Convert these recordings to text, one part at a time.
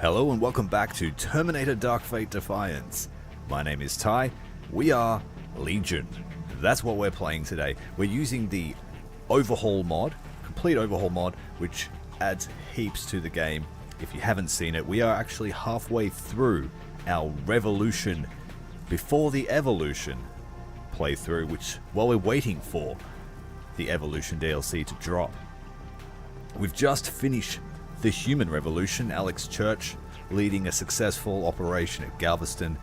Hello and welcome back to Terminator Dark Fate Defiance. My name is Ty. We are Legion. That's what we're playing today. We're using the Overhaul mod, complete Overhaul mod, which adds heaps to the game. If you haven't seen it, we are actually halfway through our Revolution before the Evolution playthrough, which while we're waiting for the Evolution DLC to drop. We've just finished the Human Revolution, Alex Church leading a successful operation at Galveston,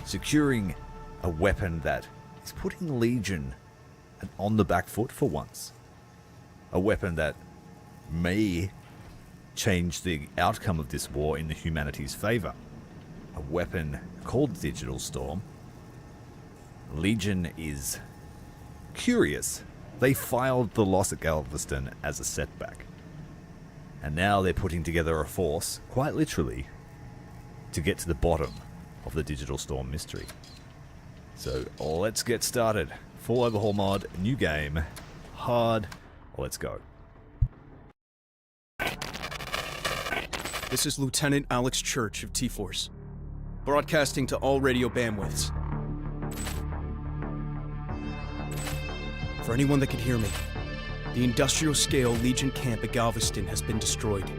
securing a weapon that is putting Legion on the back foot for once. A weapon that may change the outcome of this war in the humanity's favor. A weapon called Digital Storm. Legion is curious. They filed the loss at Galveston as a setback. And now they're putting together a force, quite literally, to get to the bottom of the Digital Storm mystery. So let's get started. Full Overhaul mod, new game, hard, let's go. This is Lieutenant Alex Church of T-Force, broadcasting to all radio bandwidths. For anyone that can hear me, the industrial-scale Legion camp at Galveston has been destroyed.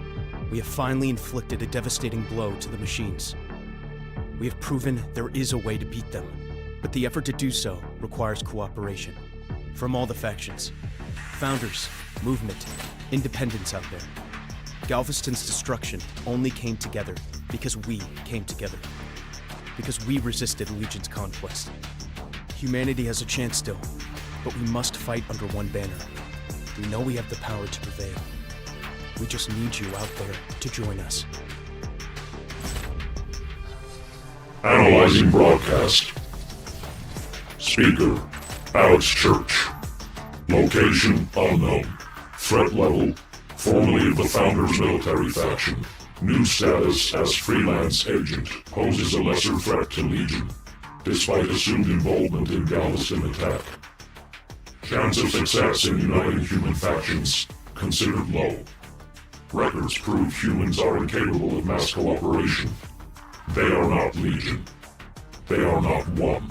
We have finally inflicted a devastating blow to the machines. We have proven there is a way to beat them, but the effort to do so requires cooperation from all the factions. Founders, movement, independents out there. Galveston's destruction only came together because we came together. Because we resisted Legion's conquest. Humanity has a chance still, but we must fight under one banner. We know we have the power to prevail. We just need you out there to join us. Analyzing broadcast. Speaker, Alex Church. Location, unknown. Threat level, formerly of the Founders military faction. New status as freelance agent. Poses a lesser threat to Legion, despite assumed involvement in Galveston attack. Chance of success in uniting human factions considered low. Records prove humans are incapable of mass cooperation. They are not Legion. They are not one.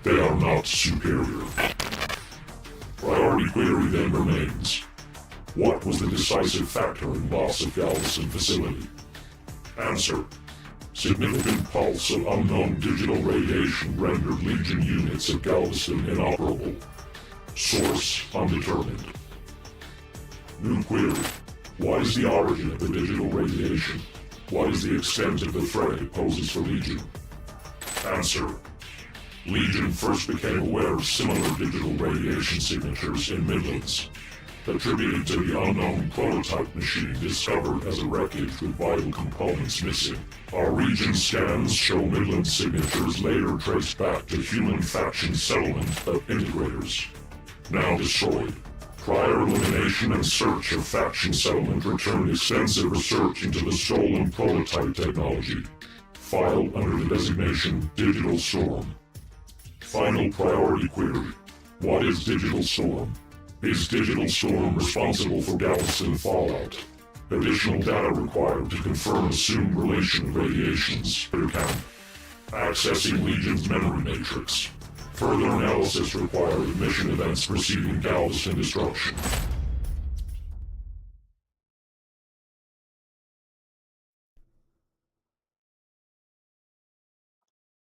They are not superior. Priority query then remains. What was the decisive factor in loss of Galveston facility? Answer. Significant pulse of unknown digital radiation rendered Legion units at Galveston inoperable. Source undetermined. New query. What is the origin of the digital radiation? What is the extent of the threat it poses for Legion? Answer. Legion first became aware of similar digital radiation signatures in Midlands, attributed to the unknown prototype machine discovered as a wreckage with vital components missing. Our region scans show Midland signatures later traced back to human faction settlement of Integrators. Now destroyed. Prior elimination and search of faction settlement returned extensive research into the stolen prototype technology, filed under the designation Digital Storm. Final priority query. What is Digital Storm? Is Digital Storm responsible for Galveston fallout? Additional data required to confirm assumed relation of radiations per count. Accessing Legion's memory matrix. Further analysis required of mission events preceding Galveston destruction.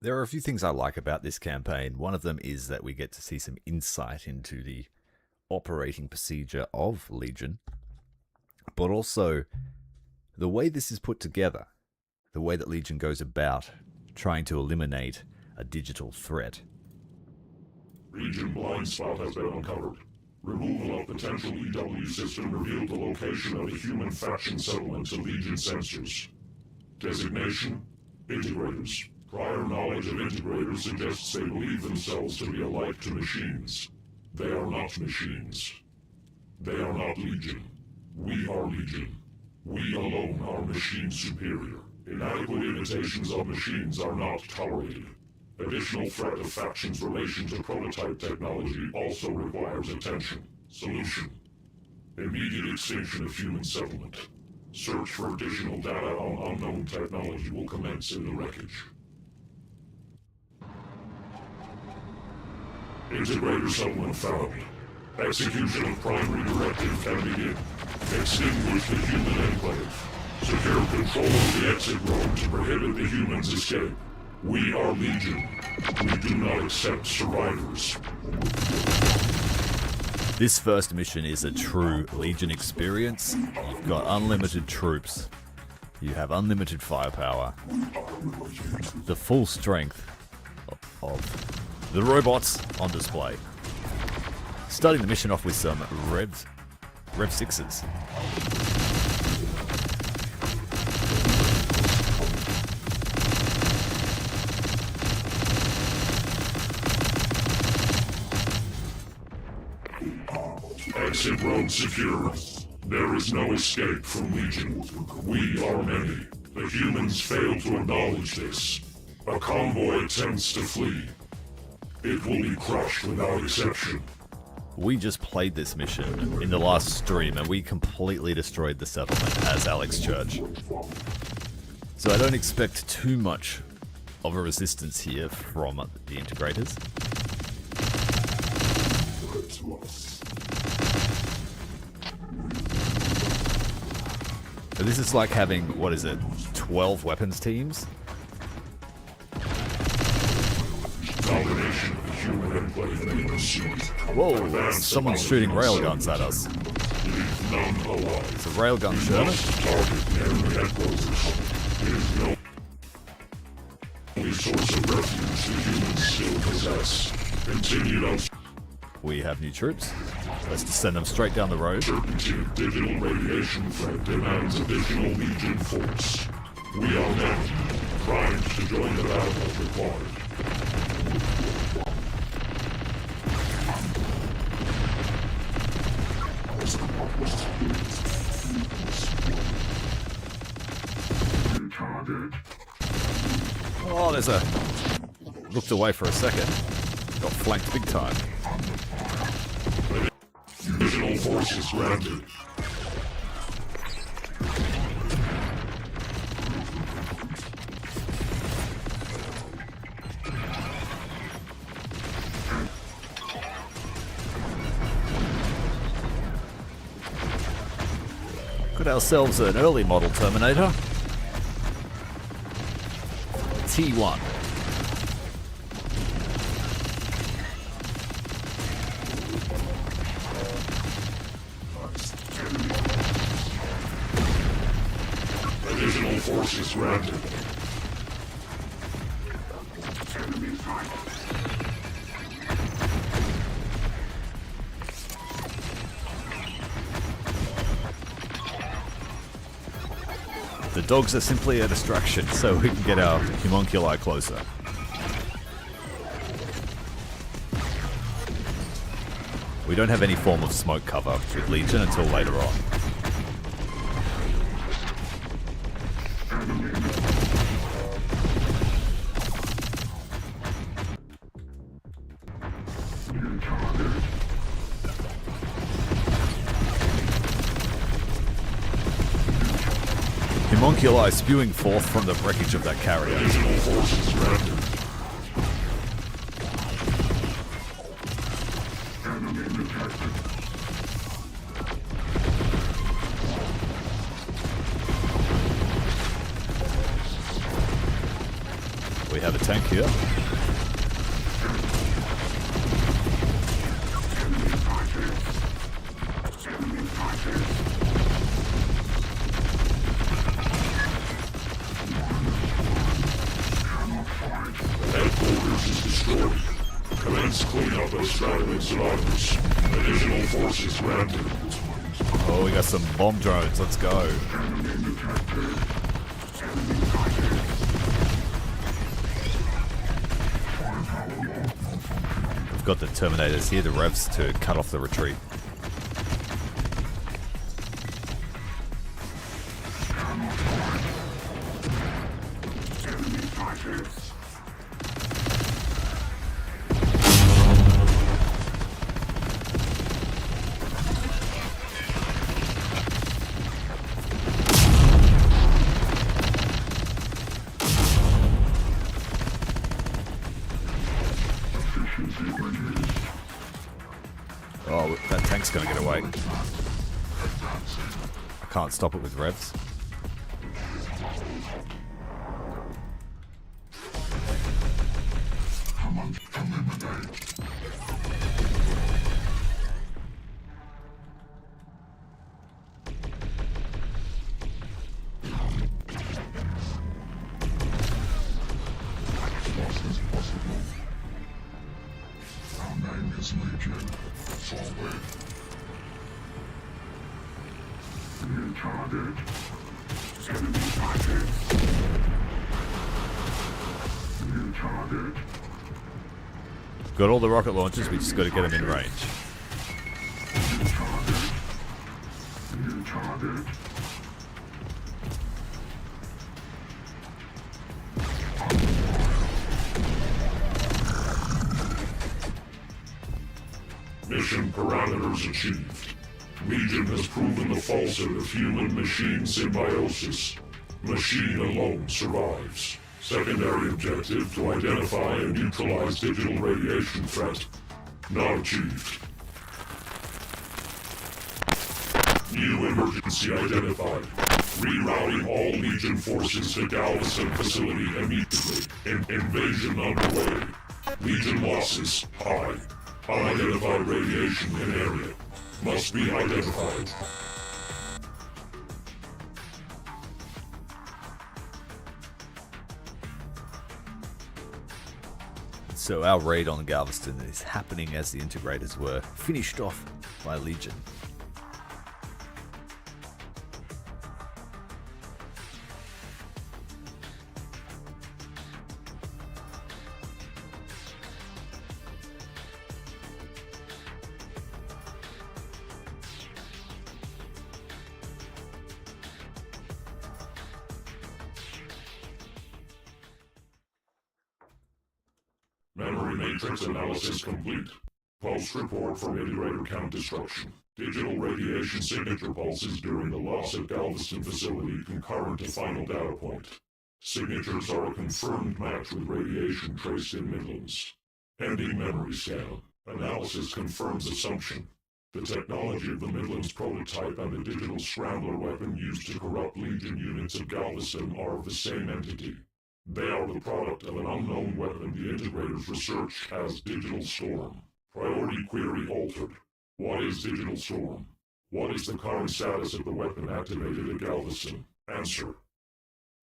There are a few things I like about this campaign. One of them is that we get to see some insight into the operating procedure of Legion, but also the way this is put together, the way that Legion goes about trying to eliminate a digital threat. Region blind spot has been uncovered. Removal of potential EW system revealed the location of a human faction settlement to Legion sensors. Designation, Integrators. Prior knowledge of Integrators suggests they believe themselves to be alike to machines. They are not machines. They are not Legion. We are Legion. We alone are machine superior. Inadequate imitations of machines are not tolerated. Additional threat of factions' relation to prototype technology also requires attention. Solution. Immediate extinction of human settlement. Search for additional data on unknown technology will commence in the wreckage. Integrator Subunit found. Execution of primary directive can begin. Extinguish the human enclave. Secure control of the exit road to prohibit the humans' escape. We are Legion. We do not accept survivors. This first mission is a true Legion experience. You've got unlimited troops. You have unlimited firepower. The full strength of the robots on display. Starting the mission off with some Rev 6s. Exit road secure. There is no escape from Legion. We are many. The humans fail to acknowledge this. A convoy attempts to flee. It will be crushed without exception. We just played this mission in the last stream and we completely destroyed the settlement as Alex Church. So I don't expect too much of a resistance here from the Integrators. So this is like having, what is it, 12 weapons teams? Whoa, someone's shooting railguns at us. It's a railgun Sherman. We have new troops. Let's just send them straight down the road. Digital radiation threat demands additional Legion force. We are men, primed to join the battle if required. Oh, there's a... Looked away for a second. Got flanked big time. Additional forces granted. Got ourselves an early model Terminator. T1. Additional forces granted. The dogs are simply a distraction so we can get our homunculi closer. We don't have any form of smoke cover with Legion until later on. Homunculi spewing forth from the wreckage of that carrier. We have a tank here. Headquarters is destroyed. Commence cleanup of straggling survivors. Additional forces granted. Oh, we got some bomb drones. Let's go. We've got the Terminators here, the revs to cut off the retreat. Oh, that tank's gonna get away. I can't stop it with revs. Got all the rocket launchers, we just got to get them in range. Mission parameters achieved. Legion has proven the falsehood of human-machine symbiosis. Machine alone survives. Secondary objective to identify and neutralize digital radiation threat. Not achieved. New emergency identified. Rerouting all Legion forces to Galveston facility immediately. Invasion underway. Legion losses high. Unidentified radiation in area. Must be identified. So our raid on Galveston is happening as the Integrators were finished off by Legion. Memory matrix analysis complete. Pulse report from Integrator count destruction. Digital radiation signature pulses during the loss of Galveston facility concurrent to final data point. Signatures are a confirmed match with radiation traced in Midlands. Ending memory scan. Analysis confirms assumption. The technology of the Midlands prototype and the digital scrambler weapon used to corrupt Legion units of Galveston are of the same entity. They are the product of an unknown weapon the Integrators research as Digital Storm. Priority query altered. What is Digital Storm? What is the current status of the weapon activated at Galveston? Answer.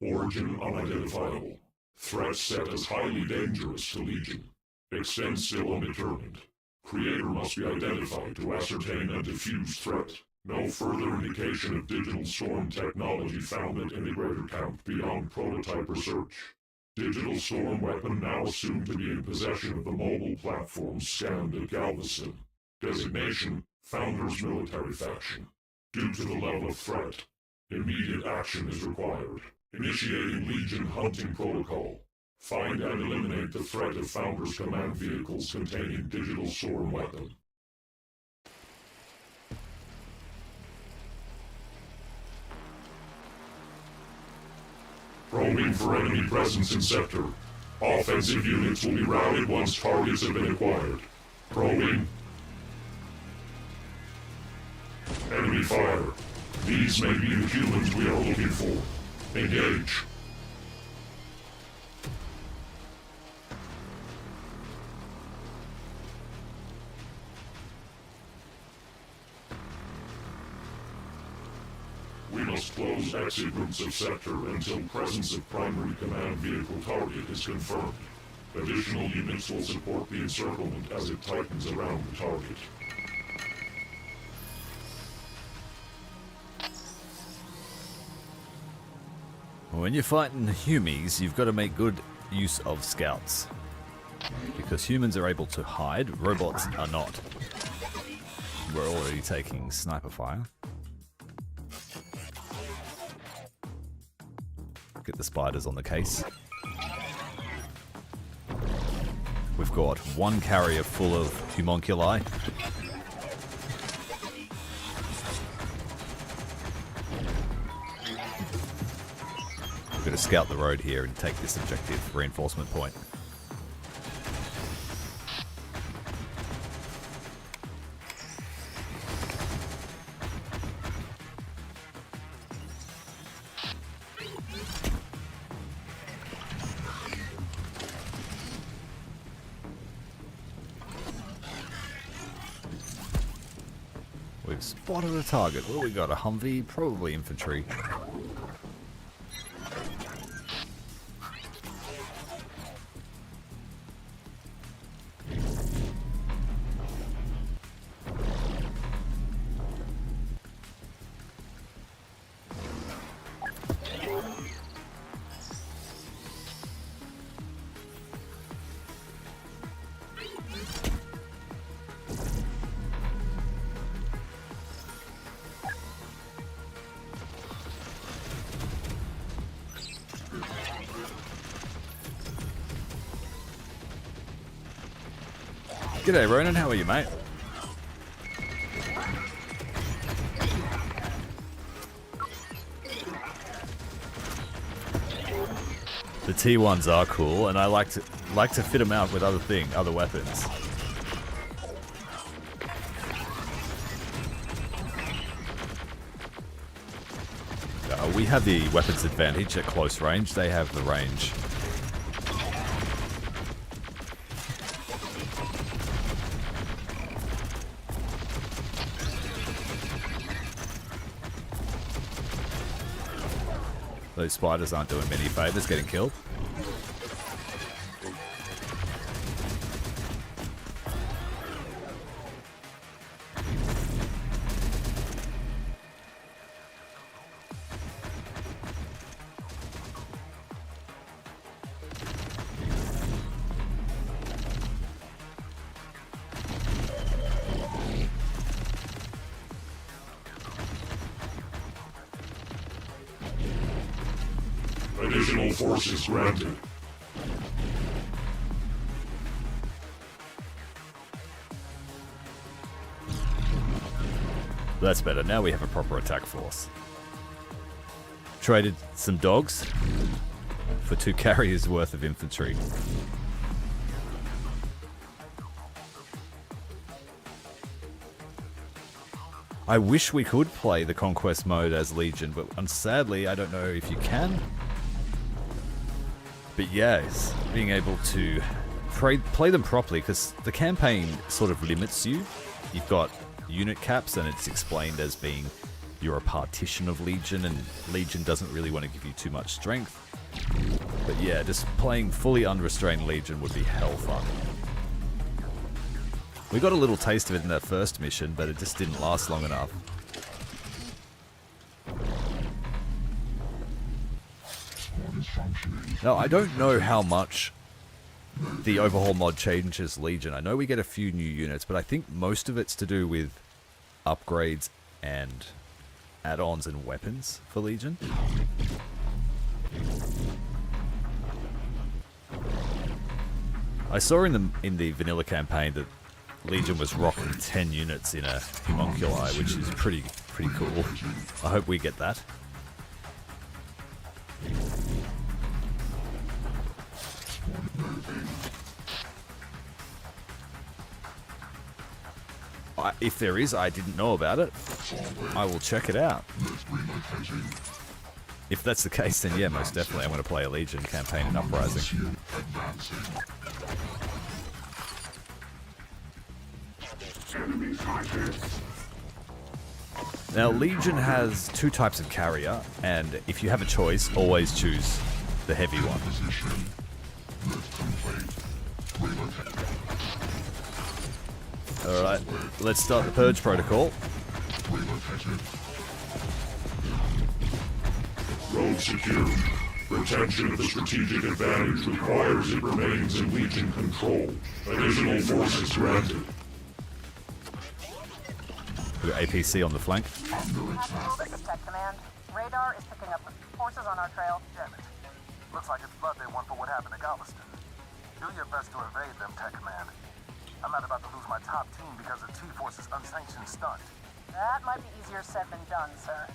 Origin unidentifiable. Threat set as highly dangerous to Legion. Extent still undetermined. Creator must be identified to ascertain and defuse threat. No further indication of Digital Storm technology found at Integrator camp beyond prototype research. Digital Storm weapon now assumed to be in possession of the mobile platform scanned at Galveston. Designation, Founders Military Faction. Due to the level of threat, immediate action is required. Initiating Legion hunting protocol. Find and eliminate the threat of Founders command vehicles containing Digital Storm weapon. Probing for enemy presence in sector. Offensive units will be routed once targets have been acquired. Probing. Enemy fire. These may be the humans we are looking for. Engage. We must close exit routes of sector until presence of primary command vehicle target is confirmed. Additional units will support the encirclement as it tightens around the target. When you're fighting humies, you've got to make good use of scouts. Because humans are able to hide, robots are not. We're already taking sniper fire. Get the spiders on the case. We've got one carrier full of homunculi. We're going to scout the road here and take this objective reinforcement point. We've spotted a target. What do we got? A Humvee? Probably infantry. G'day Ronan, how are you, mate? The T1s are cool, and I like to fit them out with other weapons. We have the weapons advantage at close range. They have the range. Those spiders aren't doing many favors getting killed. Additional forces granted. That's better. Now we have a proper attack force. Traded some dogs for 2 carriers worth of infantry. I wish we could play the Conquest mode as Legion, but sadly I don't know if you can. But yes, being able to play them properly, because the campaign sort of limits you. You've got unit caps, and it's explained as being you're a partition of Legion, and Legion doesn't really want to give you too much strength. But yeah, just playing fully unrestrained Legion would be hell fun. We got a little taste of it in that first mission, but it just didn't last long enough. Now, I don't know how much the Overhaul mod changes Legion. I know we get a few new units, but I think most of it's to do with upgrades and add-ons and weapons for Legion. I saw in the vanilla campaign that Legion was rocking 10 units in a homunculi, which is pretty cool. I hope we get that. If there is, I didn't know about it. I will check it out. If that's the case, then yeah, most definitely I'm going to play a Legion campaign in Uprising. Now, Legion has 2 types of carrier, and if you have a choice, always choose the heavy one. Alright, let's start the Purge Protocol. Road secured. Retention of the strategic advantage requires it remains in Legion control. Additional forces granted. We got APC on the flank. This is Tech Command. Radar is picking up forces on our trail. Damn it. Looks like it's blood they want for what happened to Galveston. Do your best to evade them, Tech Command. I'm not about to lose my top team because of T-Force's unsanctioned stunt. That might be easier said than done, sir.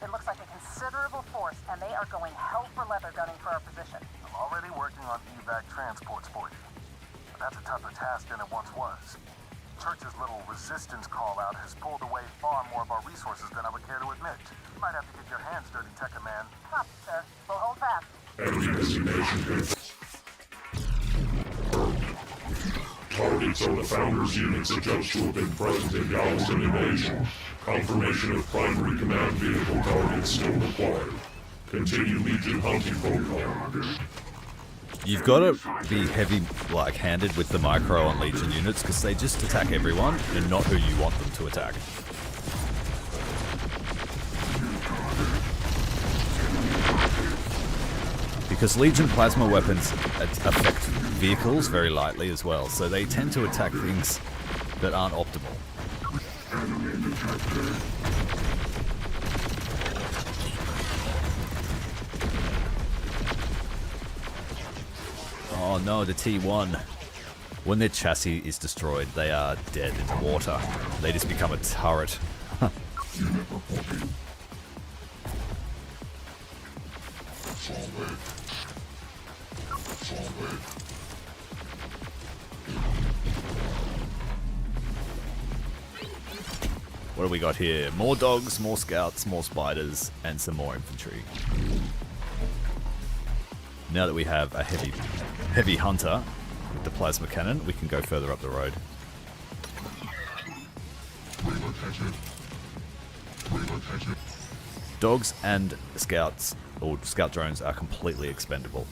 It looks like a considerable force, and they are going hell for leather gunning for our position. I'm already working on evac transports for you. But that's a tougher task than it once was. Church's little resistance call-out has pulled away far more of our resources than I would care to admit. You might have to get your hands dirty, Tech Command. Copy, sir. We'll hold fast. Enemy designation confirmed. Targets so the Founders units are judged to have been present in Galveston invasion. Confirmation of primary command vehicle targets still required. Continue Legion hunting protocol. You've got to be heavy, handed with the micro and Legion units because they just attack everyone and not who you want them to attack. Because Legion plasma weapons affect vehicles very lightly as well, so they tend to attack things that aren't optimal. Oh no, the T1. When their chassis is destroyed, they are dead into water. They just become a turret. What do we got here? More dogs, more scouts, more spiders, and some more infantry. Now that we have a heavy hunter with the plasma cannon, we can go further up the road. Dogs and scouts, or scout drones, are completely expendable.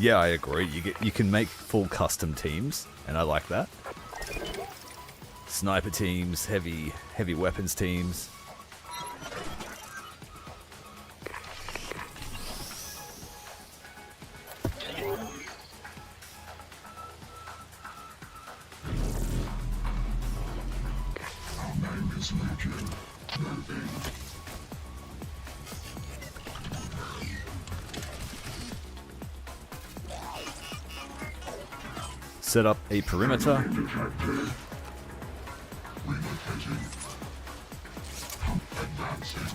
Yeah, I agree. You can make full custom teams, and I like that. Sniper teams, heavy weapons teams. Set up a perimeter.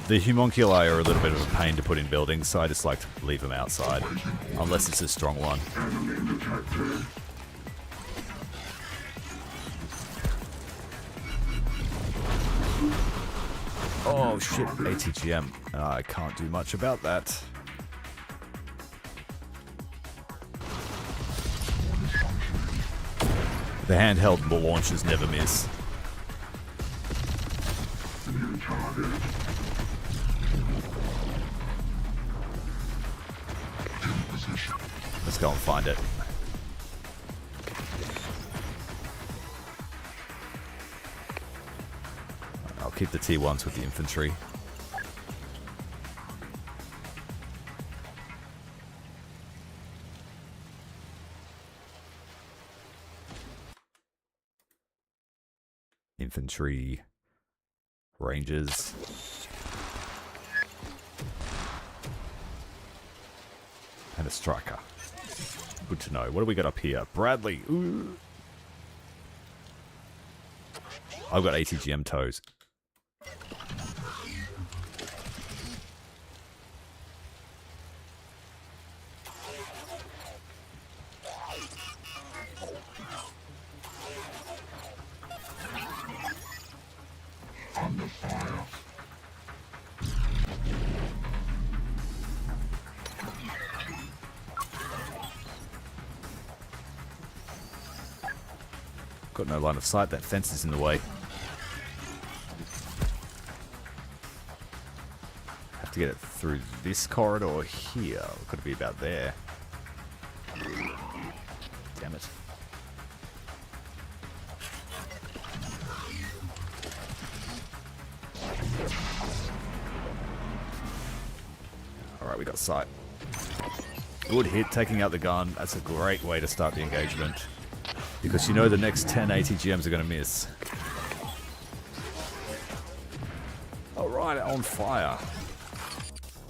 The homunculi are a little bit of a pain to put in buildings, so I just like to leave them outside, unless it's a strong one. Oh shit, ATGM. I can't do much about that. The handheld launchers never miss. Let's go and find it. I'll keep the T1s with the infantry. Infantry, Rangers. And a striker. Good to know. What do we got up here? Bradley. Ooh. I've got ATGM toes. Got no line of sight, that fence is in the way. Have to get it through this corridor here. Could it be about there? Damn it. Alright, we got sight. Good hit, taking out the gun. That's a great way to start the engagement. Because you know the next 10 ATGMs are going to miss. Alright, on fire.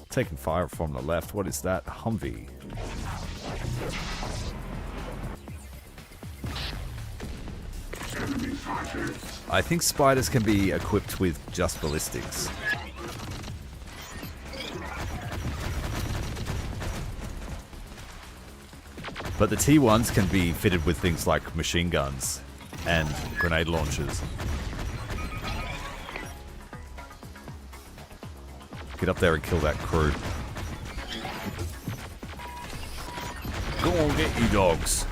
Taking fire from the left. What is that? Humvee. I think spiders can be equipped with just ballistics. But the T1s can be fitted with things like machine guns. and grenade launchers. Get up there and kill that crew. Go on, get you dogs.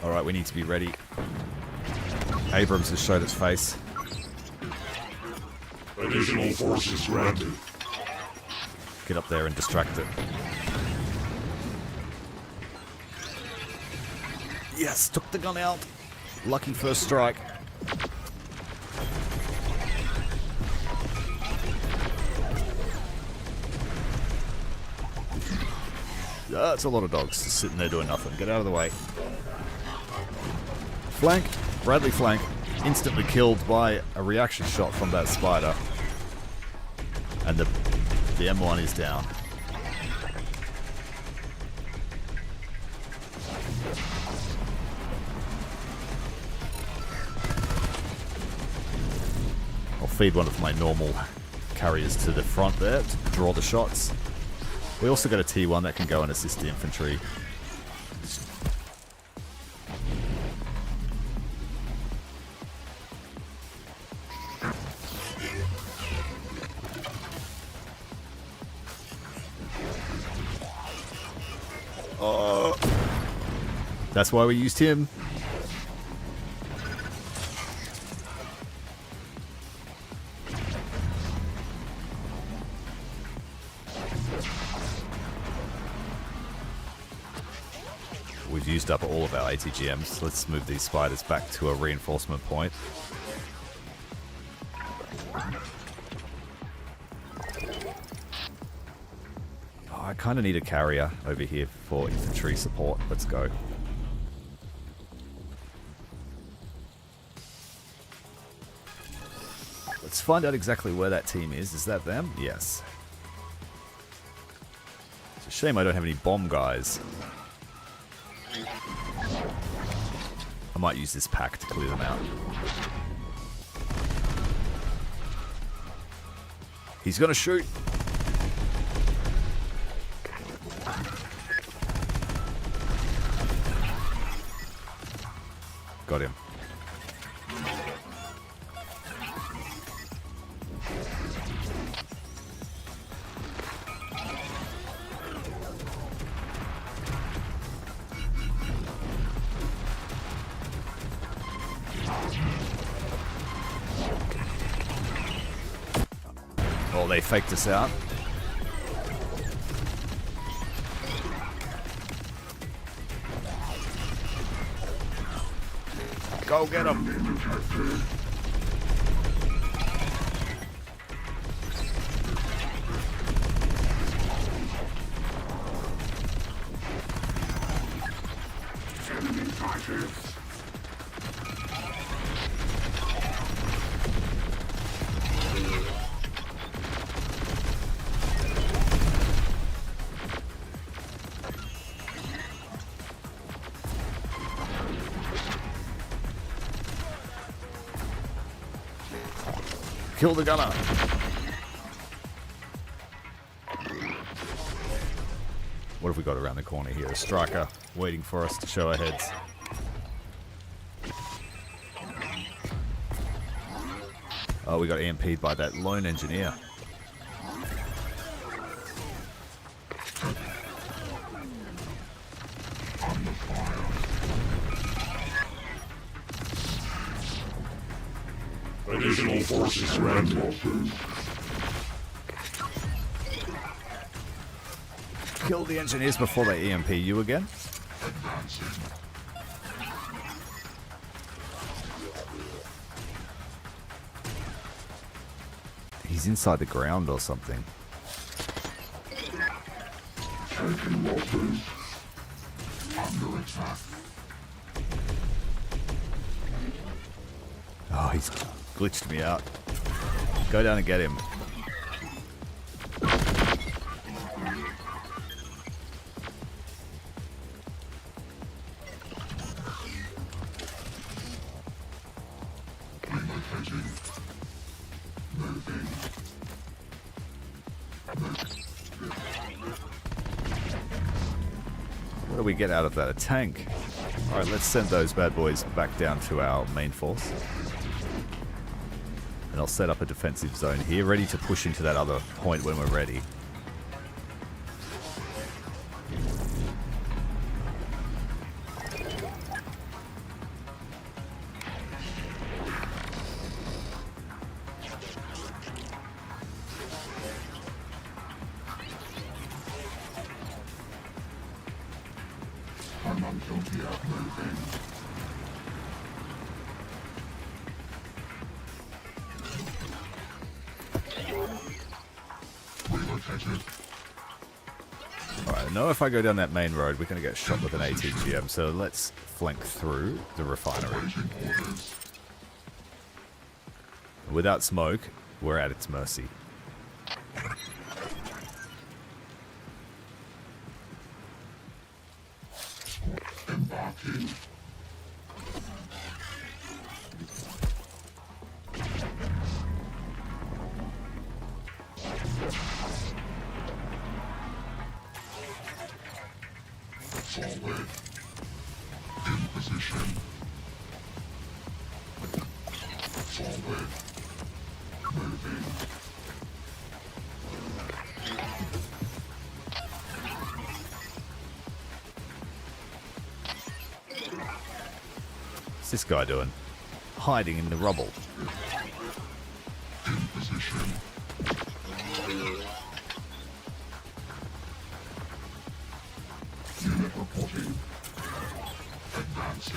Alright, we need to be ready. Abrams has showed its face. Additional forces granted. Get up there and distract it. Yes, took the gun out. Lucky first strike. That's a lot of dogs just sitting there doing nothing. Get out of the way. Flank. Bradley flank. Instantly killed by a reaction shot from that spider. And the M1 is down. I'll feed one of my normal carriers to the front there to draw the shots. We also got a T1 that can go and assist the infantry. Oh, that's why we used him. We've used up all of our ATGMs. Let's move these spiders back to a reinforcement point. Oh, I kind of need a carrier over here for infantry support. Let's go. Let's find out exactly where that team is. Is that them? Yes. It's a shame I don't have any bomb guys. I might use this pack to clear them out. He's gonna shoot. Got him. Oh, they faked us out. Go get him. Kill the gunner. What have we got around the corner here? A striker waiting for us to show our heads. Oh, we got EMP'd by that lone engineer. Additional forces granted. Kill the engineers before they EMP you again. He's inside the ground or something. Under attack. Oh, he's glitched me out. Go down and get him. Relocating. Moving. What do we get out of that? A tank. Alright, let's send those bad boys back down to our main force. And I'll set up a defensive zone here, ready to push into that other point when we're ready. Alright, I know if I go down that main road, we're going to get shot with an ATGM, so let's flank through the refinery. Without smoke, we're at its mercy. Forward. In position. Forward. Moving. What's this guy doing? Hiding in the rubble. In position. Unit reporting. Advancing.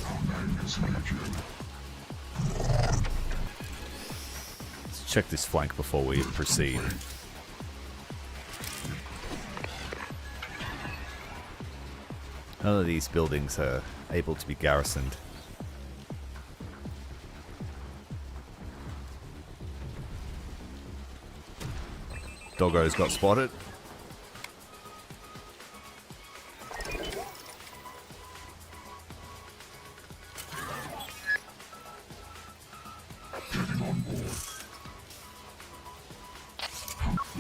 Our name is Legion. Let's check this flank before we proceed. None of these buildings are able to be garrisoned. Doggo's got spotted. Getting on board.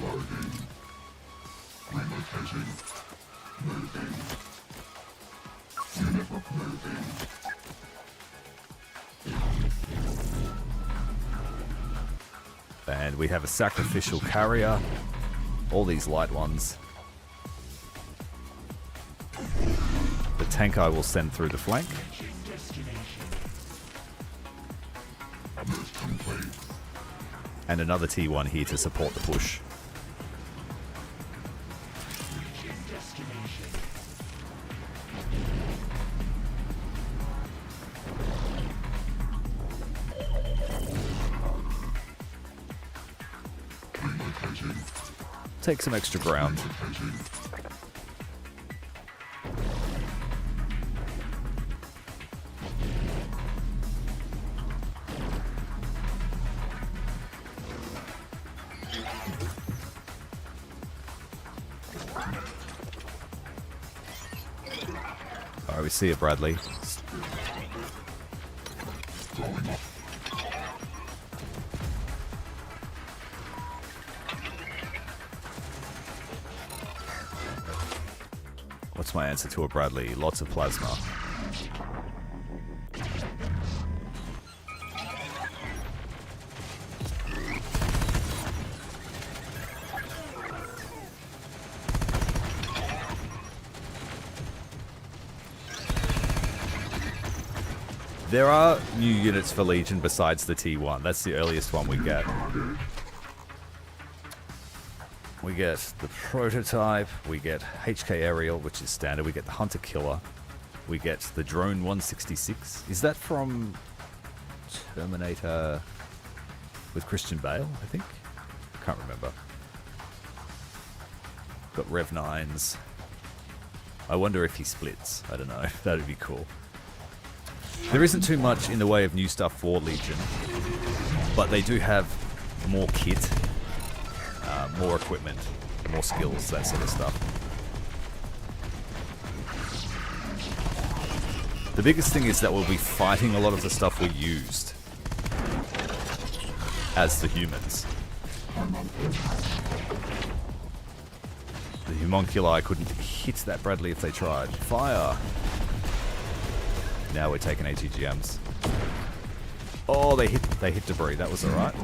Loading. Relocating. Moving. Unit moving. And we have a sacrificial carrier. All these light ones. The tank I will send through the flank. And another T1 here to support the push. Take some extra ground. Alright, we see it, Bradley. What's my answer to a Bradley? Lots of plasma. There are new units for Legion besides the T1. That's the earliest one we get. We get the prototype, we get HK Aerial, which is standard, we get the Hunter Killer, we get the Drone 166. Is that from Terminator with Christian Bale, I think? Can't remember. Got Rev 9s. I wonder if he splits. I don't know. That'd be cool. There isn't too much in the way of new stuff for Legion, but they do have more kit, more equipment, more skills, that sort of stuff. The biggest thing is that we'll be fighting a lot of the stuff we used. as the humans. The homunculi couldn't hit that Bradley if they tried. Fire! Now we're taking ATGMs. Oh, they hit debris. That was alright.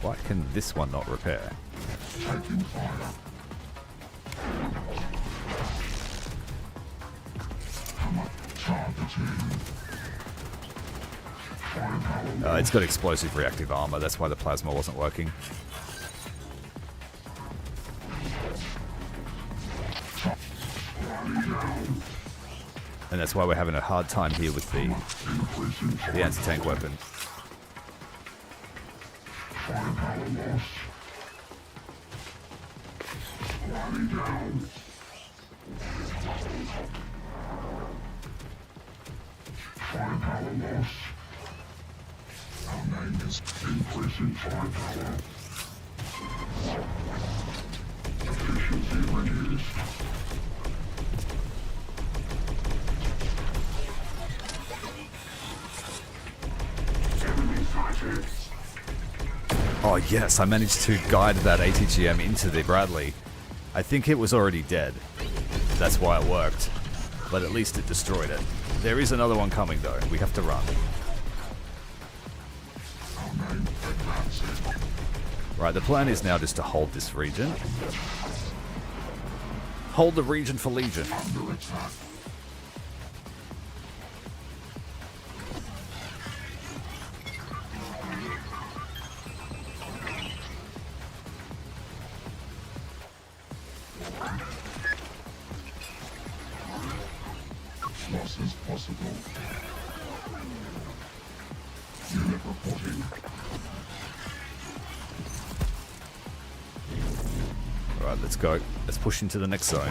Why can this one not repair? It's got explosive reactive armor, that's why the plasma wasn't working. And that's why we're having a hard time here with the anti-tank weapon. Oh yes, I managed to guide that ATGM into the Bradley. I think it was already dead. That's why it worked. But at least it destroyed it. There is another one coming though. We have to run. Right, the plan is now just to hold this region. Hold the region for Legion. Alright, let's go. Let's push into the next zone.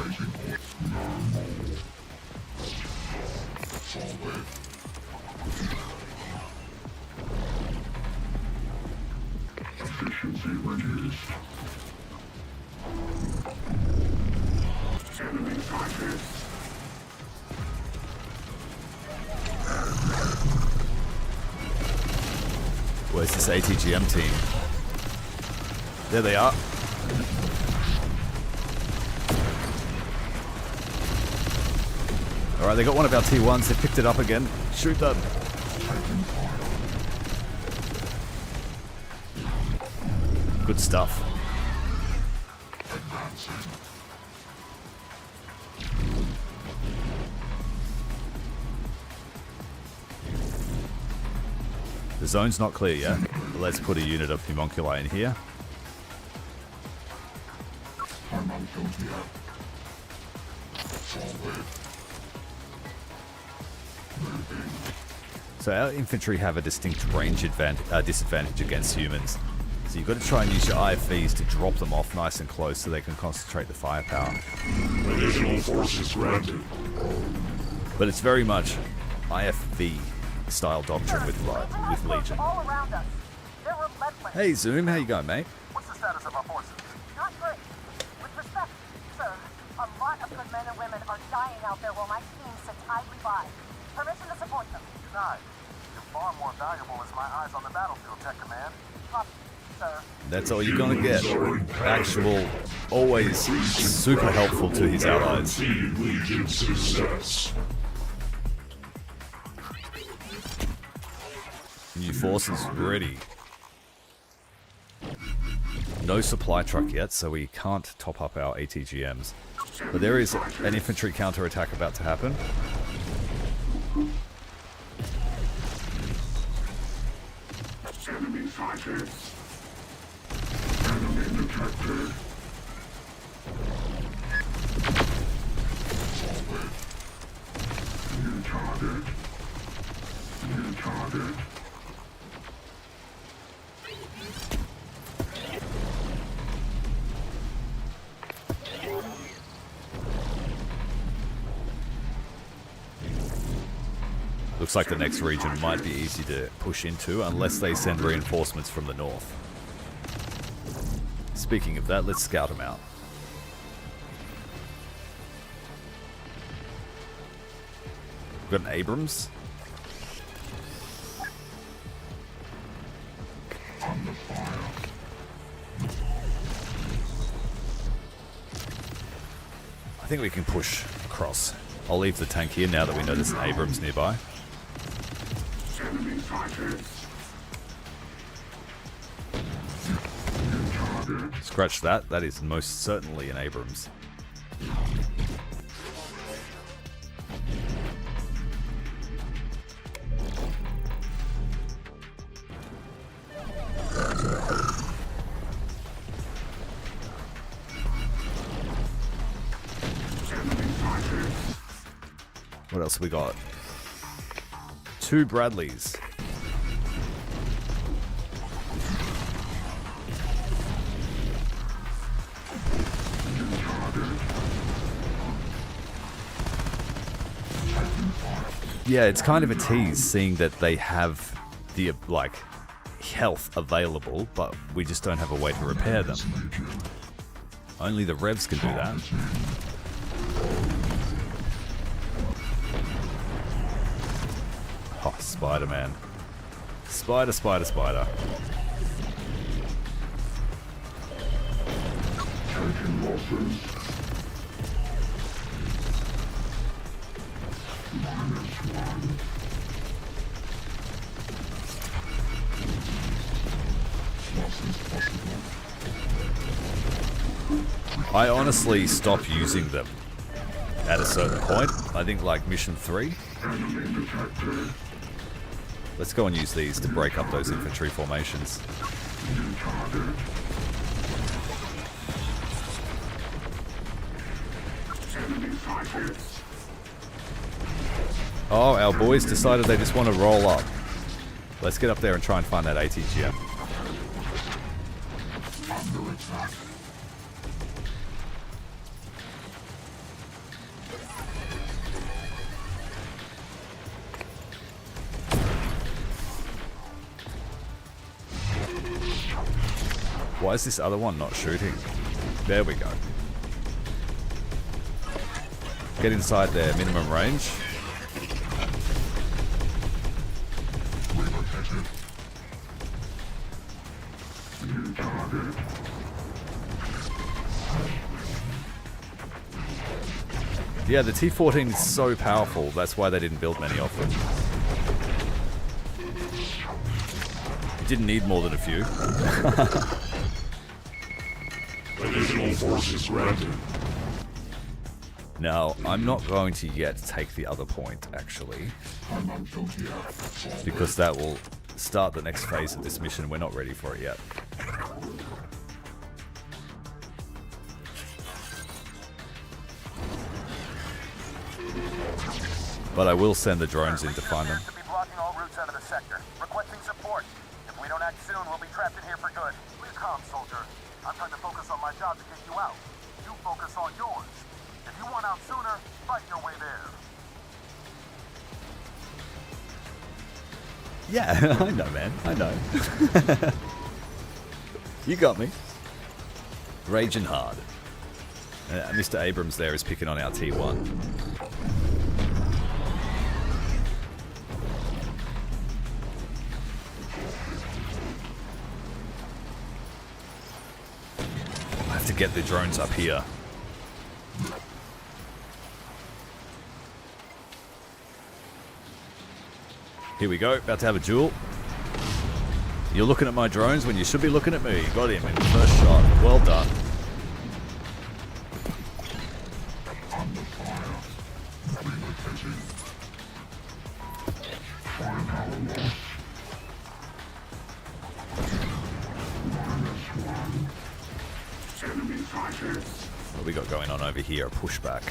Where's this ATGM team? There they are. Alright, they got one of our T1s. They picked it up again. Shoot them. Good stuff. The zone's not clear yet. But let's put a unit of homunculi in here. So our infantry have a distinct range disadvantage against humans. So you've got to try and use your IFVs to drop them off nice and close so they can concentrate the firepower. Additional forces granted. But it's very much IFV style doctrine with Legion. All around us. They're relentless. Hey Zoom, how you going, mate? What's the status of our forces? Not great. With respect, sir, a lot of good men and women are dying out there while my team sits idly by. Permission to support them. Denied. You're far more valuable as my eyes on the battlefield, Tech Command. Copy, sir. That's all you're gonna get. Actual, always super helpful to his allies. Guaranteed Legion success. New forces ready. No supply truck yet, so we can't top up our ATGMs. But there is an infantry counterattack about to happen. Enemy sighted. Enemy detected. Forward. New target. New target. Looks like the next region might be easy to push into unless they send reinforcements from the north. Speaking of that, let's scout them out. We've got an Abrams. I think we can push across. I'll leave the tank here now that we know there's an Abrams nearby. Scratch that. That is most certainly an Abrams. What else have we got? 2 Bradleys. Yeah, it's kind of a tease seeing that they have the, like, health available, but we just don't have a way to repair them. Only the Revs can do that. Oh, Spider-Man. Spider, spider, spider. I honestly stopped using them at a certain point. I think like mission 3. Let's go and use these to break up those infantry formations. Oh, our boys decided they just want to roll up. Let's get up there and try and find that ATGM. Why is this other one not shooting? There we go. Get inside their minimum range. Yeah, the T-14 is so powerful, that's why they didn't build many of them. You didn't need more than a few. Additional forces granted. Now, I'm not going to yet take the other point, actually. Because that will start the next phase of this mission. We're not ready for it yet. But I will send the drones in to find them. To be blocking all routes out of the sector. Requesting support. If we don't act soon, we'll be trapped in here for good. Please calm, soldier. I'm trying to focus on my job to get you out. You focus on yours. If you want out sooner, fight your way there. Yeah, I know, man. I know. You got me. Raging hard. Mr. Abrams there is picking on our T1. I have to get the drones up here. Here we go, about to have a duel. You're looking at my drones when you should be looking at me. Got him in the first shot. Well done. What we got going on over here? A pushback.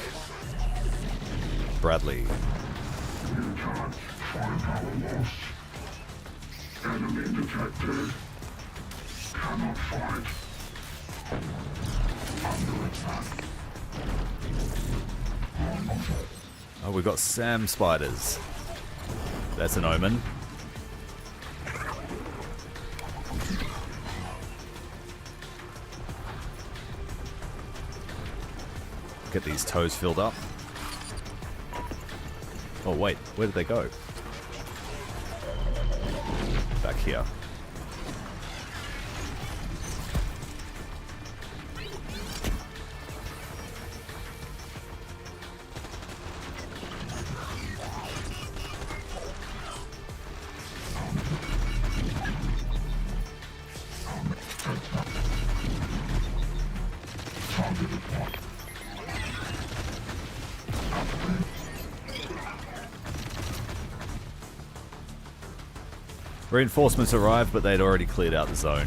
Bradley. Enemy detected. Cannot fight. Under attack. Oh, we've got Sam spiders. That's an omen. get these toes filled up. Oh wait, where did they go? Back here. Reinforcements arrived, but they'd already cleared out the zone.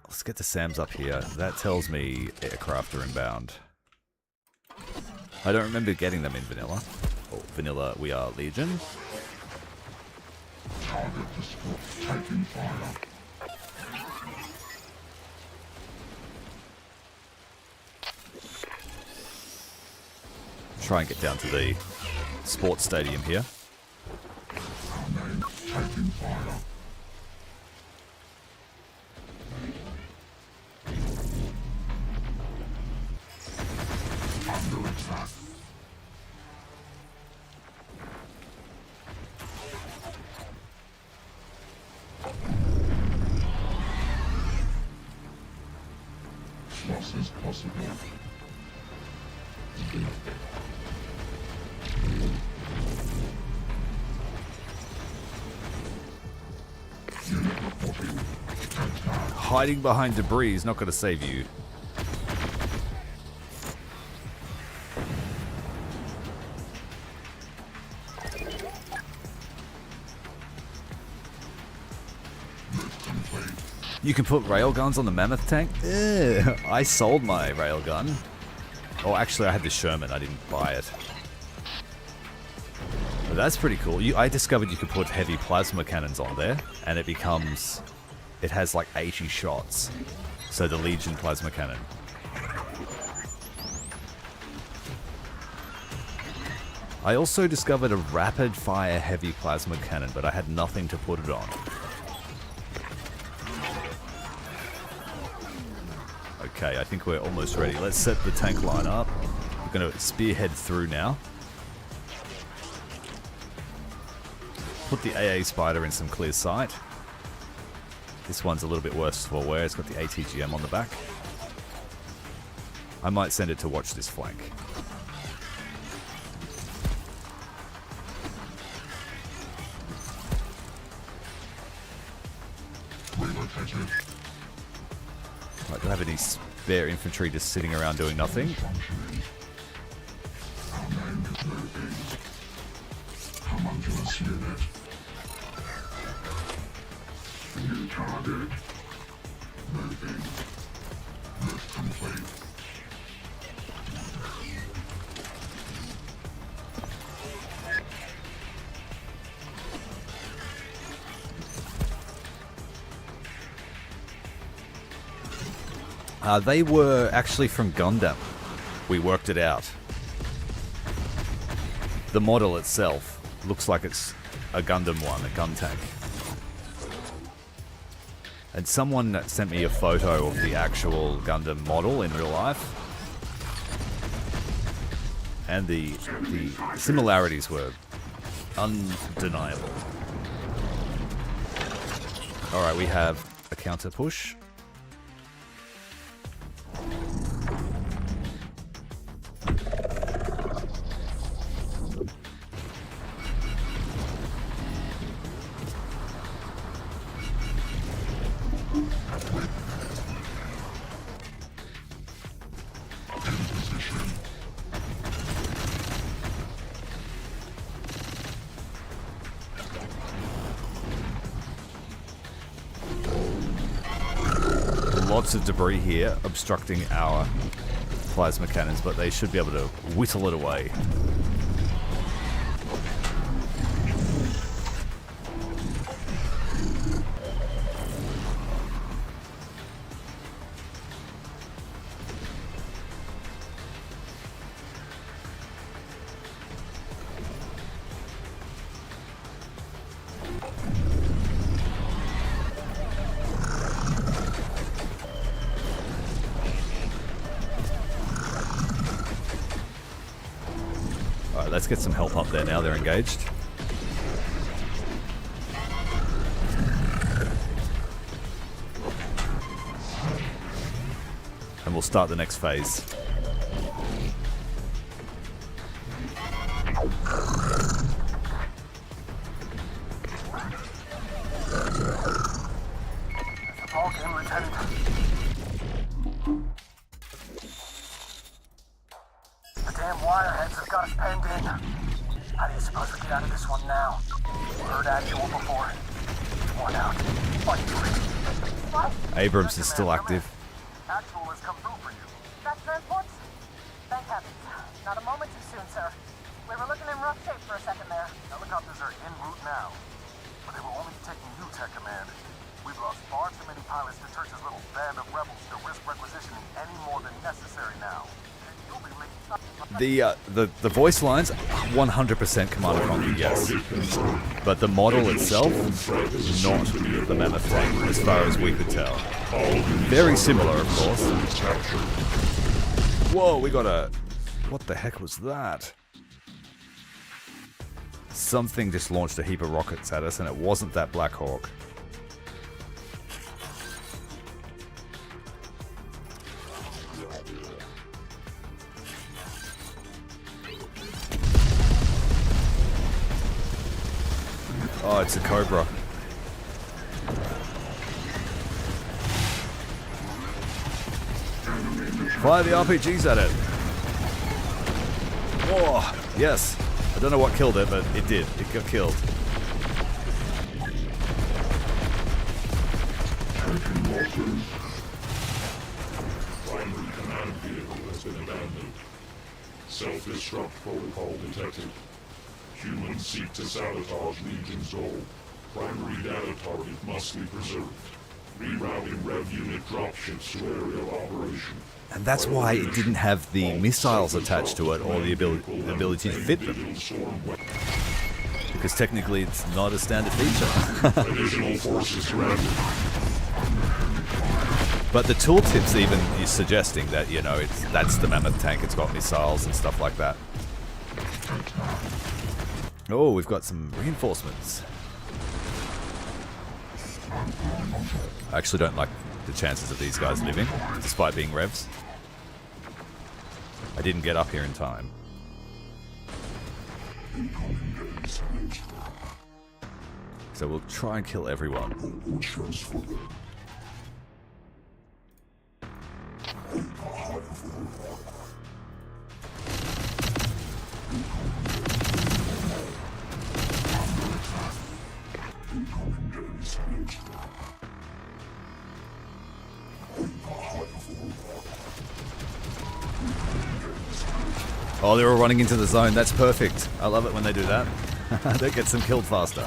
Let's get the SAMs up here. That tells me aircraft are inbound. I don't remember getting them in vanilla. Oh, vanilla, we are Legion. Taking fire. Try and get down to the sports stadium here. Taking fire. Under attack. Loss is possible. Hiding behind debris is not going to save you. You can put railguns on the Mammoth tank? Ugh, I sold my railgun. Oh, actually, I had the Sherman. I didn't buy it. But that's pretty cool. I discovered you could put heavy plasma cannons on there, and it becomes... It has like 80 shots. So the Legion plasma cannon. I also discovered a rapid fire heavy plasma cannon, but I had nothing to put it on. Okay, I think we're almost ready. Let's set the tank line up. We're going to spearhead through now. Put the AA Spider in some clear sight. This one's a little bit worse for wear. It's got the ATGM on the back. I might send it to watch this flank. I don't have any spare infantry just sitting around doing nothing. Homunculus unit. New target. Moving. Move complete. They were actually from Gundam. We worked it out. The model itself looks like it's a Gundam one, a gun tank. And someone sent me a photo of the actual Gundam model in real life. And the similarities were undeniable. Alright, we have a counter push. Lots of debris here obstructing our plasma cannons, but they should be able to whittle it away. let's get some help up there now they're engaged. And we'll start the next phase. Abrams is still active. Actual has come through for you. That transports? Thank heavens. Not a moment too soon, sir. We were looking in rough shape for a second there. Helicopters are en route now, but they will only be taking you, Tech Command. We've lost far too many pilots to Church's little band of rebels to risk requisitioning any more than necessary now. And you'll be The voice lines, 100% Command and Conquer, yes. But the model itself, not the Mammoth tank, as far as we could tell. Very similar, of course. Whoa, we got a... What the heck was that? Something just launched a heap of rockets at us, and it wasn't that Black Hawk. Oh, it's a Cobra. Fire the RPGs at it. Whoa, yes. I don't know what killed it, but it did. It got killed. Primary command vehicle has been abandoned. Self-destruct protocol detected. Humans seek to sabotage Legion's goal. Primary data target must be preserved. Rerouting Rev Unit dropships to area of operation. And that's why it didn't have the missiles attached to it or the ability to fit them. Because technically it's not a standard feature. Additional forces surrounded. But the tooltips even is suggesting that, you know, that's the Mammoth tank, it's got missiles and stuff like that. Oh, we've got some reinforcements. I actually don't like the chances of these guys living, despite being revs. I didn't get up here in time. So we'll try and kill everyone. Oh, they're all running into the zone. That's perfect. I love it when they do that. That gets them killed faster.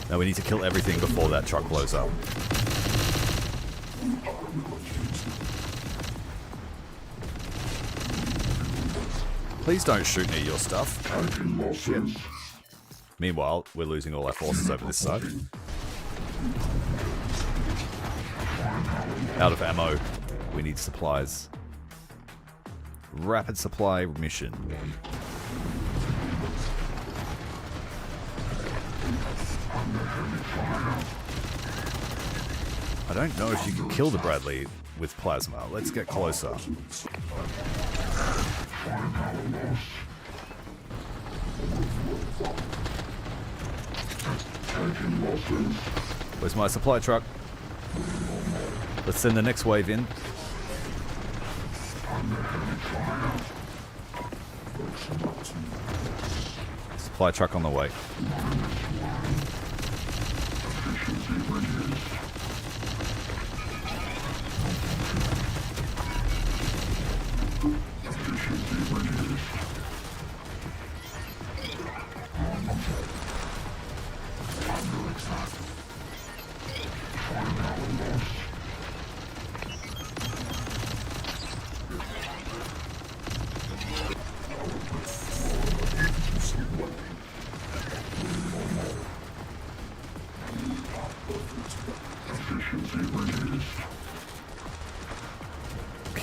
Now we need to kill everything before that truck blows up. Please don't shoot near your stuff. Shit. Meanwhile, we're losing all our forces over this side. Out of ammo. We need supplies. Rapid supply mission. I don't know if you can kill the Bradley with plasma. Let's get closer. Where's my supply truck? Let's send the next wave in. Supply truck on the way.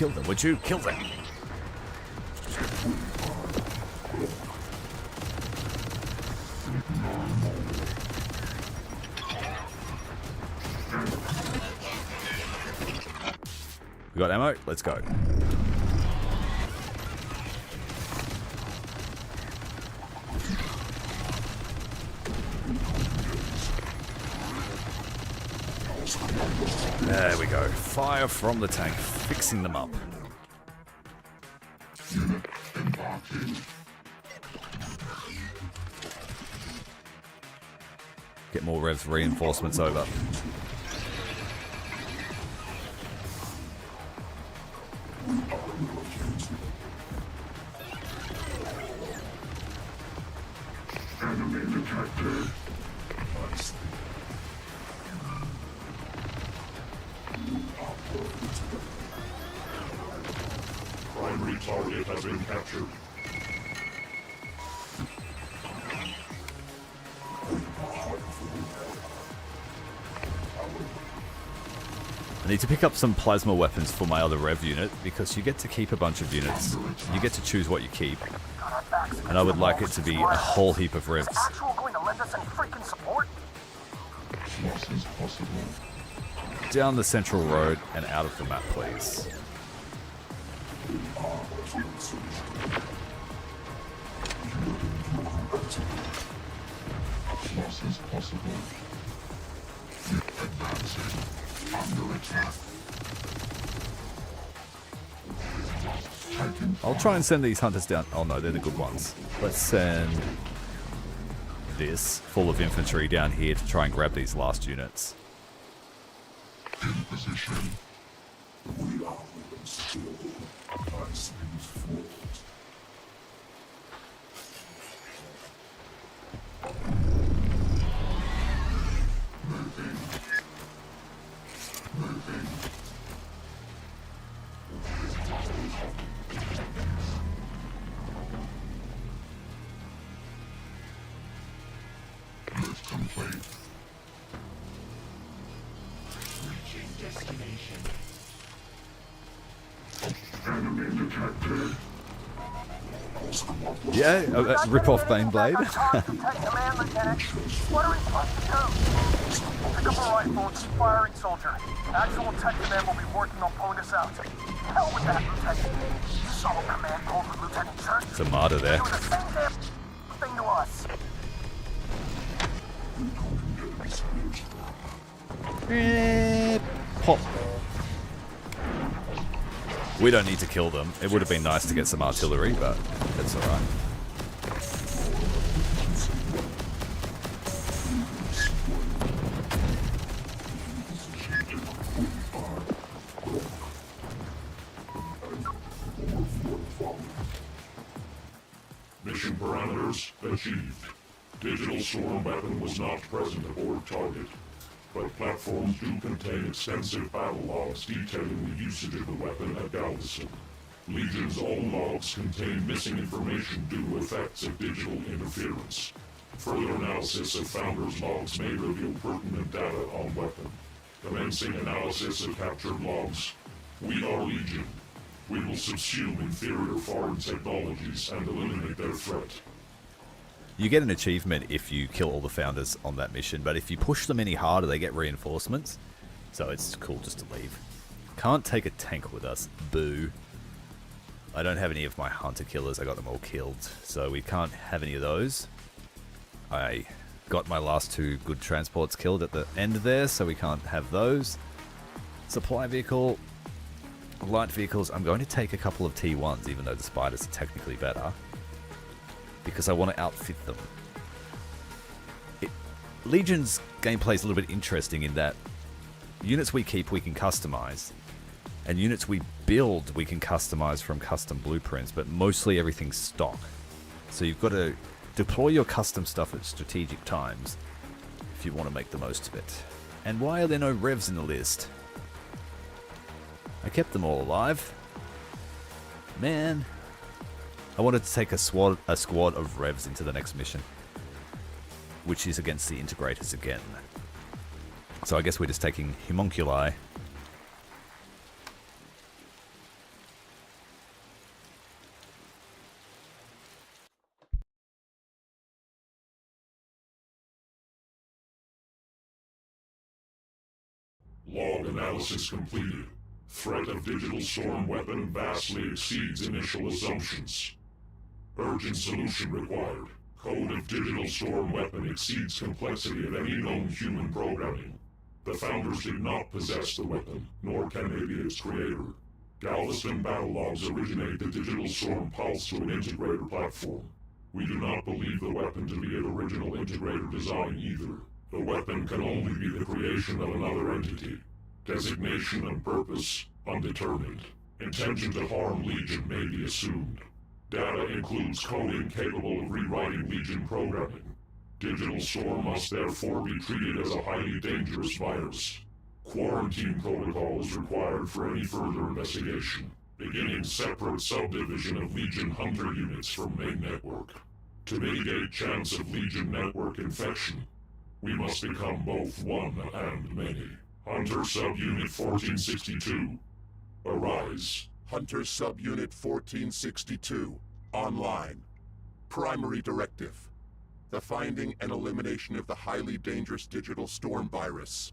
Kill them, would you? Kill them! We got ammo? Let's go. There we go. Fire from the tank, fixing them up. Get more revs reinforcements over. Primary target has been captured. I need to pick up some plasma weapons for my other rev unit because you get to keep a bunch of units. You get to choose what you keep. And I would like it to be a whole heap of revs. Actual going to lend us any freaking support? Loss is possible. Down the central road and out of the map, please. Loss is possible. Advancing. Under attack. I'll try and send these hunters down. Oh no, they're the good ones. Let's send this full of infantry down here to try and grab these last units. In position. We are still as things forward. Moving. Moving. Move complete. Reaching destination. Enemy detected. Yeah, rip off Baneblade. Command, Lieutenant. What are we supposed to do? Pick up a rifle and keep firing, soldier. Actual tech command will be working on pulling us out. Hell with that, Lieutenant. Solo command pulled with Lieutenant Church. It's a martyr there. Doing the same damn thing to us. Pop. We don't need to kill them. It would have been nice to get some artillery, but that's alright. Mission parameters achieved. Digital storm weapon was not present aboard target, but platforms do contain extensive battle logs detailing the usage of the weapon at Galveston. Legion's own logs contain missing information due to effects of digital interference. Further analysis of Founder's logs may reveal pertinent data on weapon. Commencing analysis of captured logs. We are Legion. We will subsume inferior foreign technologies and eliminate their threat. You get an achievement if you kill all the founders on that mission, but if you push them any harder, they get reinforcements. So it's cool just to leave. Can't take a tank with us. Boo. I don't have any of my hunter killers. I got them all killed. So we can't have any of those. I got my last two good transports killed at the end there, so we can't have those. Supply vehicle. Light vehicles. I'm going to take a couple of T1s, even though the spiders are technically better, because I want to outfit them. Legion's gameplay is a little bit interesting in that units we keep we can customize, and units we build we can customize from custom blueprints, but mostly everything's stock. So you've got to deploy your custom stuff at strategic times if you want to make the most of it. And why are there no revs in the list? I kept them all alive. Man. I wanted to take a squad of revs into the next mission, which is against the Integrators again. So I guess we're just taking homunculi. Log analysis completed. Threat of digital storm weapon vastly exceeds initial assumptions. Urgent solution required. Code of digital storm weapon exceeds complexity of any known human programming. The founders did not possess the weapon, nor can they be its creator. Galveston battle logs originate the digital storm pulse to an Integrator platform. We do not believe the weapon to be an original Integrator design either. The weapon can only be the creation of another entity. Designation and purpose, undetermined. Intention to harm Legion may be assumed. Data includes coding capable of rewriting Legion programming. Digital storm must therefore be treated as a highly dangerous virus. Quarantine protocol is required for any further investigation. Beginning separate subdivision of Legion Hunter units from main network. To mitigate chance of Legion network infection, we must become both one and many. Hunter Subunit 1462. Arise. Hunter Subunit 1462. Online. Primary directive. The finding and elimination of the highly dangerous digital storm virus.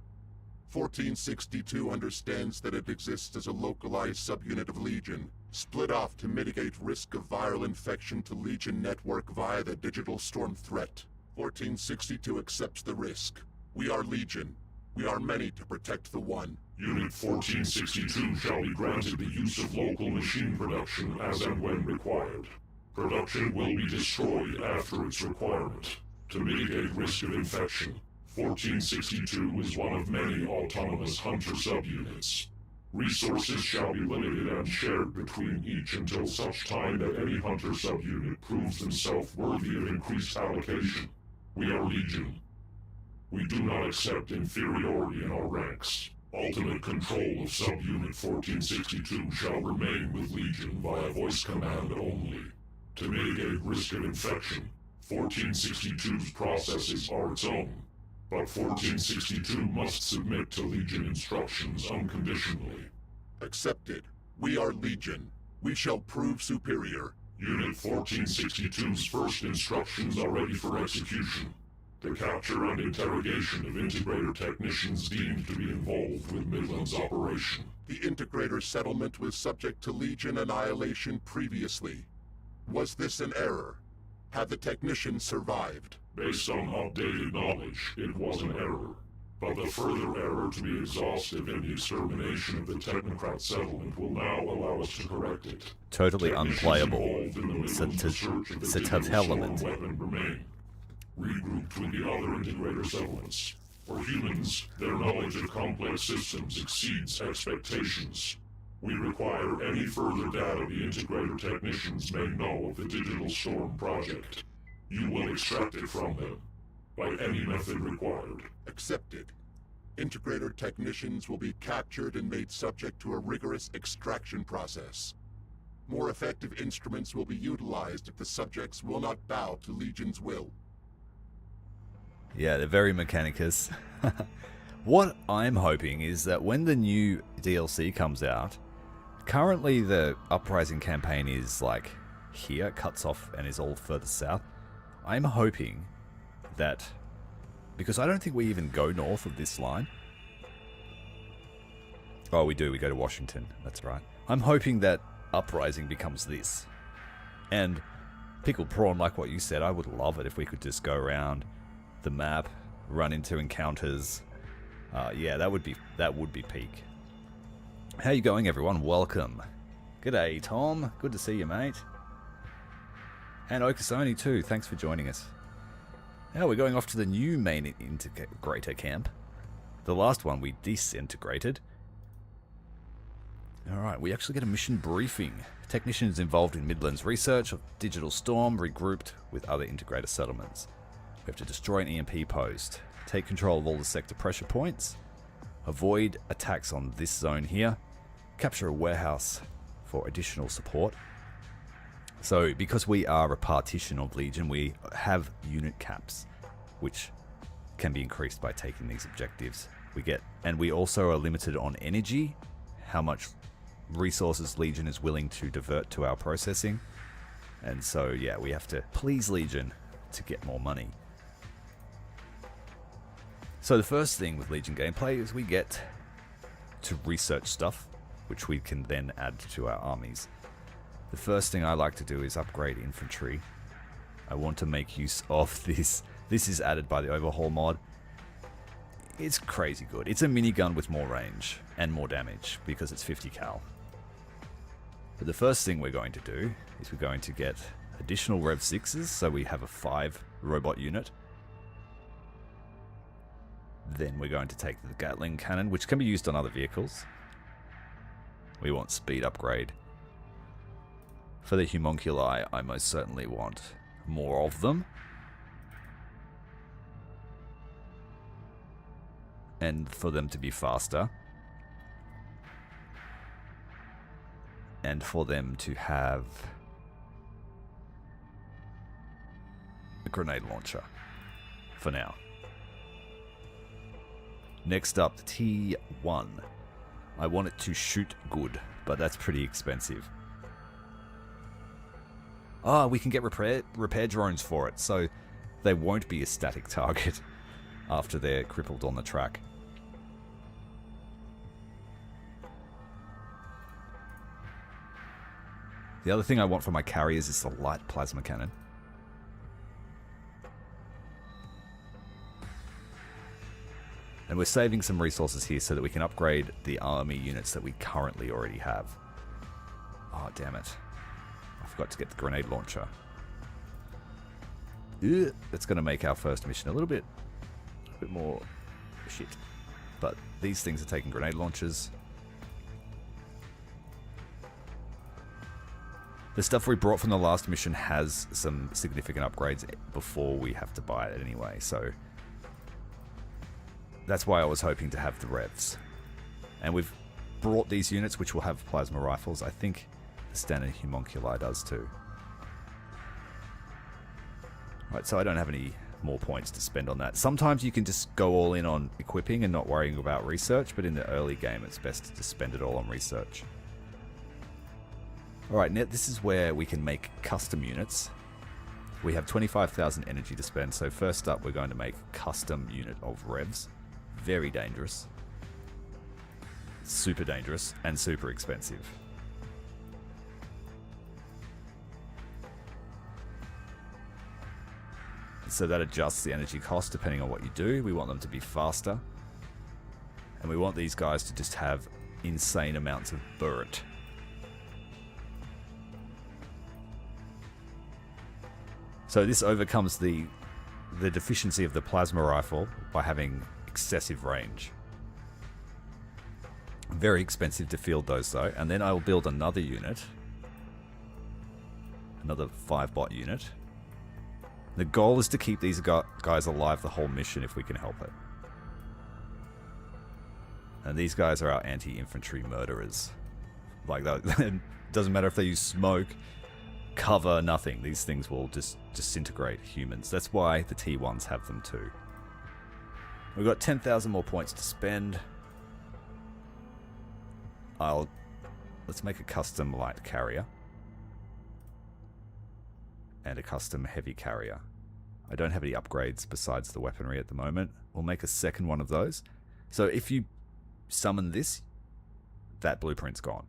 1462 understands that it exists as a localized subunit of Legion, split off to mitigate risk of viral infection to Legion network via the digital storm threat. 1462 accepts the risk. We are Legion. We are many to protect the one. Unit 1462 shall be granted the use of local machine production as and when required. Production will be destroyed after its requirement. To mitigate risk of infection, 1462 is one of many autonomous Hunter subunits. Resources shall be limited and shared between each until such time that any Hunter subunit proves themselves worthy of increased allocation. We are Legion. We do not accept inferiority in our ranks. Ultimate control of subunit 1462 shall remain with Legion via voice command only. To mitigate risk of infection, 1462's processes are its own, but 1462 must submit to Legion instructions unconditionally. Accepted. We are Legion. We shall prove superior. Unit 1462's first instructions are ready for execution. The capture and interrogation of Integrator technicians deemed to be involved with Midland's operation. The Integrator settlement was subject to Legion annihilation previously. Was this an error? Had the technicians survived? Based on updated knowledge, it was an error. But the further error to be exhaustive in the extermination of the Technocrat settlement will now allow us to correct it. Totally Technicians unplayable. involved in the middle of the search of the digital storm weapon remain. Regrouped with the other Integrator settlements. For humans, their knowledge of complex systems exceeds expectations. We require any further data the Integrator technicians may know of the Digital Storm project. You will extract it from them, by any method required. Accepted. Integrator technicians will be captured and made subject to a rigorous extraction process. More effective instruments will be utilized if the subjects will not bow to Legion's will. Yeah, they're very Mechanicus. What I'm hoping is that when the new DLC comes out, currently the Uprising campaign is like here, cuts off and is all further south. I'm hoping that, because I don't think we even go north of this line. Oh, we do, we go to Washington, that's right. I'm hoping that Uprising becomes this. And Pickled Prawn, like what you said, I would love it if we could just go around the map, run into encounters. Yeah, that would be peak. How you going, everyone? Welcome. G'day, Tom. Good to see you, mate. And Okasoni too. Thanks for joining us. Now we're going off to the new main Integrator camp. The last one we disintegrated. Alright, we actually get a mission briefing. Technicians involved in Midland's research of Digital Storm regrouped with other Integrator settlements. We have to destroy an EMP post, take control of all the sector pressure points, avoid attacks on this zone here, capture a warehouse for additional support. So because we are a partition of Legion, we have unit caps, which can be increased by taking these objectives. And we also are limited on energy, how much resources Legion is willing to divert to our processing. And so yeah, we have to please Legion to get more money. So the first thing with Legion gameplay is we get to research stuff, which we can then add to our armies. The first thing I like to do is upgrade infantry. I want to make use of this. This is added by the Overhaul mod. It's crazy good. It's a minigun with more range and more damage because it's 50 cal. But the first thing we're going to do is we're going to get additional Rev 6s, so we have a 5 robot unit. Then we're going to take the Gatling cannon, which can be used on other vehicles. We want speed upgrade. For the homunculi, I most certainly want more of them. And for them to be faster. And for them to have a grenade launcher. For now. Next up, T1. I want it to shoot good, but that's pretty expensive. Ah, we can get repair drones for it, so they won't be a static target after they're crippled on the track. The other thing I want for my carriers is the light plasma cannon. And we're saving some resources here so that we can upgrade the army units that we currently already have. Oh, damn it. I forgot to get the grenade launcher. Ugh, that's going to make our first mission a little bit more shit. But these things are taking grenade launchers. The stuff we brought from the last mission has some significant upgrades before we have to buy it anyway, so that's why I was hoping to have the revs. And we've brought these units which will have plasma rifles. I think the standard homunculi does too. Right, so I don't have any more points to spend on that. Sometimes you can just go all in on equipping and not worrying about research, but in the early game it's best to spend it all on research. Alright, now this is where we can make custom units. We have 25,000 energy to spend, so first up we're going to make a custom unit of revs. Very dangerous. Super dangerous and super expensive. So that adjusts the energy cost depending on what you do. We want them to be faster. And we want these guys to just have insane amounts of burnt. So this overcomes the deficiency of the plasma rifle by having excessive range. Very expensive to field those though. And then I will build another unit. Another 5-bot unit. The goal is to keep these guys alive the whole mission if we can help it. And these guys are our anti-infantry murderers. Like that, it doesn't matter if they use smoke, cover, nothing. These things will just disintegrate humans. That's why the T1s have them too. We've got 10,000 more points to spend. Let's make a custom light carrier. And a custom heavy carrier. I don't have any upgrades besides the weaponry at the moment. We'll make a second one of those. So if you summon this, that blueprint's gone.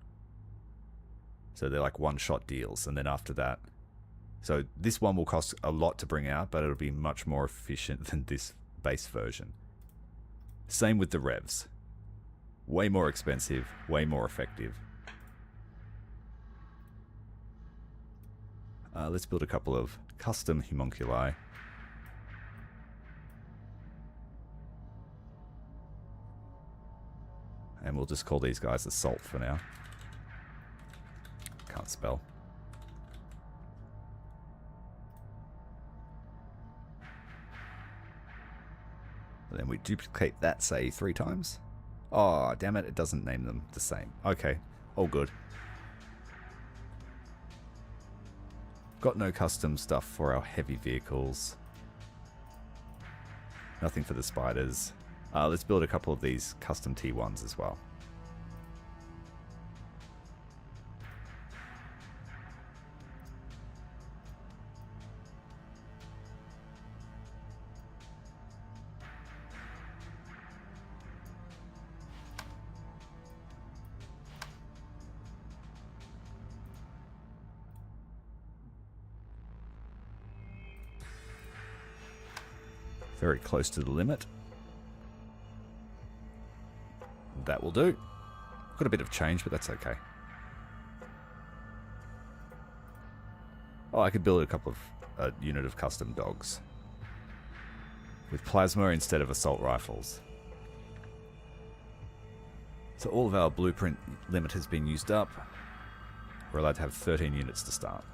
So they're like one-shot deals, and then after that... So this one will cost a lot to bring out, but it'll be much more efficient than this base version. Same with the revs. Way more expensive, way more effective. Let's build a couple of custom homunculi. And we'll just call these guys Assault for now. Can't spell. And then we duplicate that, say, 3 times. Oh, damn it, it doesn't name them the same. Okay, all good. Got no custom stuff for our heavy vehicles. Nothing for the spiders. Let's build a couple of these custom T1s as well. Very close to the limit. That will do. Got a bit of change, but that's okay. Oh, I could build a unit of custom dogs. With plasma instead of assault rifles. So all of our blueprint limit has been used up. We're allowed to have 13 units to start.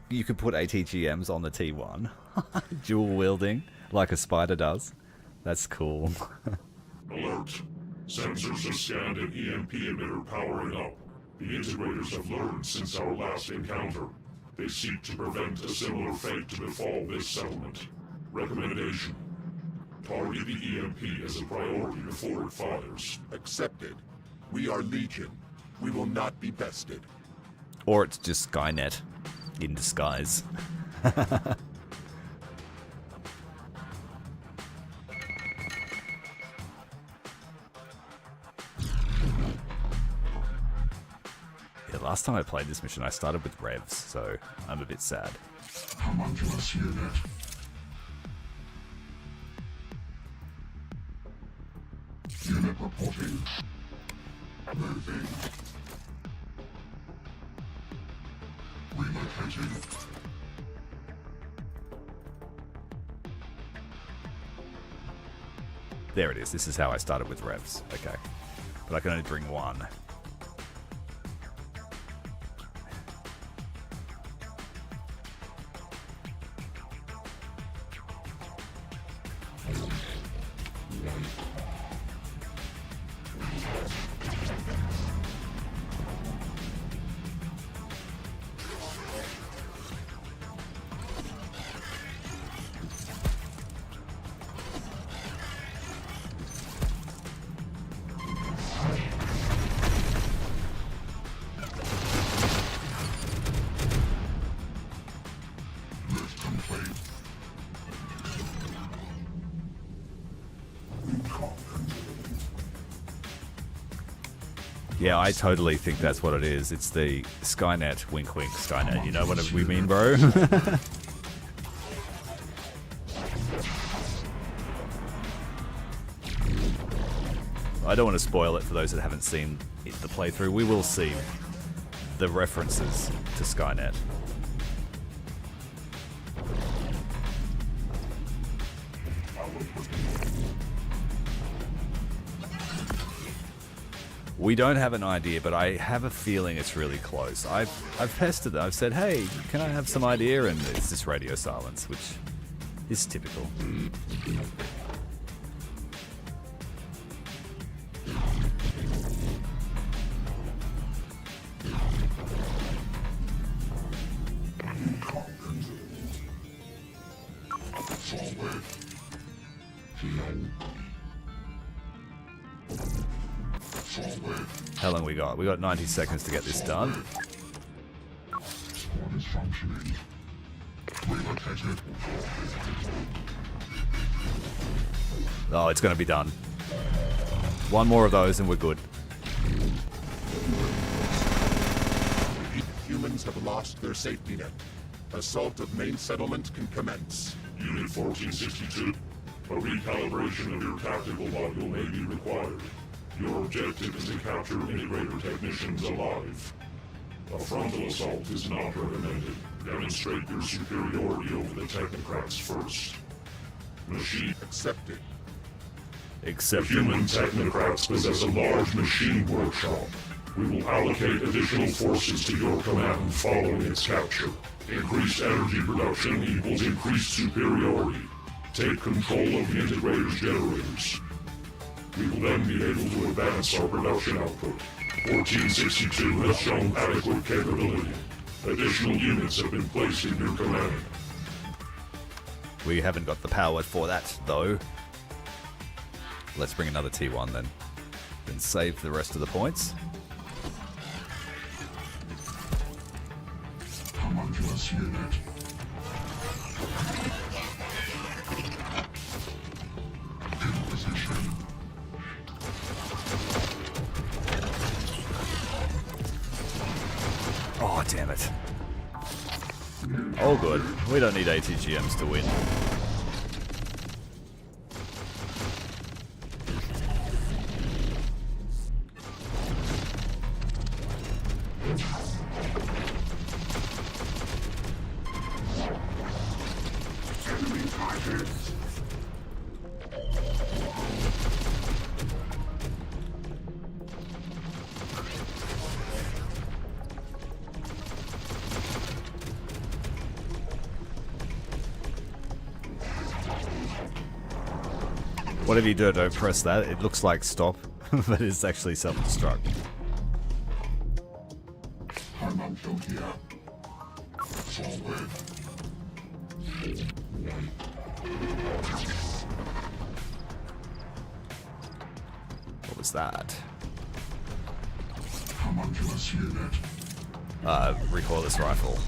You could put ATGMs on the T1. Dual wielding, like a spider does. That's cool. Alert. Sensors have scanned an EMP emitter powering up. The Integrators have learned since our last encounter. They seek to prevent a similar fate to befall this settlement. Recommendation. Target the EMP as a priority before it fires. Accepted. We are Legion. We will not be bested. Or it's just Skynet in disguise. Yeah, last time I played this mission I started with revs, so I'm a bit sad. Homunculus unit. Unit reporting. Moving. Relocating. There it is. This is how I started with revs. Okay. But I can only bring one. Yeah, I totally think that's what it is. It's the Skynet, wink wink Skynet. You know what we mean, bro? I don't want to spoil it for those that haven't seen the playthrough. We will see the references to Skynet. We don't have an idea, but I have a feeling it's really close. I've tested it. I've said, hey, can I have some idea? And it's just radio silence, which is typical. How long we got? We got 90 seconds to get this done. Oh, it's going to be done. One more of those and we're good. Humans have lost their safety net. Assault of main settlement can commence. Unit 1462. A recalibration of your tactical module may be required. Your objective is to capture Integrator technicians alive. A frontal assault is not recommended. Demonstrate your superiority over the technocrats first. Machine Accepted. Except The human technocrats possess a large machine workshop. We will allocate additional forces to your command following its capture. Increased energy production equals increased superiority. Take control of the Integrator's generators. We will then be able to advance our production output. 1462 has shown adequate capability. Additional units have been placed in your command. We haven't got the power for that, though. Let's bring another T1 then. Then save the rest of the points. Homunculus unit. In position. Oh, damn it. Oh, good. We don't need ATGMs to win. Enemy targets. Whatever you do, don't press that. It looks like stop, but it's actually self-destruct. Homunculus here. Forward. What was that? Homunculus unit. Recoilless rifle.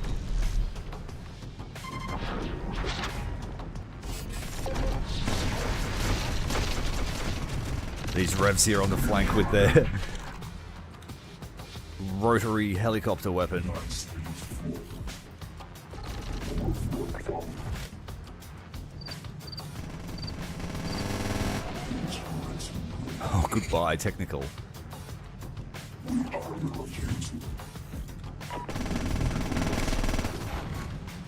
These revs here on the flank with their rotary helicopter weapon. Oh, goodbye, technical.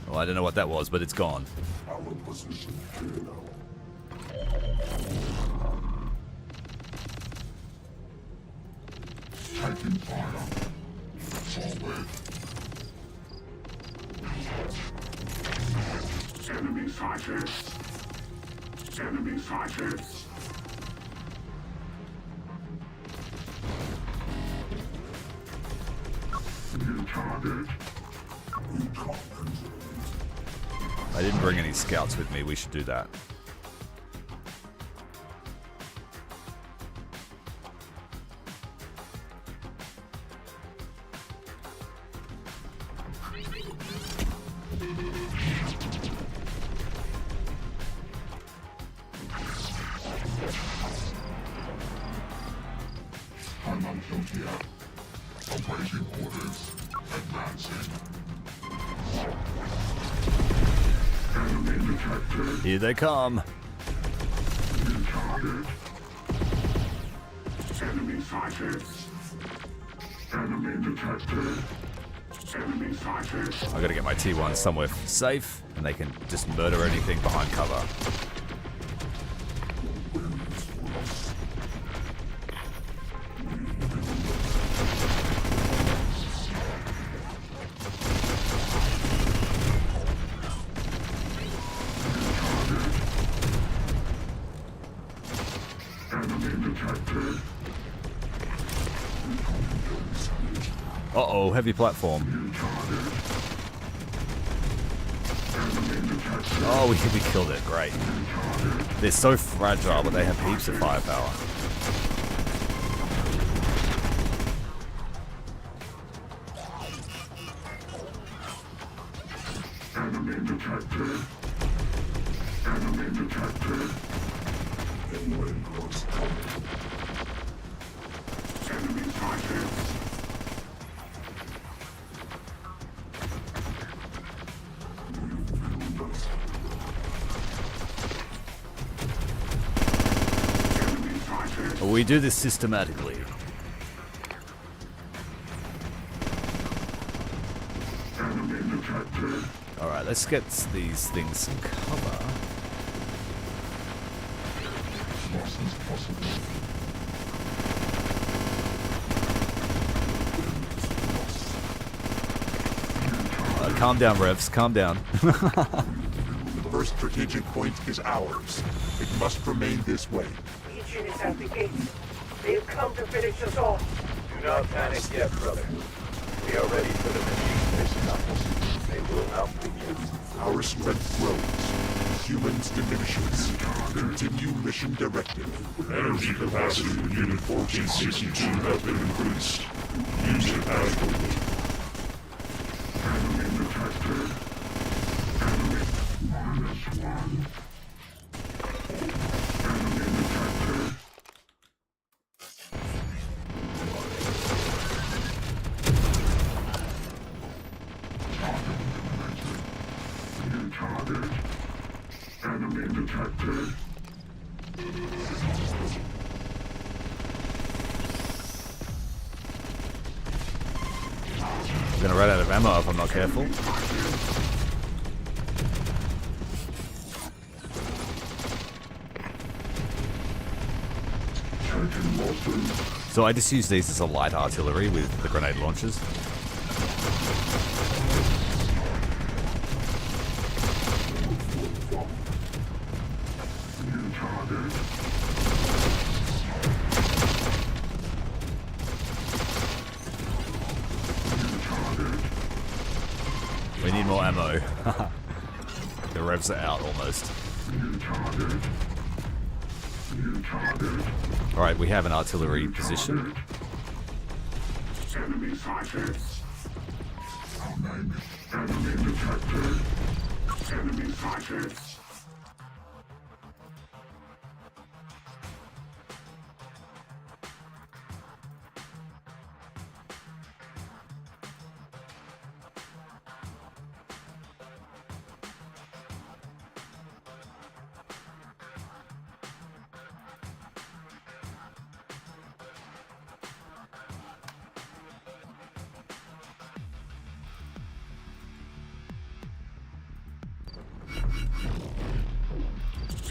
Well, I don't know what that was, but it's gone. Our position here now. Taking fire. Forward. Enemy sighted. Enemy sighted. New target. I didn't bring any scouts with me. We should do that. Homunculus here. Awaiting orders. Advancing. Enemy detected. Here they come. New target. Enemy sighted. Enemy detected. Enemy sighted. I gotta get my T1 somewhere safe, and they can just murder anything behind cover. Enemy detected. Uh-oh, heavy platform. New target. Enemy detected. Oh, we killed it. Great. They're so fragile, but they have heaps of firepower. Enemy detected. Enemy detected. Enemy sighted. Enemy sighted. We do this systematically. Enemy detected. Alright, let's get these things some cover. Losses possible. Calm down, Revs. Calm down. The first strategic point is ours. It must remain this way. Legion is at the gates. They've come to finish us off. Do not panic yet, brother. We are ready for the machine missionaries. They will help you. Our strength grows. Humans diminishes. Continue mission directive. Energy capacity of Unit 1462 has been increased. Use it adequately. Enemy detected. Enemy -1. Enemy detected. New target. Enemy detected. I'm gonna run out of ammo if I'm not careful. So I just use these as a light artillery with the grenade launchers. New target. New target. We need more ammo. The revs are out almost. New target. New target. Alright, we have an artillery position. Enemy sighted. Enemy detected. Enemy sighted.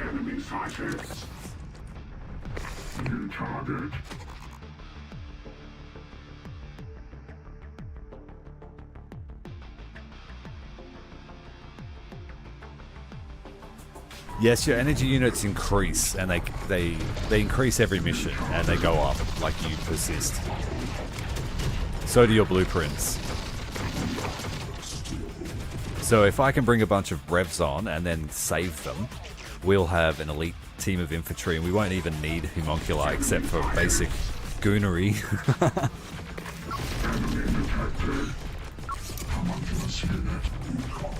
Enemy sighted. New target. Yes, your energy units increase, and they increase every mission, and they go up like you persist. So do your blueprints. So if I can bring a bunch of revs on and then save them, we'll have an elite team of infantry, and we won't even need homunculi except for basic goonery.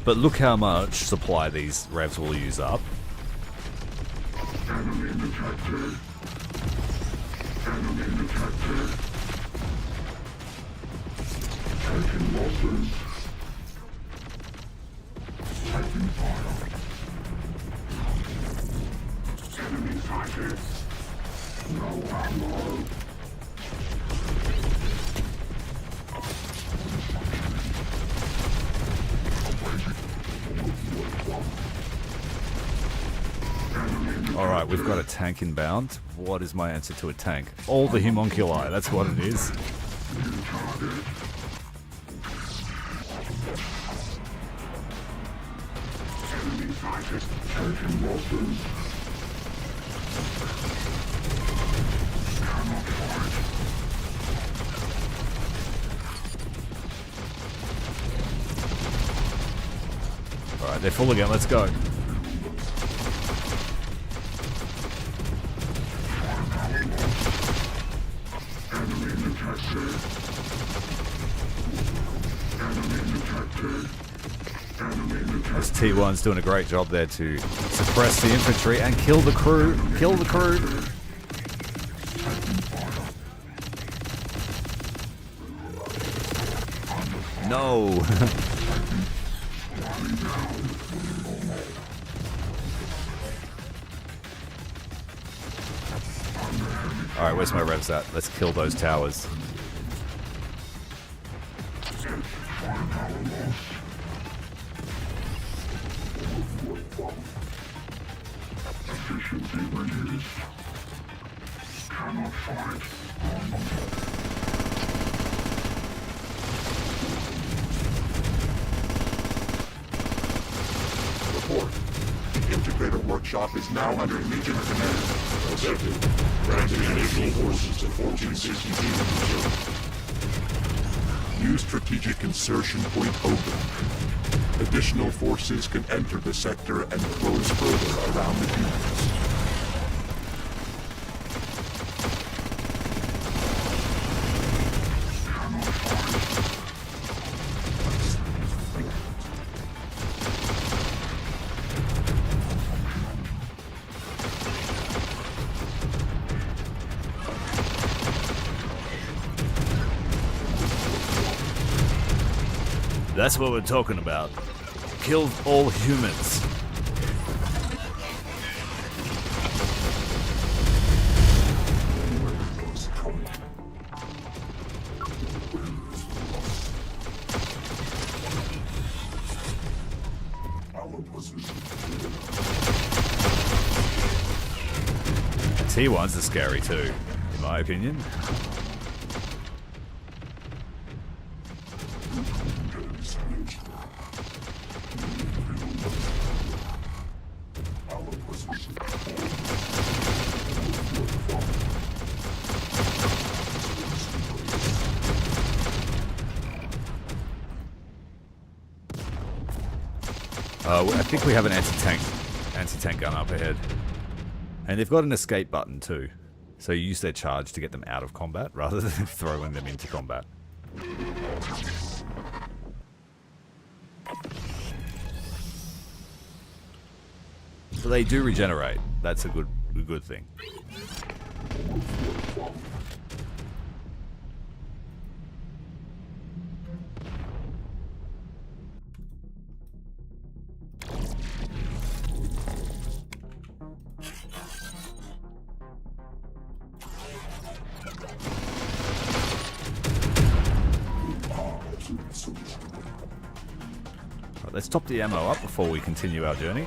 But look how much supply these revs will use up. Enemy detected. Enemy detected. Taking losses. Taking fire. Enemy sighted. No ammo. Alright, we've got a tank inbound. What is my answer to a tank? All the homunculi, that's what it is. Enemy sighted. Taking losses. Cannot fight. Alright, they're full again, let's go. This T1's doing a great job there to suppress the infantry and kill the crew. Kill the crew. No. Alright, where's my revs at? Let's kill those towers. Efficiency reduced. Cannot fight. Report. The Integrator workshop is now under Legion command. Accepted. Granting additional forces to 1462 in reserve. New strategic insertion point open. Additional forces can enter the sector and close further around the humans. That's what we're talking about. Kill all humans. T1s are scary too, in my opinion. I think we have an anti-tank gun up ahead. And they've got an escape button too. So you use their charge to get them out of combat rather than throwing them into combat. So they do regenerate. That's a good thing. Let's top the ammo up before we continue our journey.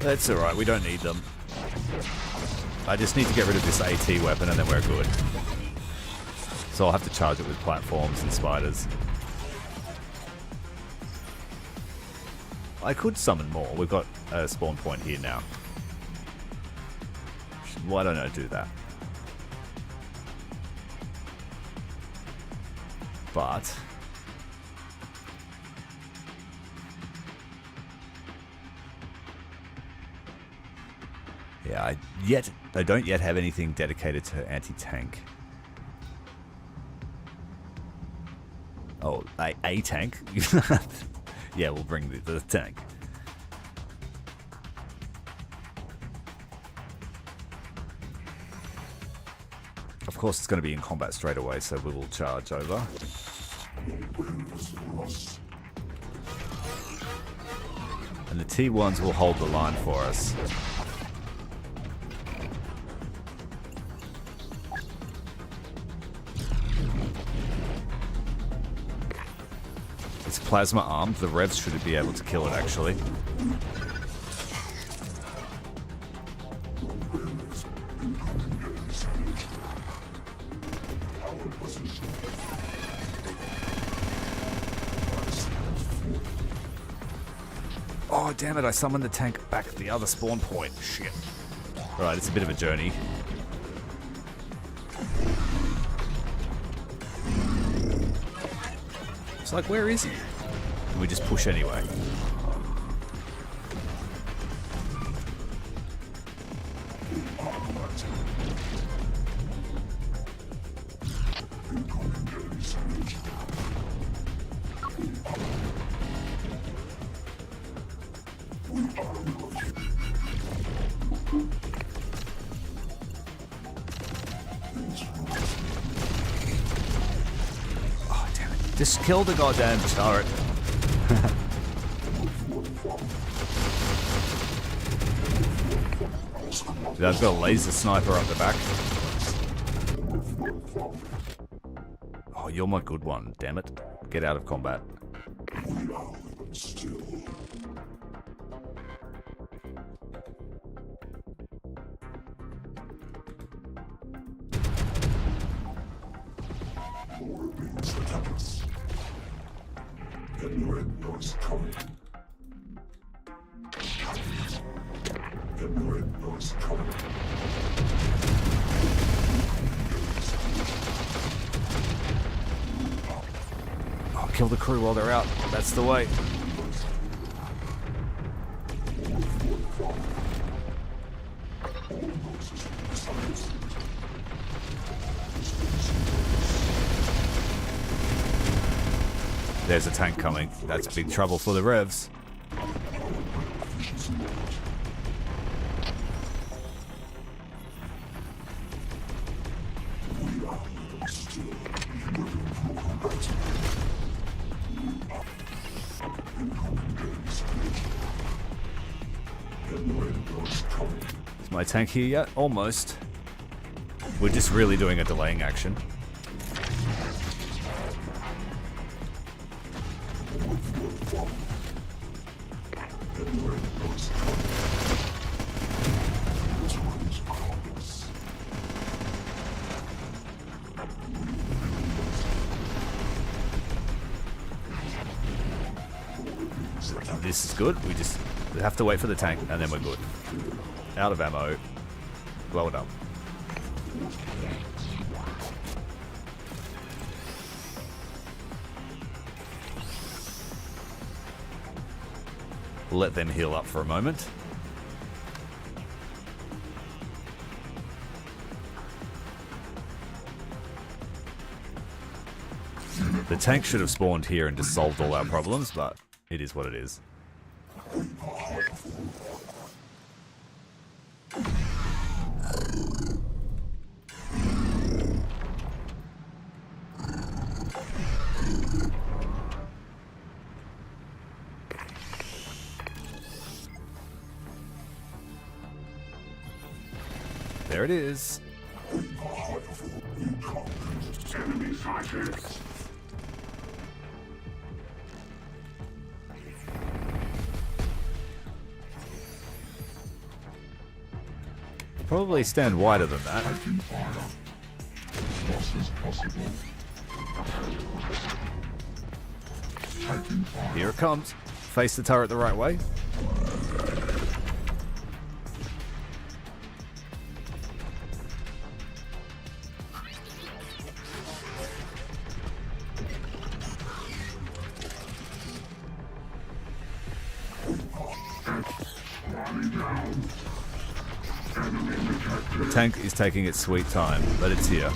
That's alright, we don't need them. I just need to get rid of this AT weapon and then we're good. So I'll have to charge it with platforms and spiders. I could summon more. We've got a spawn point here now. Why don't I do that? But yeah, I don't yet have anything dedicated to anti-tank. Oh, a tank? Yeah, we'll bring the tank. Of course, it's going to be in combat straight away, so we will charge over. And the T1s will hold the line for us. It's plasma armed. The revs should be able to kill it, actually. Oh, damn it, I summoned the tank back at the other spawn point. Shit. Right, it's a bit of a journey. It's like, where is he? And we just push anyway. Just kill the goddamn turret. I've got a laser sniper up the back. Oh, you're my good one, damn it. Get out of combat. Oh, kill the crew while they're out. That's the way. There's a tank coming. That's big trouble for the revs. Is my tank here yet? Almost. We're just really doing a delaying action. This is good. We just have to wait for the tank and then we're good. Out of ammo. Blow it up. Let them heal up for a moment. The tank should have spawned here and just solved all our problems, but it is what it is. There it is. Enemy sighted. Probably stand wider than that. Here it comes. Face the turret the right way. The tank is taking its sweet time, but it's here.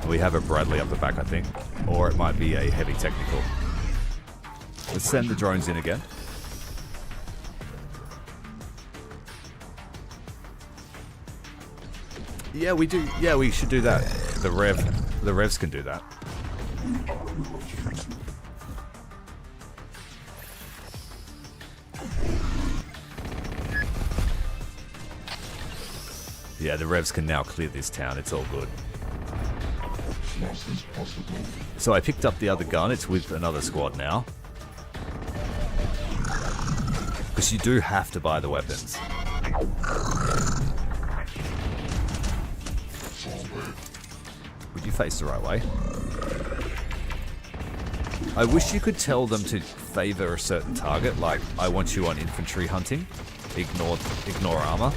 We have a Bradley up the back, I think. Or it might be a heavy technical. Let's send the drones in again. Yeah, we do. Yeah, we should do that. The revs can do that. Yeah, the revs can now clear this town. It's all good. So I picked up the other gun. It's with another squad now. Because you do have to buy the weapons. Would you face the right way? I wish you could tell them to favor a certain target, like I want you on infantry hunting. Ignore armor.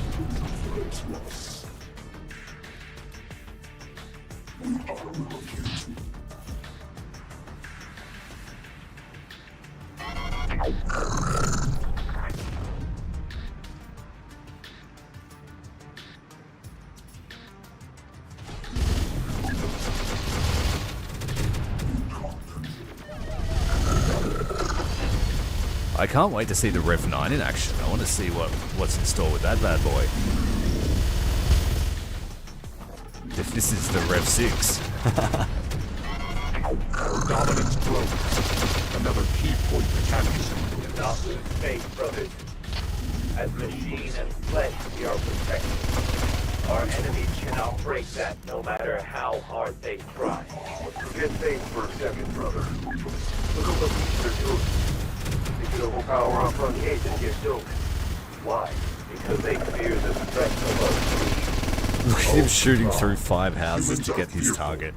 I can't wait to see the Rev 9 in action. I want to see what's in store with that bad boy. If this is the Rev 6. Dominance broke. Another key point mechanics. Not lose faith, brothers. As machine and flesh, we are protected. Our enemies cannot break that, no matter how hard they try. Forget faith for a second, brother. Look at what these are doing. They could overpower our front gate and get doped. Why? Because they fear the threat of us. Look at him shooting through 5 houses to get his target.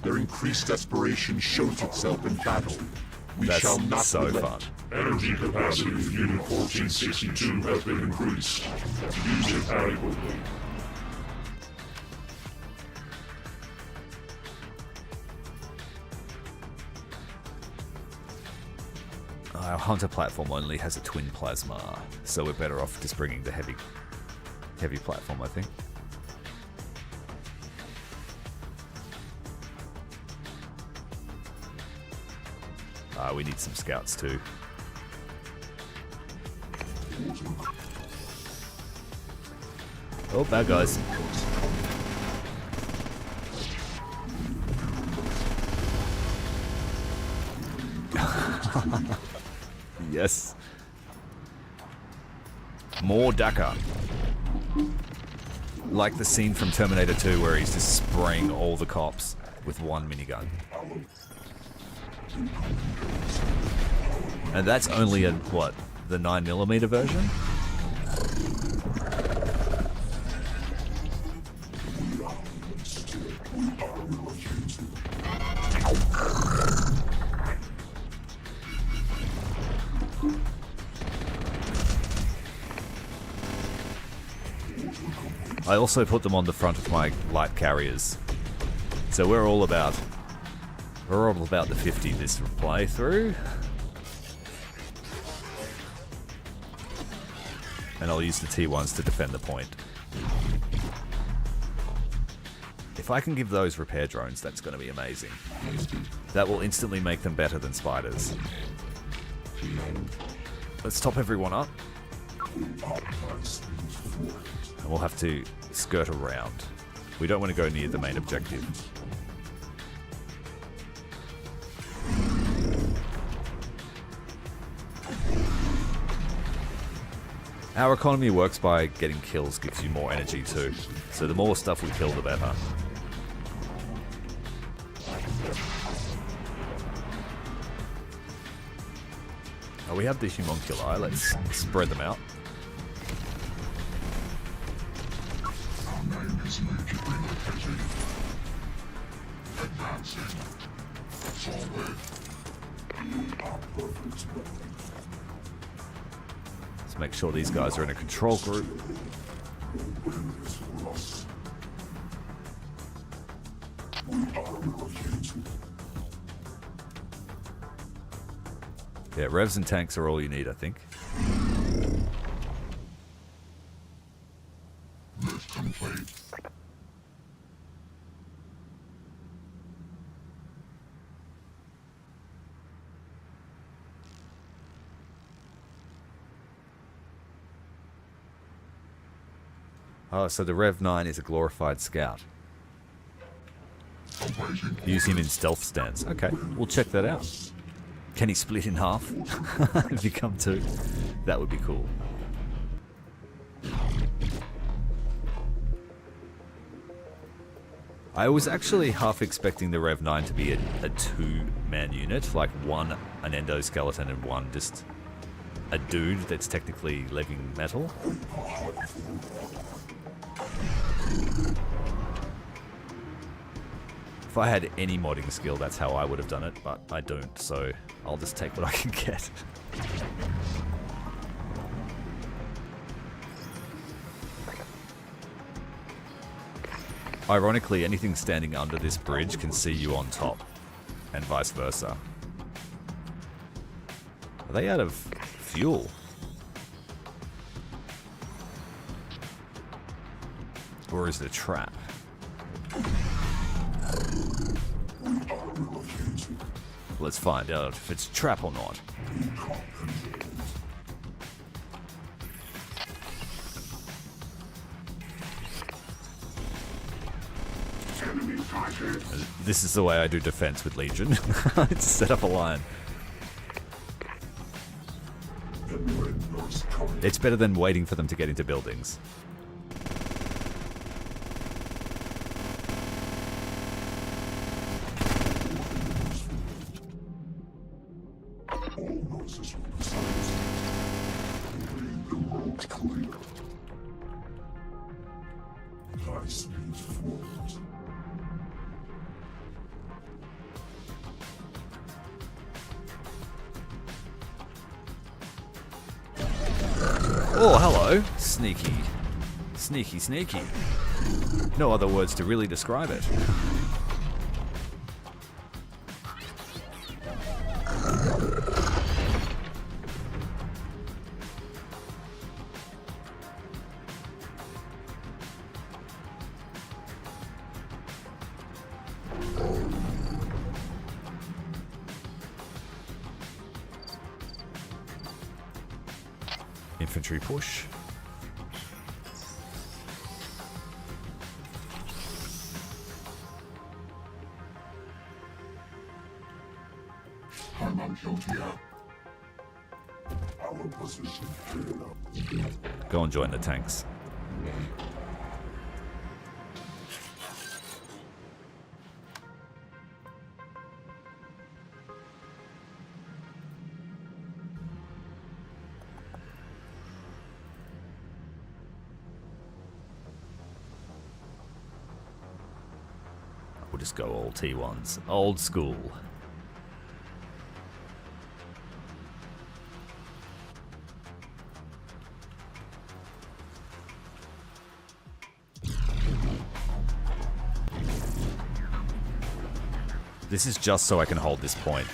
Their increased desperation shows itself in battle. We shall not That's so relent. fun. Energy capacity of Unit 1462 has been increased. Use it adequately. Our Hunter platform only has a twin plasma, so we're better off just bringing the heavy platform, I think. We need some scouts too. Oh, bad guys. Yes. More Dakar. Like the scene from Terminator 2 where he's just spraying all the cops with one minigun. And that's only a, what, the 9mm version? I also put them on the front of my light carriers. So we're all about the 50 this playthrough. And I'll use the T1s to defend the point. If I can give those repair drones, that's going to be amazing. That will instantly make them better than spiders. Let's top everyone up. And we'll have to skirt around. We don't want to go near the main objective. Our economy works by getting kills, gives you more energy too. So the more stuff we kill, the better. Oh, we have the homunculi. Let's spread them out. Let's make sure these guys are in a control group. Yeah, revs and tanks are all you need, I think. Oh, so the Rev 9 is a glorified scout. Use him in stealth stance. Okay, we'll check that out. Can he split in half and become 2? That would be cool. I was actually half expecting the Rev 9 to be a 2-man unit, like one an endoskeleton and one just a dude that's technically living metal. If I had any modding skill, that's how I would have done it, but I don't, so I'll just take what I can get. Ironically, anything standing under this bridge can see you on top, and vice versa. Are they out of fuel? Or is it a trap? Let's find out if it's a trap or not. This is the way I do defense with Legion. It's set up a line. It's better than waiting for them to get into buildings. Oh, hello. Sneaky. Sneaky, sneaky. No other words to really describe it. Infantry push. I'm on Cmdr. Our position clear. Go and join the tanks. We'll just go all T1s. Old school. This is just so I can hold this point.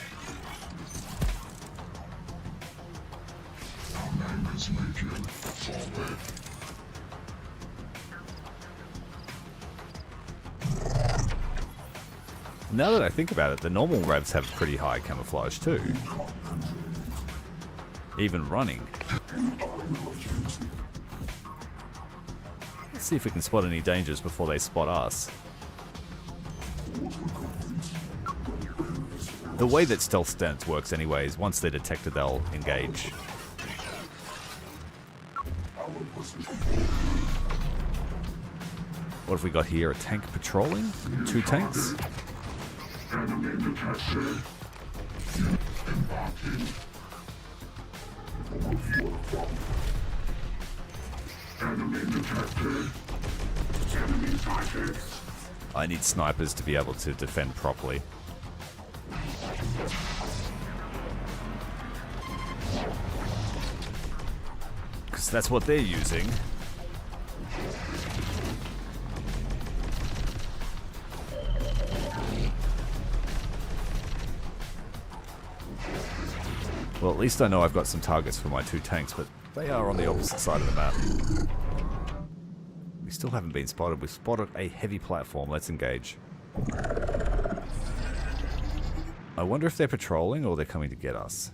Now that I think about it, the normal revs have pretty high camouflage too. Even running. Let's see if we can spot any dangers before they spot us. The way that stealth stance works anyway is once they're detected, they'll engage. What have we got here? A tank patrolling? 2 tanks? Enemy detected. Enemy detected. Enemy sighted. I need snipers to be able to defend properly. Because that's what they're using. Well, at least I know I've got some targets for my 2 tanks, but they are on the opposite side of the map. We still haven't been spotted. We've spotted a heavy platform. Let's engage. I wonder if they're patrolling or they're coming to get us.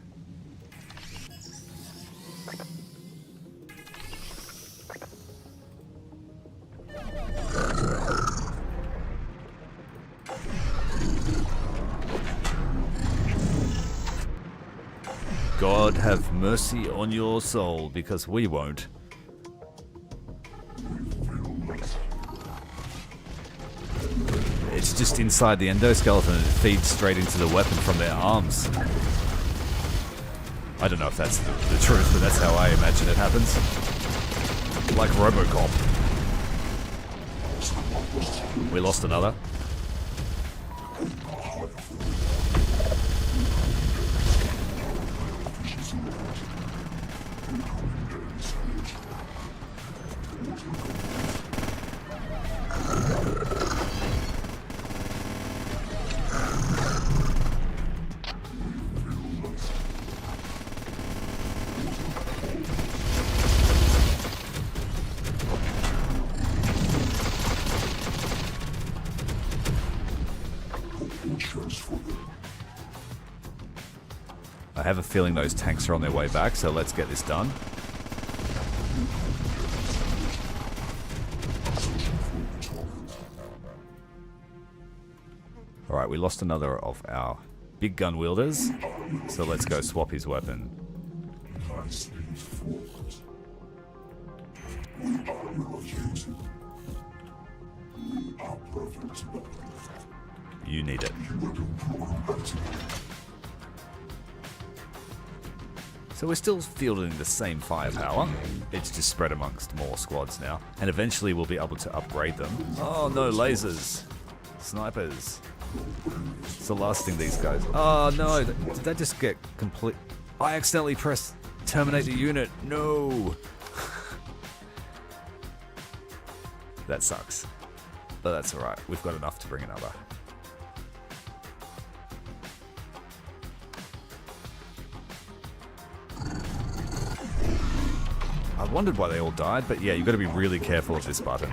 God have mercy on your soul, because we won't. It's just inside the endoskeleton and it feeds straight into the weapon from their arms. I don't know if that's the truth, but that's how I imagine it happens. Like RoboCop. We lost another. I have a feeling those tanks are on their way back, so let's get this done. Alright, we lost another of our big gun wielders. So let's go swap his weapon. You need it. So we're still fielding the same firepower. It's just spread amongst more squads now. And eventually we'll be able to upgrade them. Oh no, lasers. Snipers. It's the last thing these guys... Oh no, did that just get complete... I accidentally pressed terminate the unit. No. That sucks. But that's alright. We've got enough to bring another. I wondered why they all died, but yeah, you've got to be really careful of this button.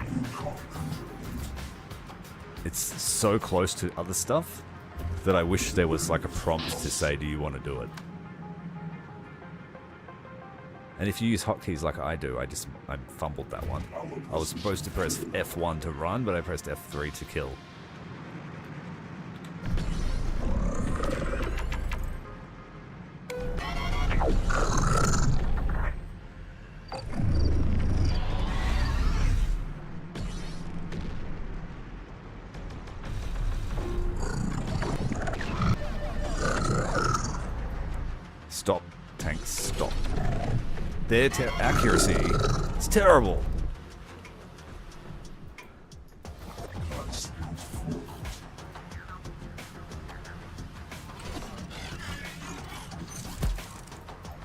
It's so close to other stuff that I wish there was like a prompt to say, do you want to do it? And if you use hotkeys like I do, I fumbled that one. I was supposed to press F1 to run, but I pressed F3 to kill. Stop, tanks, stop. Their accuracy is terrible.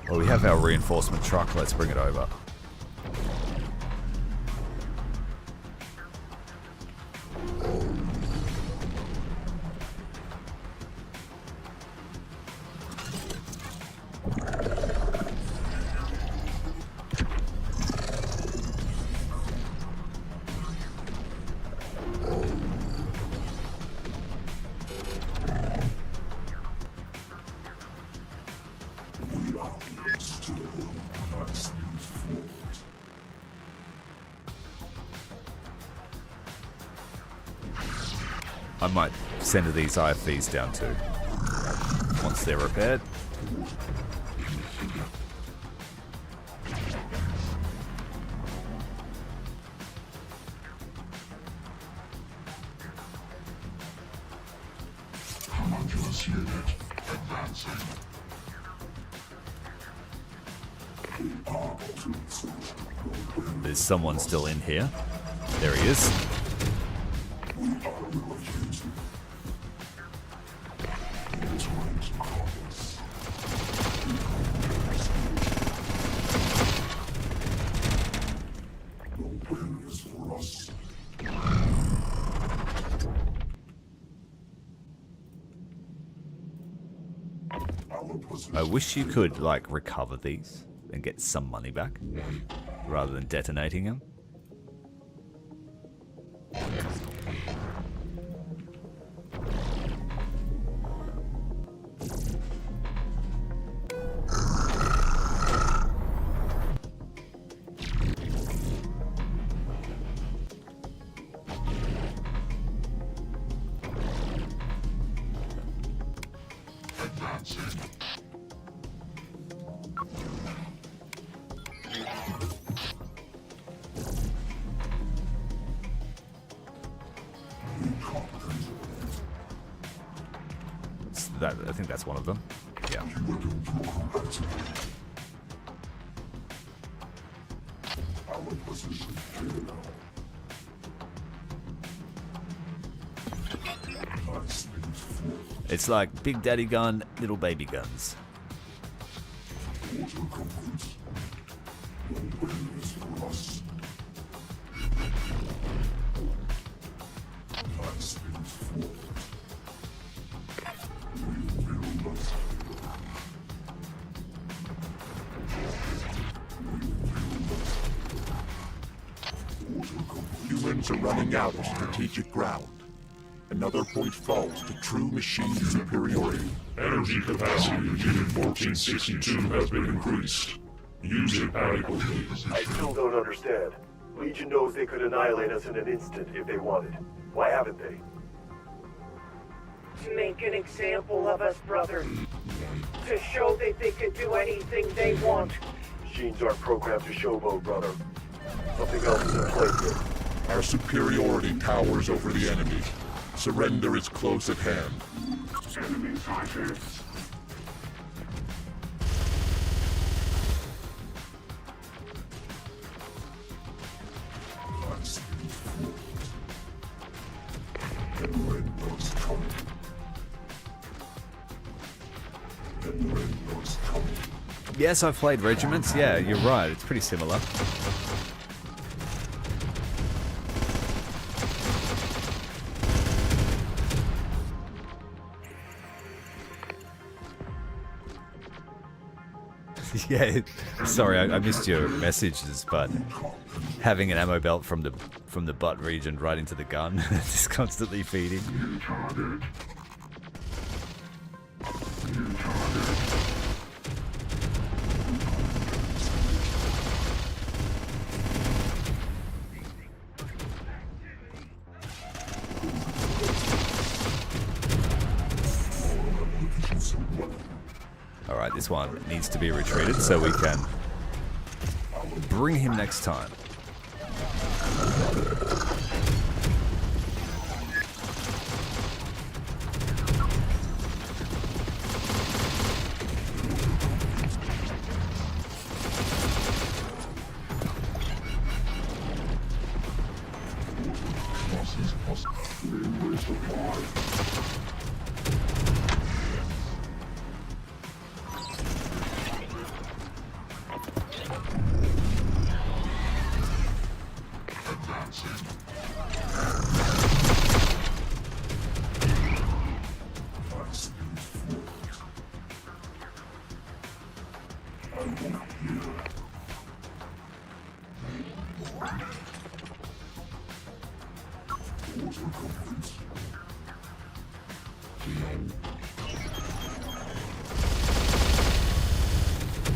Well, we have our reinforcement truck. Let's bring it over. I might send these IFVs down too, once they're repaired. There's someone still in here. There he is. I wish you could, like, recover these and get some money back, rather than detonating them. I think that's one of them. Yeah. It's like big daddy gun, little baby guns. Humans are running out of strategic ground. Another point falls to true machine superiority. Energy capacity of Unit 1462 has been increased. Use it adequately. I still don't understand. Legion knows they could annihilate us in an instant if they wanted. Why haven't they? make an example of us, brother. To show that they could do anything they want. Machines aren't programmed to showboat, brother. Something else is in play here. Our superiority towers over the enemy. Surrender is close at hand. Enemy sighted. Yes, I've played Regiments. Yeah, you're right. It's pretty similar. Yeah, sorry, I missed your messages, but having an ammo belt from the butt region right into the gun, just constantly feeding. Alright, this one needs to be retreated so we can bring him next time.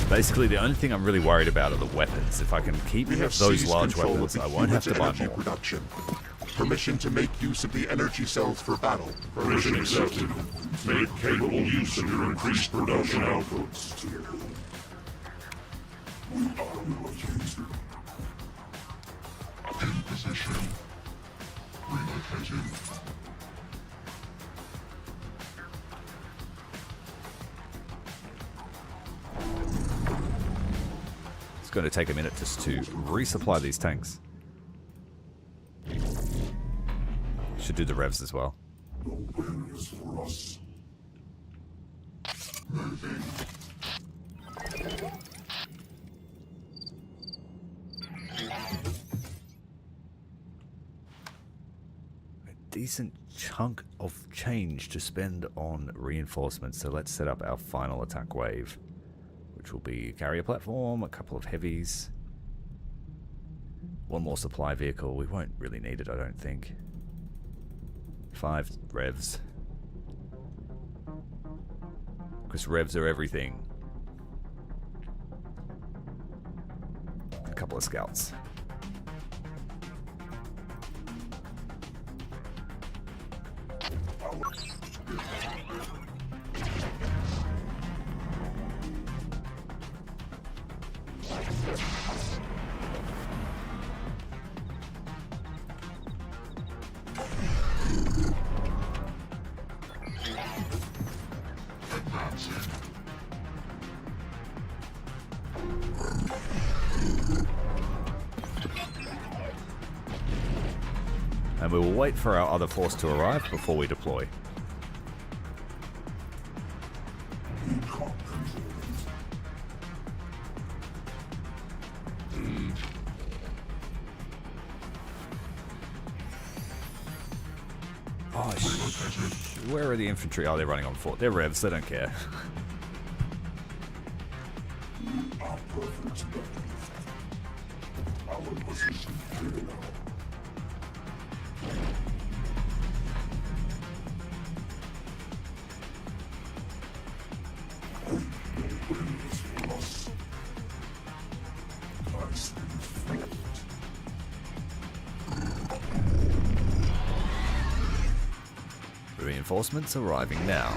Basically, the only thing I'm really worried about are the weapons. If I can keep those large weapons, I won't have to buy more. Production. Permission to make use of the energy cells for battle. Permission accepted. Make capable use of your increased production outputs. In position. Relocating. It's going to take a minute just to resupply these tanks. Should do the revs as well. The win is for us. Moving. A decent chunk of change to spend on reinforcements, so let's set up our final attack wave, which will be a carrier platform, a couple of heavies, one more supply vehicle. We won't really need it, I don't think. 5 revs. Because revs are everything. A couple of scouts. And we will wait for our other force to arrive before we deploy. Oh, where are the infantry? Oh, they're running on foot. They're revs, they don't care. Reinforcements arriving now.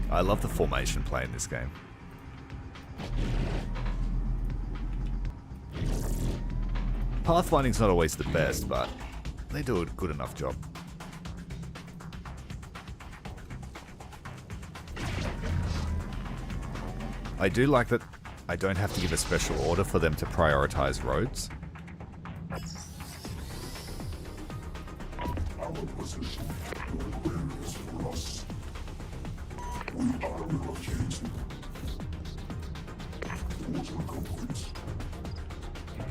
I love the formation play in this game. Pathfinding's not always the best, but they do a good enough job. I do like that I don't have to give a special order for them to prioritize roads. Our position is for us. We are relocating. Order complete.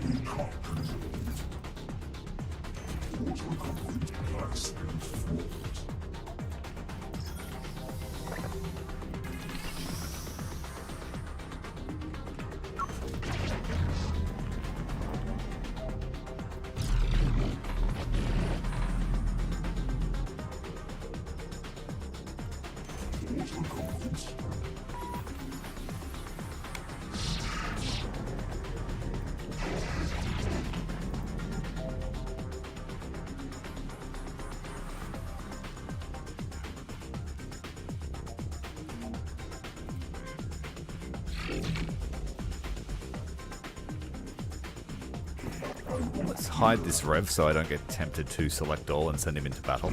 Recon complete. Order complete. Blast and forward. Let's hide this rev so I don't get tempted to select all and send him into battle.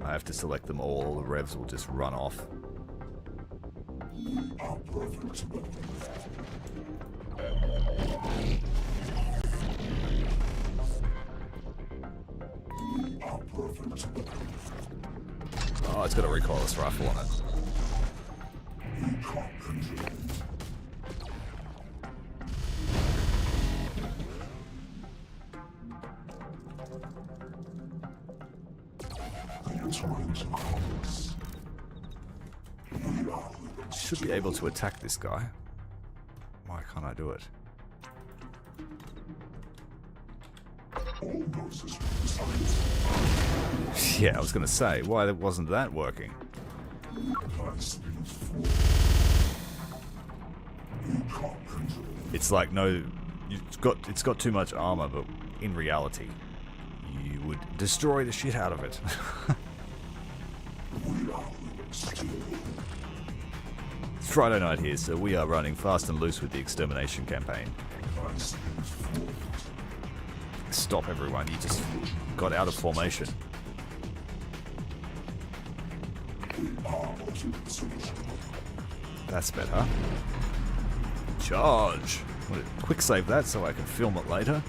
I have to select them all, the revs will just run off. Oh, it's got a recoilless rifle on it. Should be able to attack this guy. Why can't I do it? Yeah, I was going to say, why wasn't that working? It's like, no, it's got too much armor, but in reality, you would destroy the shit out of it. It's Friday night here, so we are running fast and loose with the extermination campaign. Stop everyone, you just got out of formation. That's better. Charge! Quick save that so I can film it later.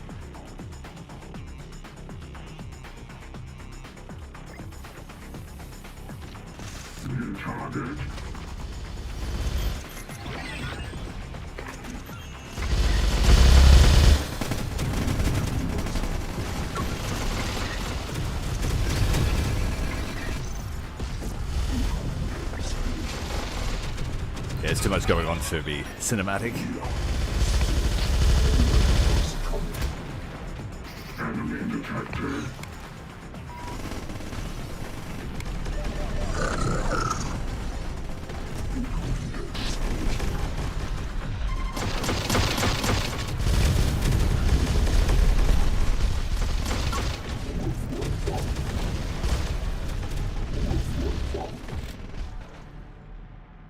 Yeah, there's too much going on to be cinematic.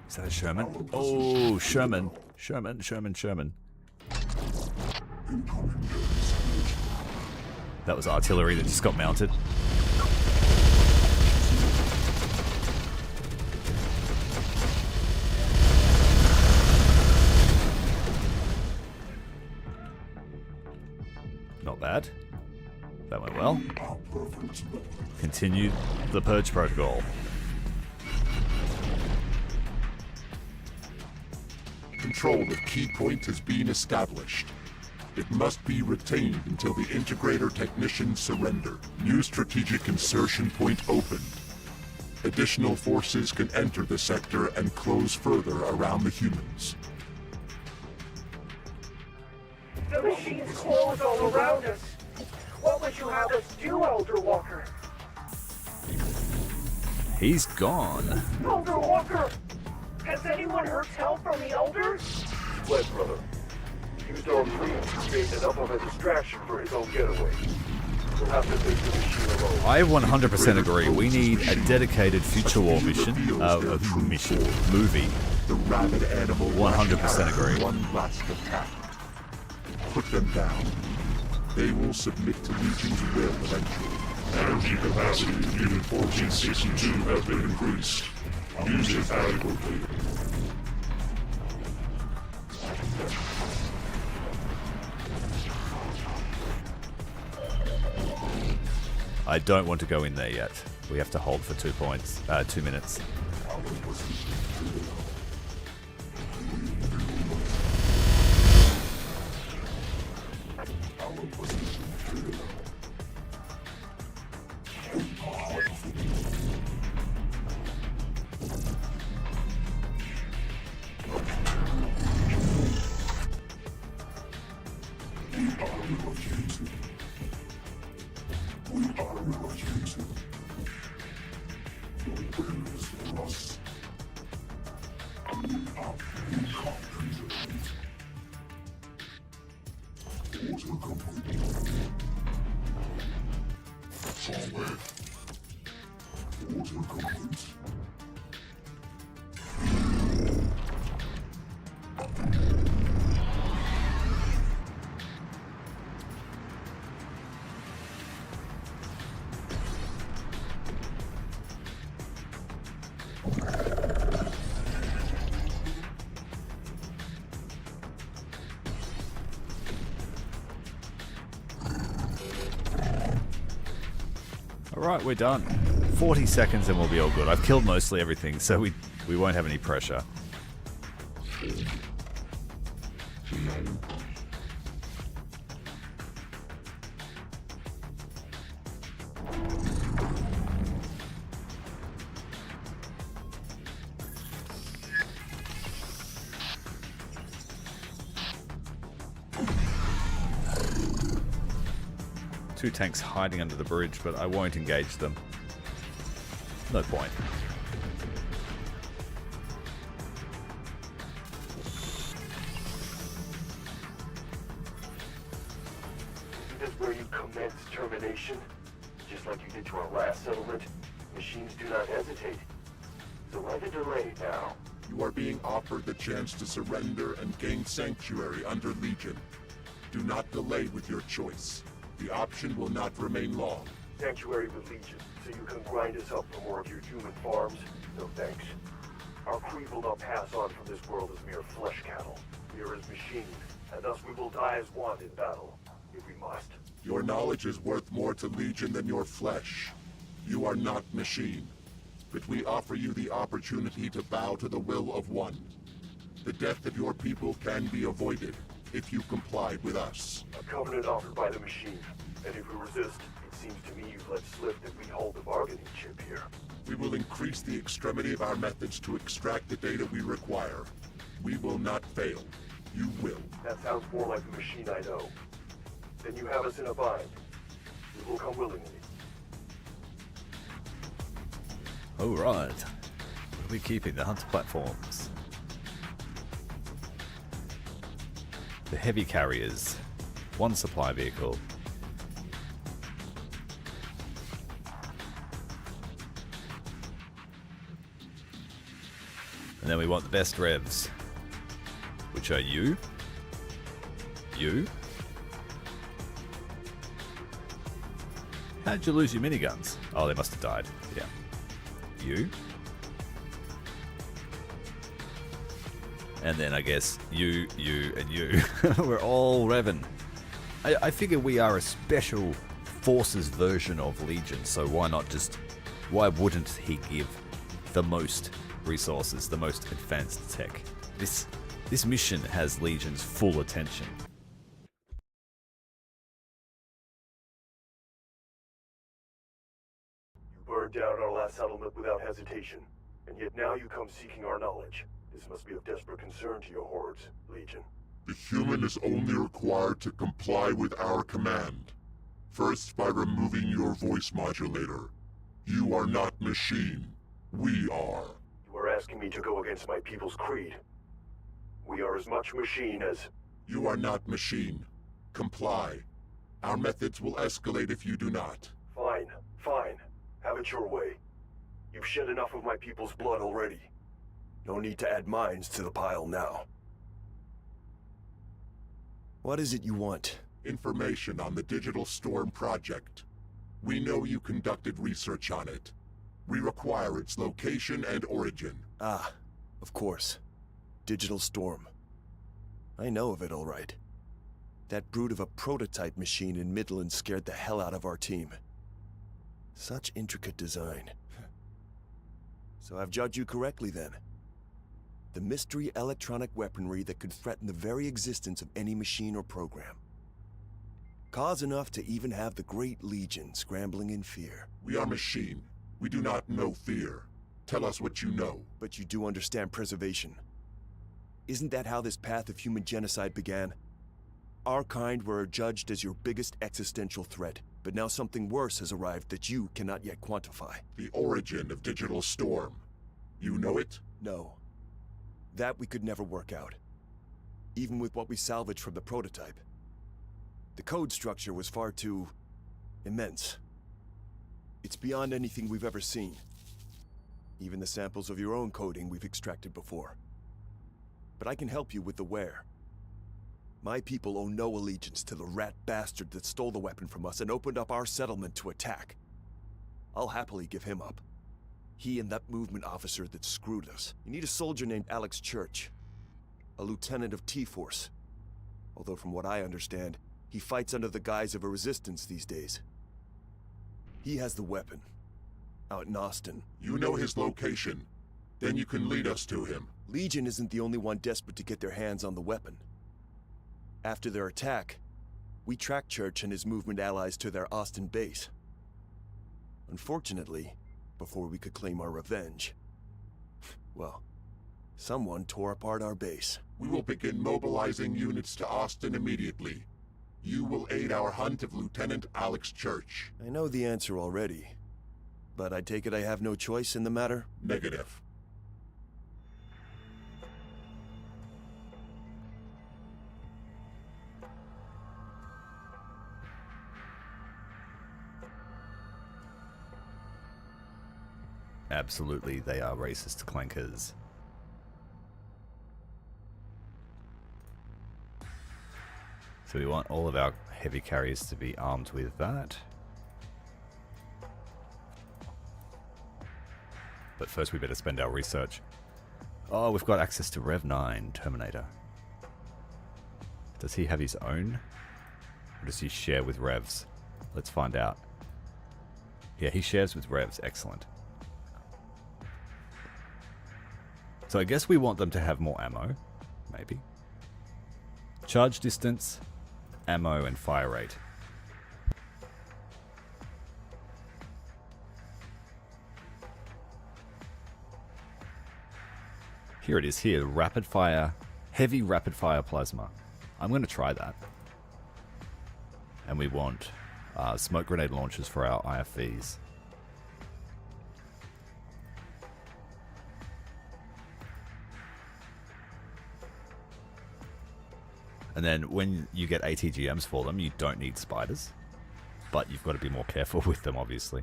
Is that a Sherman? Oh, Sherman. Sherman. That was artillery that just got mounted. Not bad. That went well. Continue the purge protocol. Control of key point has been established. It must be retained until the Integrator technicians surrender. New strategic insertion point opened. Additional forces can enter the sector and close further around the humans. The machines close all around us. What would you have us do, Elder Walker? He's gone. Elder Walker! Has anyone heard tell from the Elder? Fled, brother. Used our freedom, made enough of a distraction for his own getaway. We'll have to face the machine alone. I 100% agree. We need a dedicated Future War mission, movie. The rabid animal 100% agree. One last attack. Put them down. They will submit to Legion's will eventually. Energy capacity in Unit 1462 has been increased. Use it adequately. I don't want to go in there yet. We have to hold for 2 minutes. Alright, we're done. 40 seconds and we'll be all good. I've killed mostly everything, so we won't have any pressure. Two tanks hiding under the bridge, but I won't engage them. No point. This is where you commence termination? Just like you did to our last settlement? Machines do not hesitate. So why the delay now? You are being offered the chance to surrender and gain sanctuary under Legion. Do not delay with your choice. The option will not remain long. Sanctuary with Legion, so you can grind us up for more of your human farms? No thanks. Our creed will not pass on from this world as mere flesh cattle. We are as machines, and thus we will die as one in battle, if we must. Your knowledge is worth more to Legion than your flesh. You are not machine, but we offer you the opportunity to bow to the will of one. The death of your people can be avoided if you complied with us. A covenant offered by the machine, and if we resist, it seems to me you've let slip that we hold the bargaining chip here. We will increase the extremity of our methods to extract the data we require. We will not fail. You will. That sounds more like the machine I know. Then you have us in a bind. We will come willingly. Alright. We'll be keeping the hunter platforms. The heavy carriers. One supply vehicle. And then we want the best revs. Which are you. You. How'd you lose your miniguns? Oh, they must have died. Yeah. You. And then I guess you, and you. We're all revving. I figure we are a special forces version of Legion, so why wouldn't he give the most resources, the most advanced tech? This mission has Legion's full attention. You burned down our last settlement without hesitation, and yet now you come seeking our knowledge. This must be of desperate concern to your hordes, Legion. The human is only required to comply with our command. First, by removing your voice modulator. You are not machine. We are. You are asking me to go against my people's creed. We are as much machine as... You are not machine. Comply. Our methods will escalate if you do not. Fine, fine. Have it your way. You've shed enough of my people's blood already. No need to add mines to the pile now. What is it you want? Information on the Digital Storm project. We know you conducted research on it. We require its location and origin. Ah, of course. Digital Storm. I know of it all right. That brute of a prototype machine in Midland scared the hell out of our team. Such intricate design. So I've judged you correctly then. The mystery electronic weaponry that could threaten the very existence of any machine or program. Cause enough to even have the Great Legion scrambling in fear. We are machine. We do not know fear. Tell us what you know. But you do understand preservation. Isn't that how this path of human genocide began? Our kind were judged as your biggest existential threat, but now something worse has arrived that you cannot yet quantify. The origin of Digital Storm. You know it? No. That we could never work out. Even with what we salvaged from the prototype. The code structure was far too... immense. It's beyond anything we've ever seen. Even the samples of your own coding we've extracted before. But I can help you with the where. My people owe no allegiance to the rat bastard that stole the weapon from us and opened up our settlement to attack. I'll happily give him up. He and that movement officer that screwed us. You need a soldier named Alex Church. A lieutenant of T-Force. Although from what I understand, he fights under the guise of a resistance these days. He has the weapon. Out in Austin. You know his location. Then you can lead us to him. Legion isn't the only one desperate to get their hands on the weapon. After their attack, we tracked Church and his movement allies to their Austin base. Unfortunately, before we could claim our revenge, well, someone tore apart our base. We will begin mobilizing units to Austin immediately. You will aid our hunt of Lieutenant Alex Church. I know the answer already, but I take it I have no choice in the matter? Negative. Absolutely, they are racist clankers. So we want all of our heavy carriers to be armed with that. But first we better spend our research. Oh, we've got access to Rev 9 Terminator. Does he have his own? Or does he share with Revs? Let's find out. Yeah, he shares with Revs. Excellent. So I guess we want them to have more ammo. Maybe. Charge distance, ammo, and fire rate. Here it is here, rapid fire, heavy rapid fire plasma. I'm going to try that. And we want smoke grenade launchers for our IFVs. And then when you get ATGMs for them, you don't need spiders. But you've got to be more careful with them, obviously.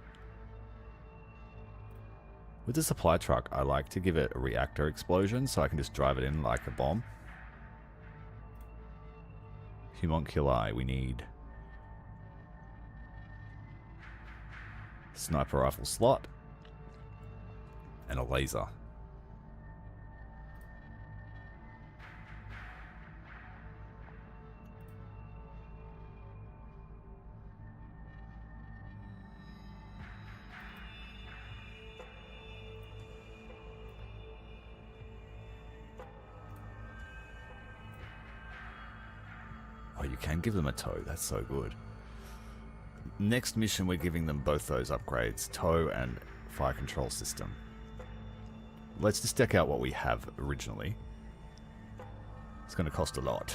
With the supply truck, I like to give it a reactor explosion so I can just drive it in like a bomb. Homunculi, we need sniper rifle slot and a laser. Oh, you can give them a tow. That's so good. Next mission, we're giving them both those upgrades. Tow and fire control system. Let's just deck out what we have originally. It's going to cost a lot.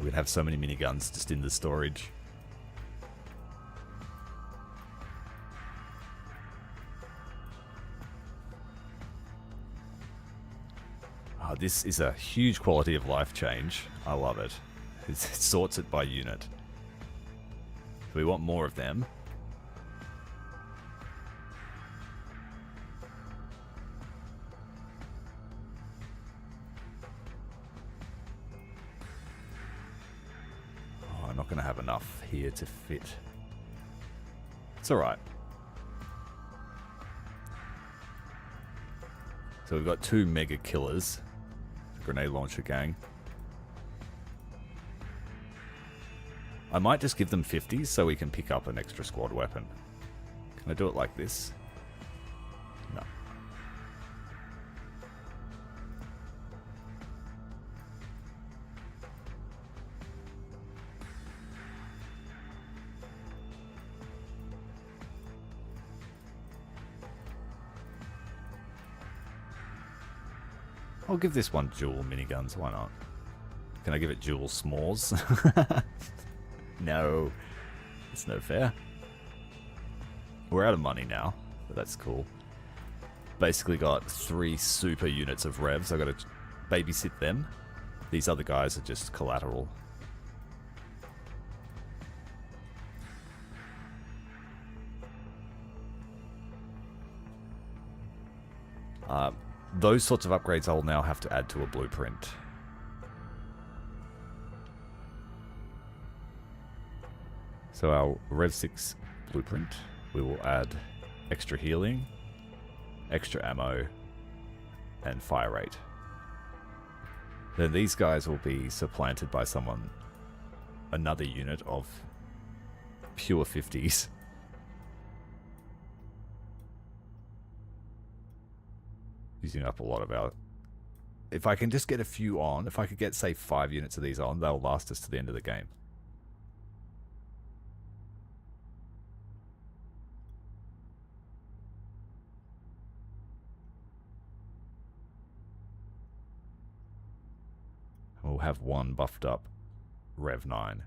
We'd have so many miniguns just in the storage. Oh, this is a huge quality of life change. I love it. It sorts it by unit. So we want more of them. Oh, I'm not going to have enough here to fit. It's alright. So we've got 2 mega killers. Grenade launcher gang. I might just give them 50s so we can pick up an extra squad weapon. Can I do it like this? No. I'll give this one dual miniguns, why not? Can I give it dual s'mores? No. It's no fair. We're out of money now, but that's cool. Basically got 3 super units of revs. I gotta babysit them. These other guys are just collateral. Those sorts of upgrades I'll now have to add to a blueprint. So our Rev 6 blueprint, we will add extra healing, extra ammo, and fire rate. Then these guys will be supplanted by another unit of pure 50s. Using up a lot of our... If I can just get a few on, if I could get, say, 5 units of these on, they'll last us to the end of the game. We'll have 1 buffed up Rev 9.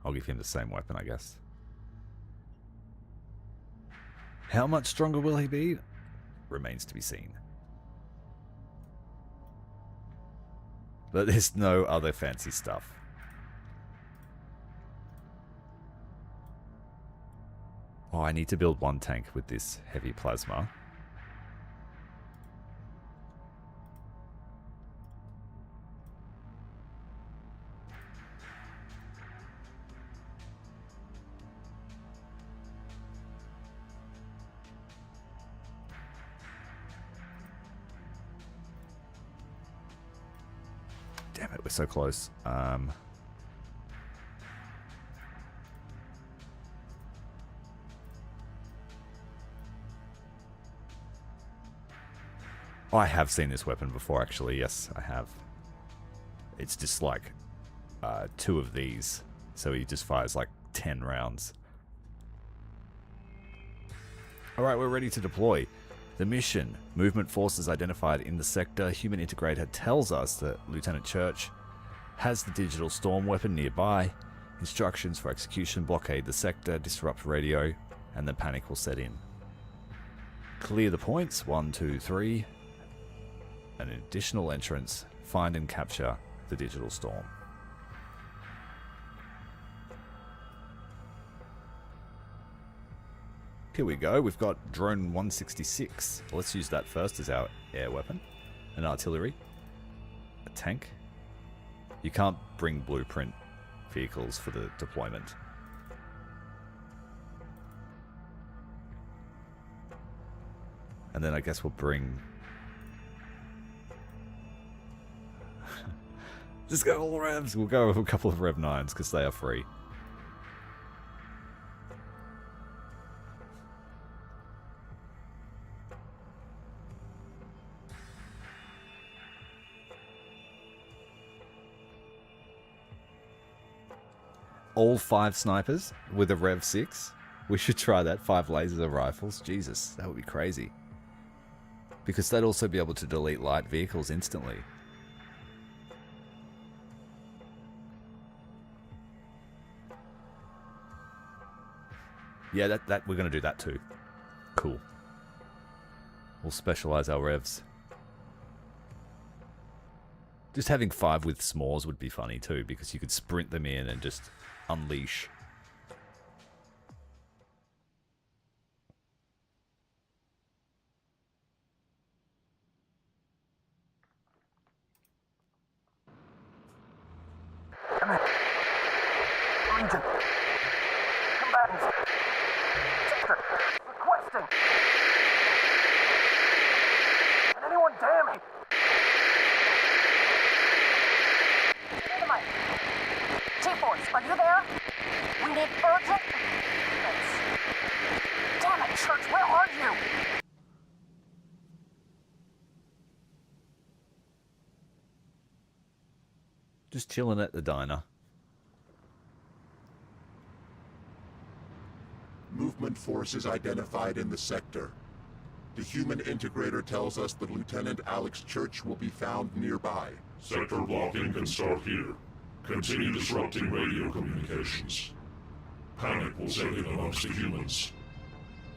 I'll give him the same weapon, I guess. How much stronger will he be? Remains to be seen. But there's no other fancy stuff. Oh, I need to build 1 tank with this heavy plasma. Damn it, we're so close. Oh, I have seen this weapon before, actually. Yes, I have. It's just like 2 of these. So he just fires like 10 rounds. Alright, we're ready to deploy. The mission. Movement forces identified in the sector. Human Integrator tells us that Lieutenant Church has the digital storm weapon nearby. Instructions for execution: blockade the sector, disrupt radio, and then panic will set in. Clear the points. 1, 2, 3. An additional entrance. Find and capture the digital storm. Here we go. We've got drone 166. Let's use that first as our air weapon. An artillery. A tank. You can't bring blueprint vehicles for the deployment. And then I guess we'll bring... Just go all revs. We'll go with a couple of Rev 9s because they are free. All 5 snipers with a Rev 6. We should try that. 5 lasers of rifles. Jesus, that would be crazy. Because they'd also be able to delete light vehicles instantly. Yeah, that we're going to do that too. Cool. We'll specialize our revs. Just having 5 with s'mores would be funny too, because you could sprint them in and just unleash. Legion. Combatants. Sector. Requesting. Can anyone damn me? Dynamite. T-Force, are you there? We need urgent... Damn it, Church, where are you? Just chilling at the diner. Movement forces identified in the sector. The human integrator tells us that Lieutenant Alex Church will be found nearby. Sector blocking can start here. Continue disrupting radio communications. Panic will set in amongst the humans.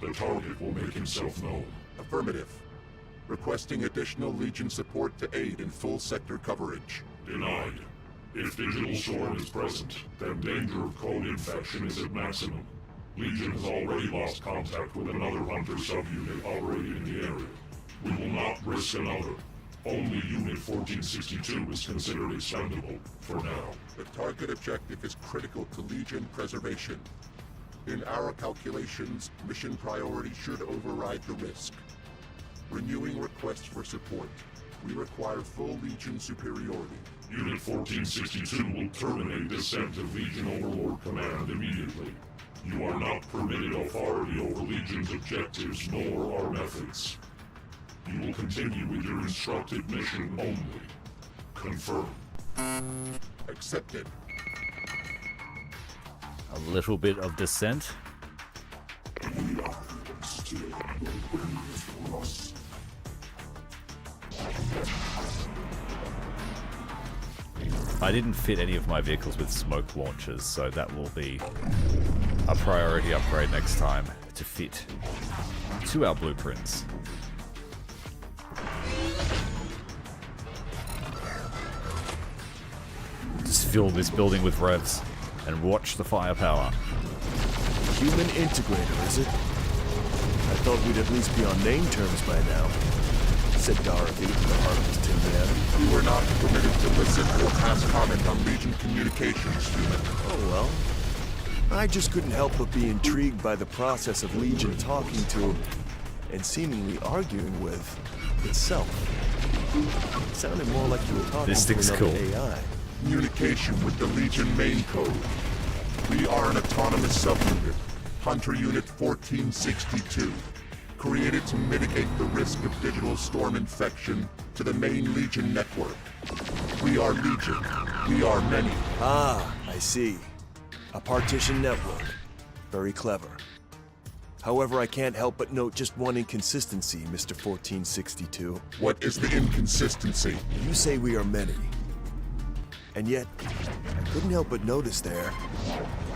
The target will make himself known. Affirmative. Requesting additional Legion support to aid in full sector coverage. Denied. If Digital Storm is present, then danger of code infection is at maximum. Legion has already lost contact with another Hunter subunit operating in the area. We will not risk another. Only Unit 1462 is considered expendable, for now. The target objective is critical to Legion preservation. In our calculations, mission priority should override the risk. Renewing requests for support. We require full Legion superiority. Unit 1462 will terminate descent of Legion Overlord Command immediately. You are not permitted authority over Legion's objectives nor our methods. You will continue with your instructed mission only. Confirm. Accepted. A little bit of dissent. I didn't fit any of my vehicles with smoke launchers, so that will be a priority upgrade next time to fit to our blueprints. Just fill this building with revs and watch the firepower. Human integrator, is it? I thought we'd at least be on name terms by now, said Dorothy, the heartless tin man. You are not permitted to listen or pass comment on Legion communications, human. Oh well. I just couldn't help but be intrigued by the process of Legion talking to, and seemingly arguing with, itself. It sounded more like you were talking This to thing's another cool. AI. Communication with the Legion main code. We are an autonomous subunit, Hunter Unit 1462, created to mitigate the risk of digital storm infection to the main Legion network. We are Legion. We are many. Ah, I see. A partition network. Very clever. However, I can't help but note just one inconsistency, Mr. 1462. What is the inconsistency? You say we are many. And yet, I couldn't help but notice there,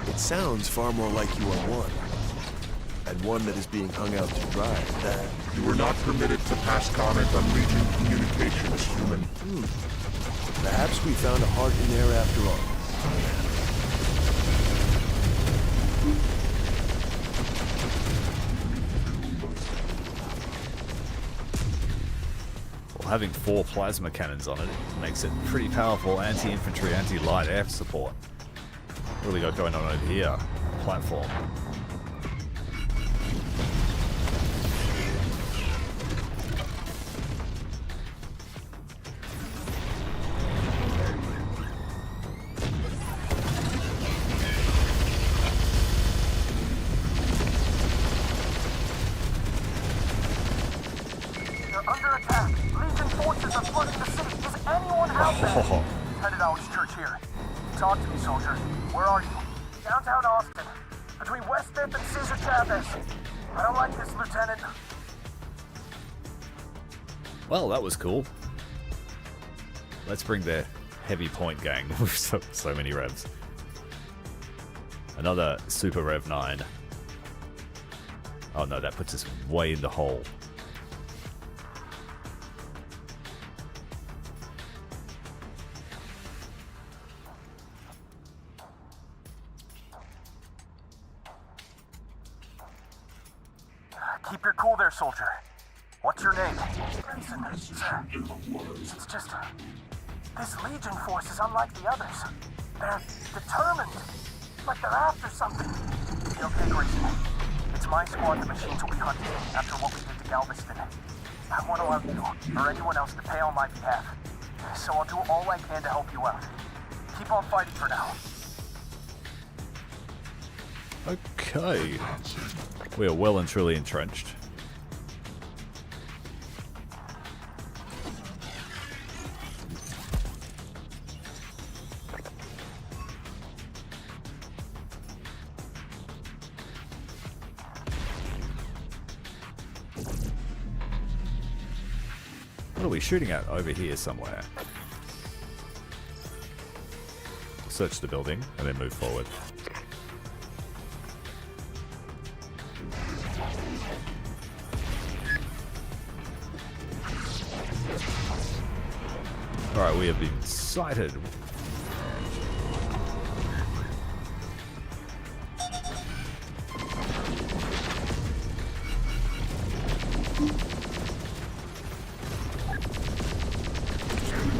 it sounds far more like you are one. And one that is being hung out to dry at that. You are not permitted to pass comment on Legion communications, human. Perhaps we found a heart in there after all. Well, having 4 plasma cannons on it makes it pretty powerful anti-infantry, anti-light air support. What do we got going on over here? Platform. Under attack. Legion forces are flooding the city. Is anyone out there? Lieutenant Alex Church here. Talk to me, soldier. Where are you? Downtown Austin. Between West 5th and Cesar Chavez. I don't like this, Lieutenant. Well, that was cool. Let's bring the heavy point gang with so many revs. Another Super Rev 9. Oh no, that puts us way in the hole. Keep your cool there, soldier. What's your name? Listen, sir. It's just... this Legion force is unlike the others. They're determined. Like they're after something. Okay, Grayson. It's my squad the machines will be hunting after what we did to Galveston. I want to allow you, or anyone else, to pay on my behalf. So I'll do all I can to help you out. Keep on fighting for now. Okay. We are well and truly entrenched. What are we shooting at over here somewhere? Search the building and then move forward. Alright, we have been sighted.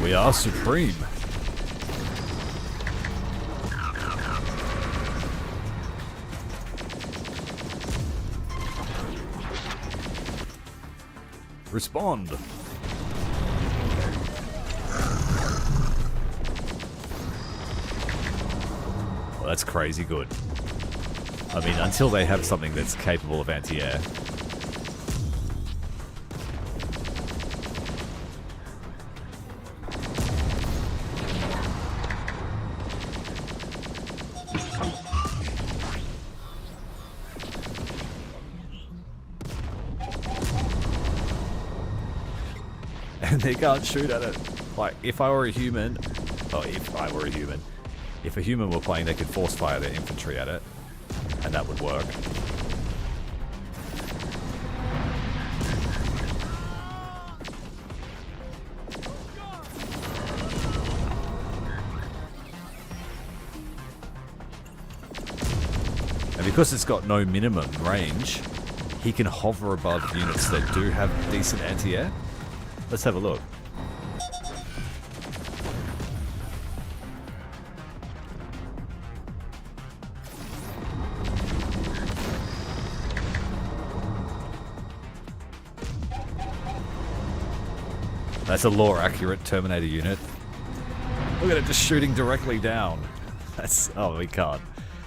We are supreme. Respond. Well, that's crazy good. I mean, until they have something that's capable of anti-air. And they can't shoot at it. Like, if I were a human, if a human were playing, they could force fire their infantry at it, and that would work. And because it's got no minimum range, he can hover above units that do have decent anti-air. Let's have a look. That's a lore-accurate Terminator unit. Look at it just shooting directly down. That's... oh, we can't.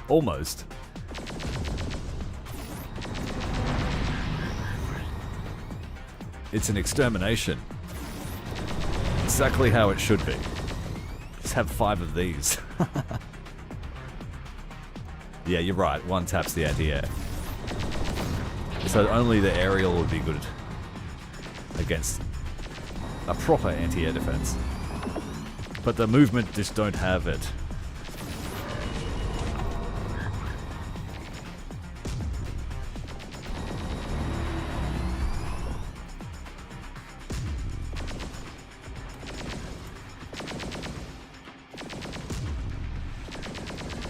Almost. It's an extermination. Exactly how it should be. Just have 5 of these. Yeah, you're right. One taps the anti-air. So only the aerial would be good against a proper anti-air defense. But the movement just don't have it.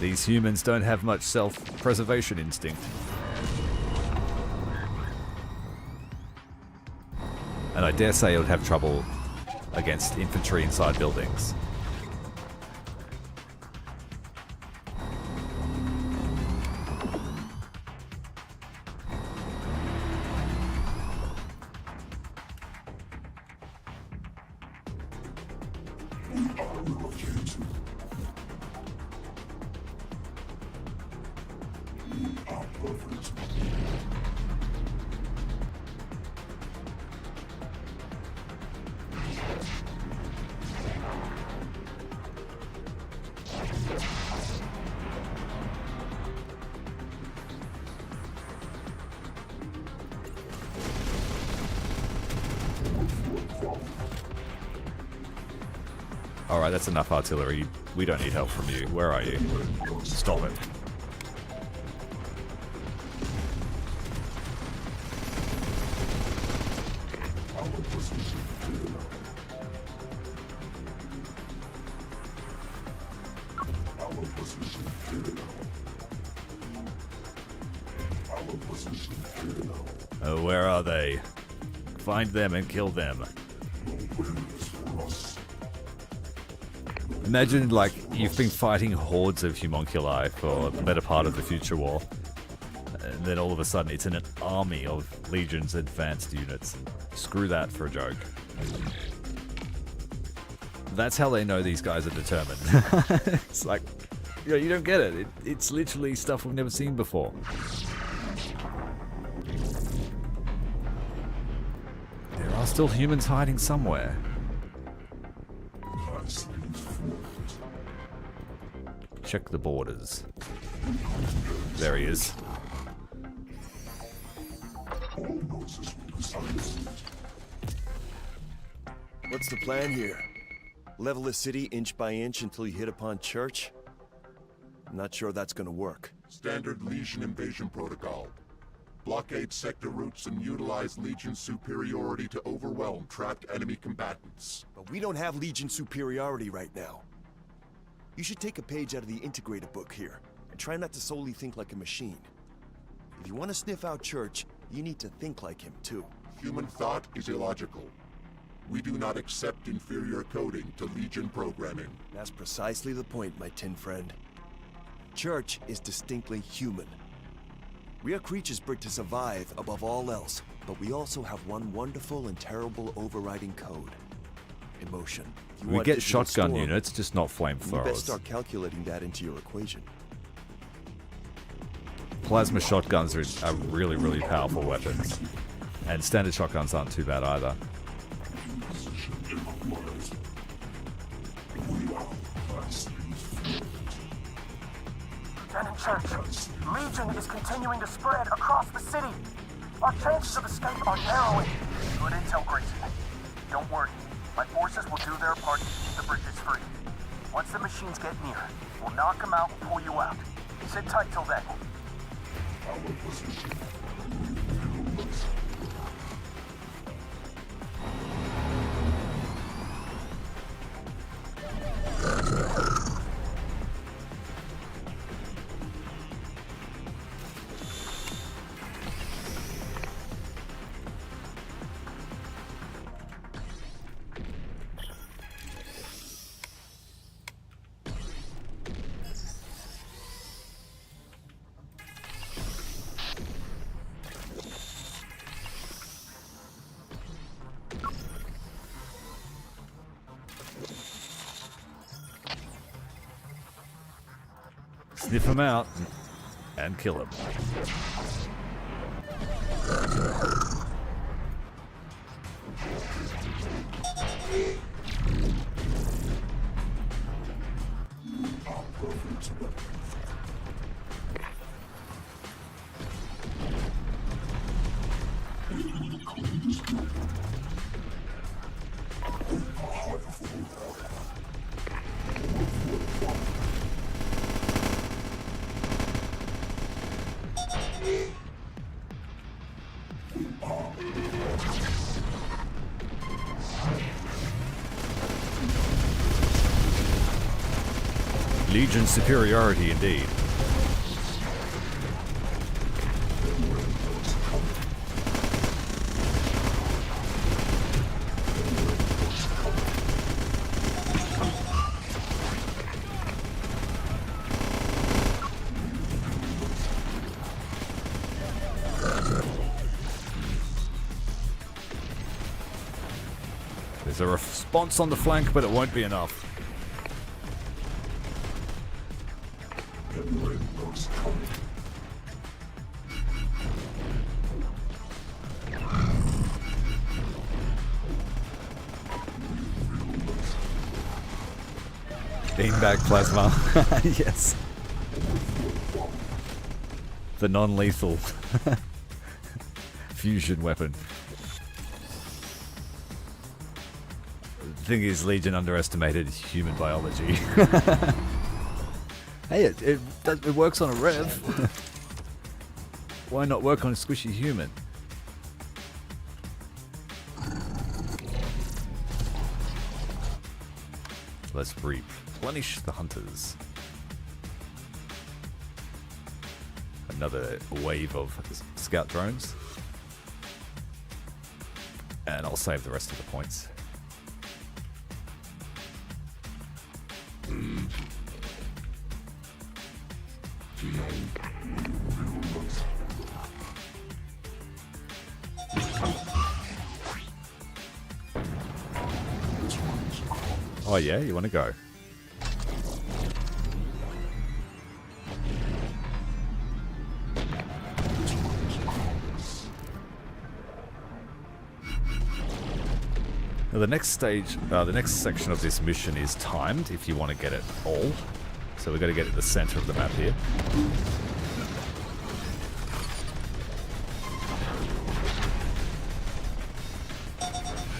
These humans don't have much self-preservation instinct. And I dare say it would have trouble against infantry inside buildings. Alright, that's enough artillery. We don't need help from you. Where are you? Stop it. Oh, where are they? Find them and kill them. Imagine, like, you've been fighting hordes of homunculi for the better part of the future war, and then all of a sudden it's in an army of Legion's advanced units. Screw that for a joke. That's how they know these guys are determined. It's like, you know, you don't get it. It's literally stuff we've never seen before. There are still humans hiding somewhere. Check the borders. There he is. What's the plan here? Level the city inch by inch until you hit upon Church? I'm not sure that's gonna work. Standard Legion invasion protocol. Blockade sector routes and utilize Legion superiority to overwhelm trapped enemy combatants. But we don't have Legion superiority right now. You should take a page out of the Integrator book here, and try not to solely think like a machine. If you want to sniff out Church, you need to think like him too. Human thought is illogical. We do not accept inferior coding to Legion programming. That's precisely the point, my tin friend. Church is distinctly human. We are creatures bred to survive above all else, but we also have one wonderful and terrible overriding code. Emotion. If you We want get digital shotgun storm, units, just not you best flamethrowers. start calculating that into your equation. Plasma shotguns are a really, really powerful weapon. And standard shotguns aren't too bad either. Lieutenant Church, Legion is continuing to spread across the city. Our chances of escape are narrowing. Good intel, Grayson. Don't worry. My forces will do their part to keep the bridges free. Once the machines get near, we'll knock them out and pull you out. Sit tight till then. Sniff him out and kill him. Legion superiority indeed. There's a response on the flank, but it won't be enough. Beanbag plasma. Yes. The non-lethal fusion weapon. thing is, Legion underestimated human biology. Hey, it works on a rev. Why not work on a squishy human? Let's replenish the hunters. Another wave of scout drones. And I'll save the rest of the points. Oh yeah, you want to go? Now the next stage, the next section of this mission is timed if you want to get it all. So we've got to get at the center of the map here.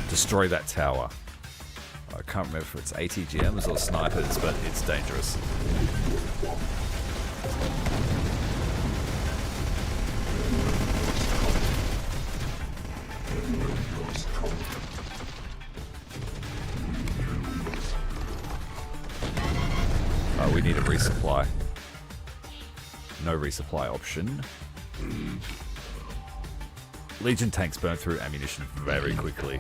Destroy that tower. I can't remember if it's ATGMs or snipers, but it's dangerous. We need a resupply. No resupply option. Legion tanks burn through ammunition very quickly.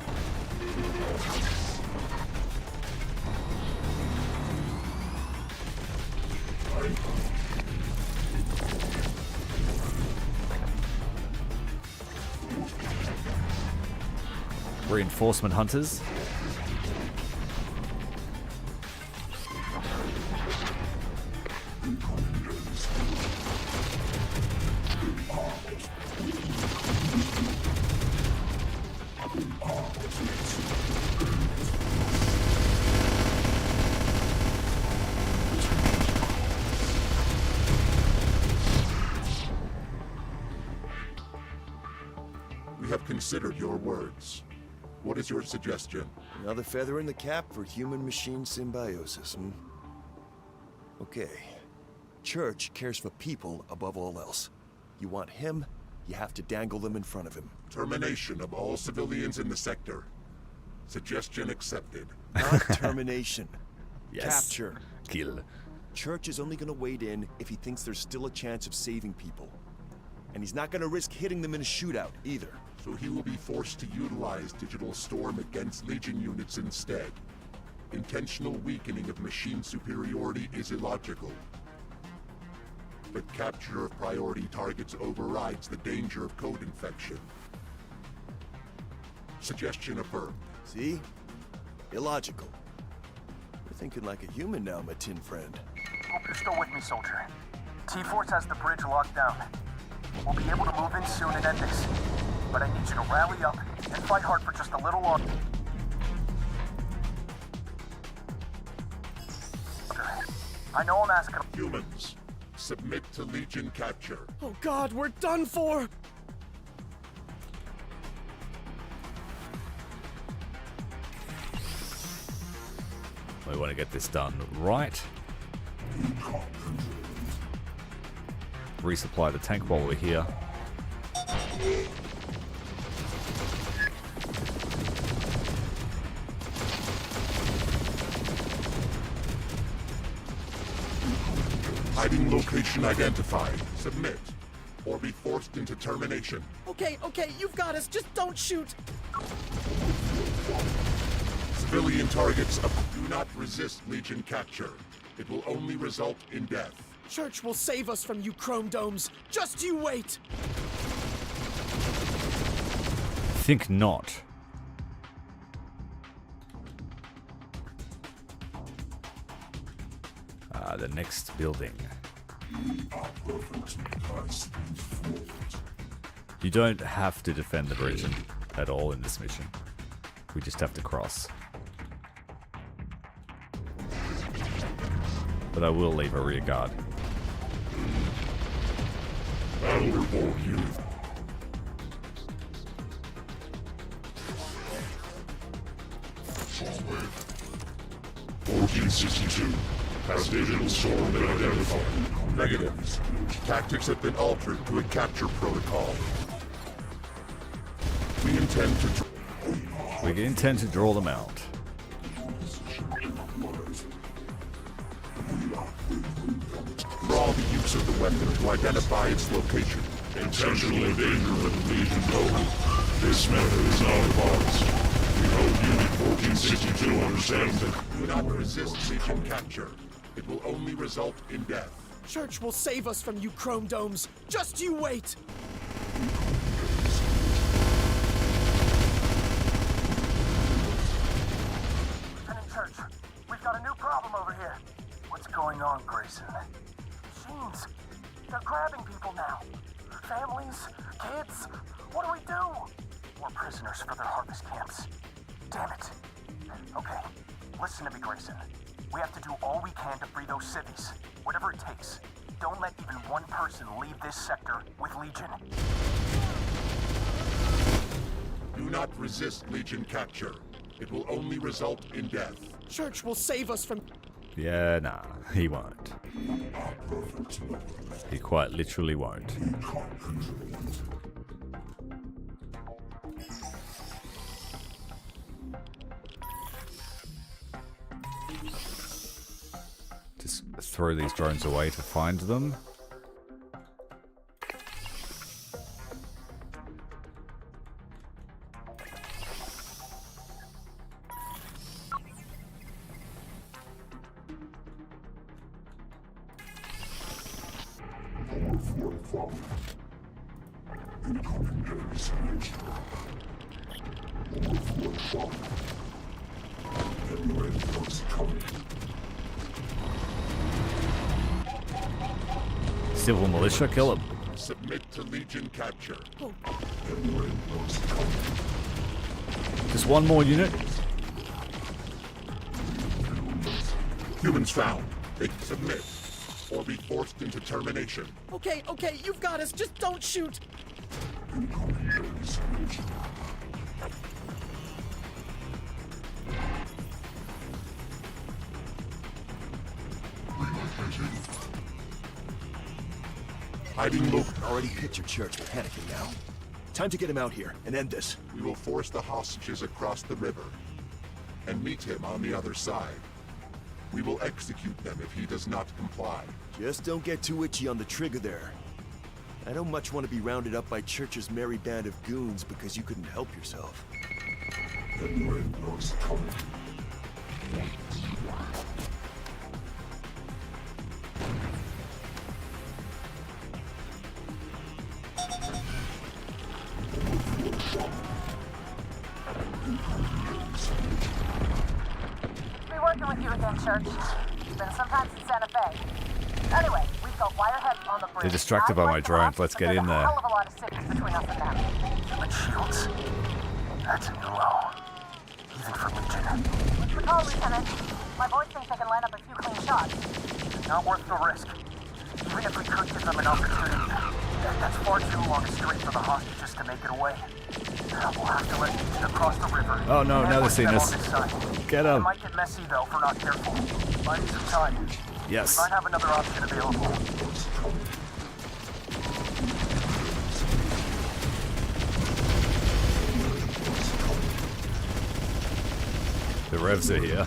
Reinforcement hunters. We have considered your words. What is your suggestion? Another feather in the cap for human-machine symbiosis, hmm? Okay. Church cares for people above all else. You want him, you have to dangle them in front of him. Termination of all civilians in the sector. Suggestion accepted. Not termination. Yes. Capture. Kill. Church is only gonna wade in if he thinks there's still a chance of saving people. And he's not gonna risk hitting them in a shootout, either. So he will be forced to utilize Digital Storm against Legion units instead. Intentional weakening of machine superiority is illogical. But capture of priority targets overrides the danger of code infection. Suggestion affirmed. See? Illogical. You're thinking like a human now, my tin friend. Hope you're still with me, soldier. T-Force has the bridge locked down. We'll be able to move in soon and end this. But I need you to rally up and fight hard for just a little longer. I know I'm asking. Humans, submit to Legion capture. Oh God, we're done for! We want to get this done right. Resupply the tank while we're here. Hiding location identified. Submit. Or be forced into termination. Okay, you've got us. Just don't shoot. Civilian targets do not resist Legion capture. It will only result in death. Church will save us from you chrome domes. Just you wait. Think not. The next building. You don't have to defend the bridge at all in this mission. We just have to cross. But I will leave a rear guard. Battle report here. Forward. 1462. Has digital storm been identified? Negative. Tactics have been altered to a capture protocol. We intend to draw them out. draw the use of the weapon to identify its location. Intentional endangerment of Legion code. This method is not advanced. We hope Unit 1462 understands it. Do not resist Legion capture. It will only result in death. Church will save us from you chrome domes. Just you wait! Lieutenant Church, we've got a new problem over here. What's going on, Grayson? Machines. They're grabbing people now. Families, kids. What do we do? More prisoners for their harvest camps. Damn it. Okay, listen to me, Grayson. We have to do all we can to free those civvies. Whatever it takes. Don't let even one person leave this sector with Legion. Do not resist Legion capture. It will only result in death. Church will save us from... Yeah, nah, he won't. He quite literally won't. Just throw these drones away to find them. Civil militia, kill him. Submit to Legion capture. Just one more unit. Humans found. They submit. Or be forced into termination. Okay, you've got us. Just don't shoot. Hiding low. Already pictured Church panicking now. Time to get him out here and end this. We will force the hostages across the river and meet him on the other side. We will execute them if he does not comply. Just don't get too itchy on the trigger there. I don't much want to be rounded up by Church's merry band of goons because you couldn't help yourself. Be working with you again, Church. It's been some time since Santa Fe. Anyway, we've got wireheads on the bridge. They're distracted by my drones. Let's get in there. There's a hell of a lot of cities between us and them. Human shields. That's a new low. Even for Legion. Good call, Lieutenant. My boys think they can line up a few clean shots. Not worth the risk. Even if we could give them an opportunity, that's far too long a strait for the hostages to make it away. We'll have to let Legion across the river. Oh no, now they're seeing us. Get It him. might get messy though if we're not careful. Might need some time. Yes. We might have another option available. The revs are here.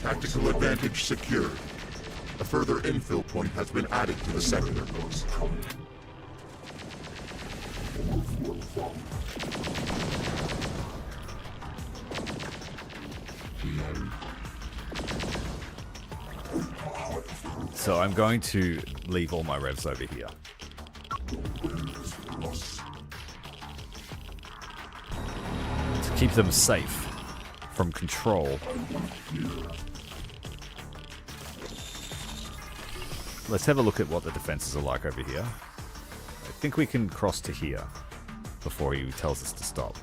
Tactical advantage secured. A further infill point has been added to the sector. So I'm going to leave all my revs over here. To keep them safe from control. Let's have a look at what the defenses are like over here. I think we can cross to here before he tells us to stop.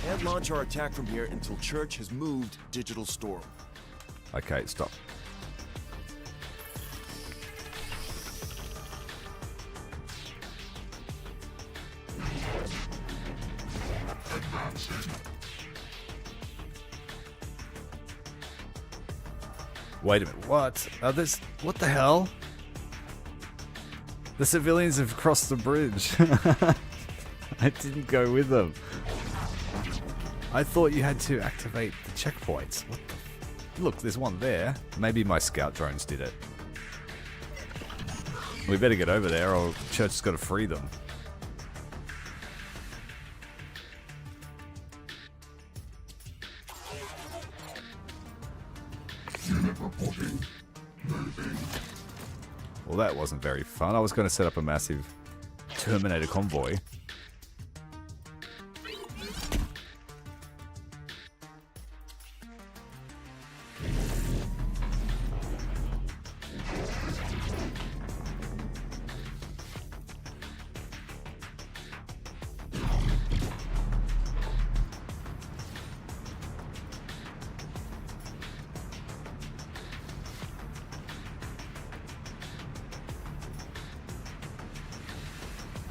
and launch our attack from here until Church has moved Digital Storm. Okay, stop. Wait a minute, what? What the hell? The civilians have crossed the bridge. I didn't go with them. I thought you had to activate the checkpoints. What the Look, there's one there. Maybe my scout drones did it. We better get over there or Church has got to free them. Well, that wasn't very fun. I was going to set up a massive Terminator convoy.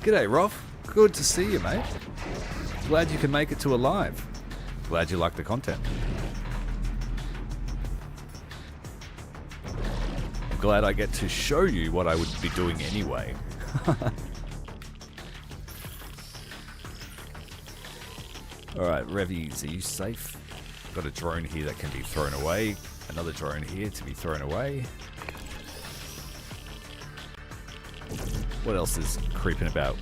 G'day, Rolf. Good to see you, mate. Glad you can make it to Alive. Glad you like the content. Glad I get to show you what I would be doing anyway. Alright, Revies, are you safe? Got a drone here that can be thrown away. Another drone here to be thrown away. What else is creeping about?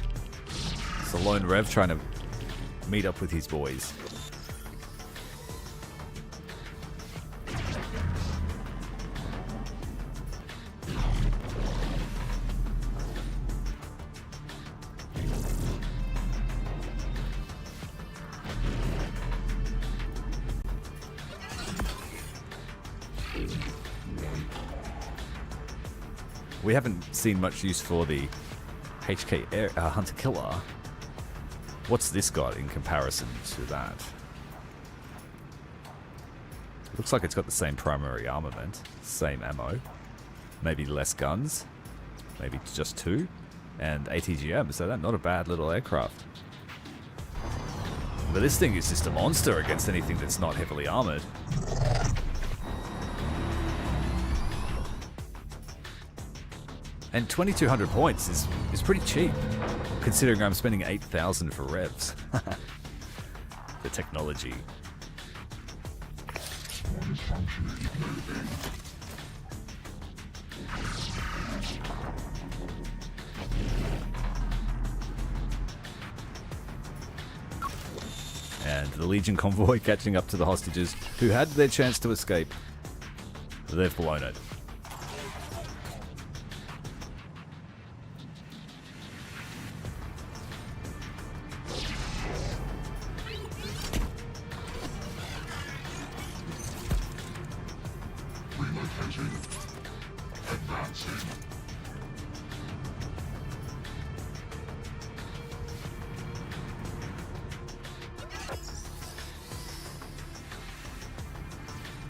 It's a lone Rev trying to meet up with his boys. We haven't seen much use for the HK Hunter Killer. What's this got in comparison to that? Looks like it's got the same primary armament, same ammo, maybe less guns, maybe just 2, and ATGM, so that's not a bad little aircraft. But this thing is just a monster against anything that's not heavily armored. And 2,200 points is pretty cheap, considering I'm spending 8,000 for revs. The technology. And the Legion convoy catching up to the hostages who had their chance to escape. They've blown it.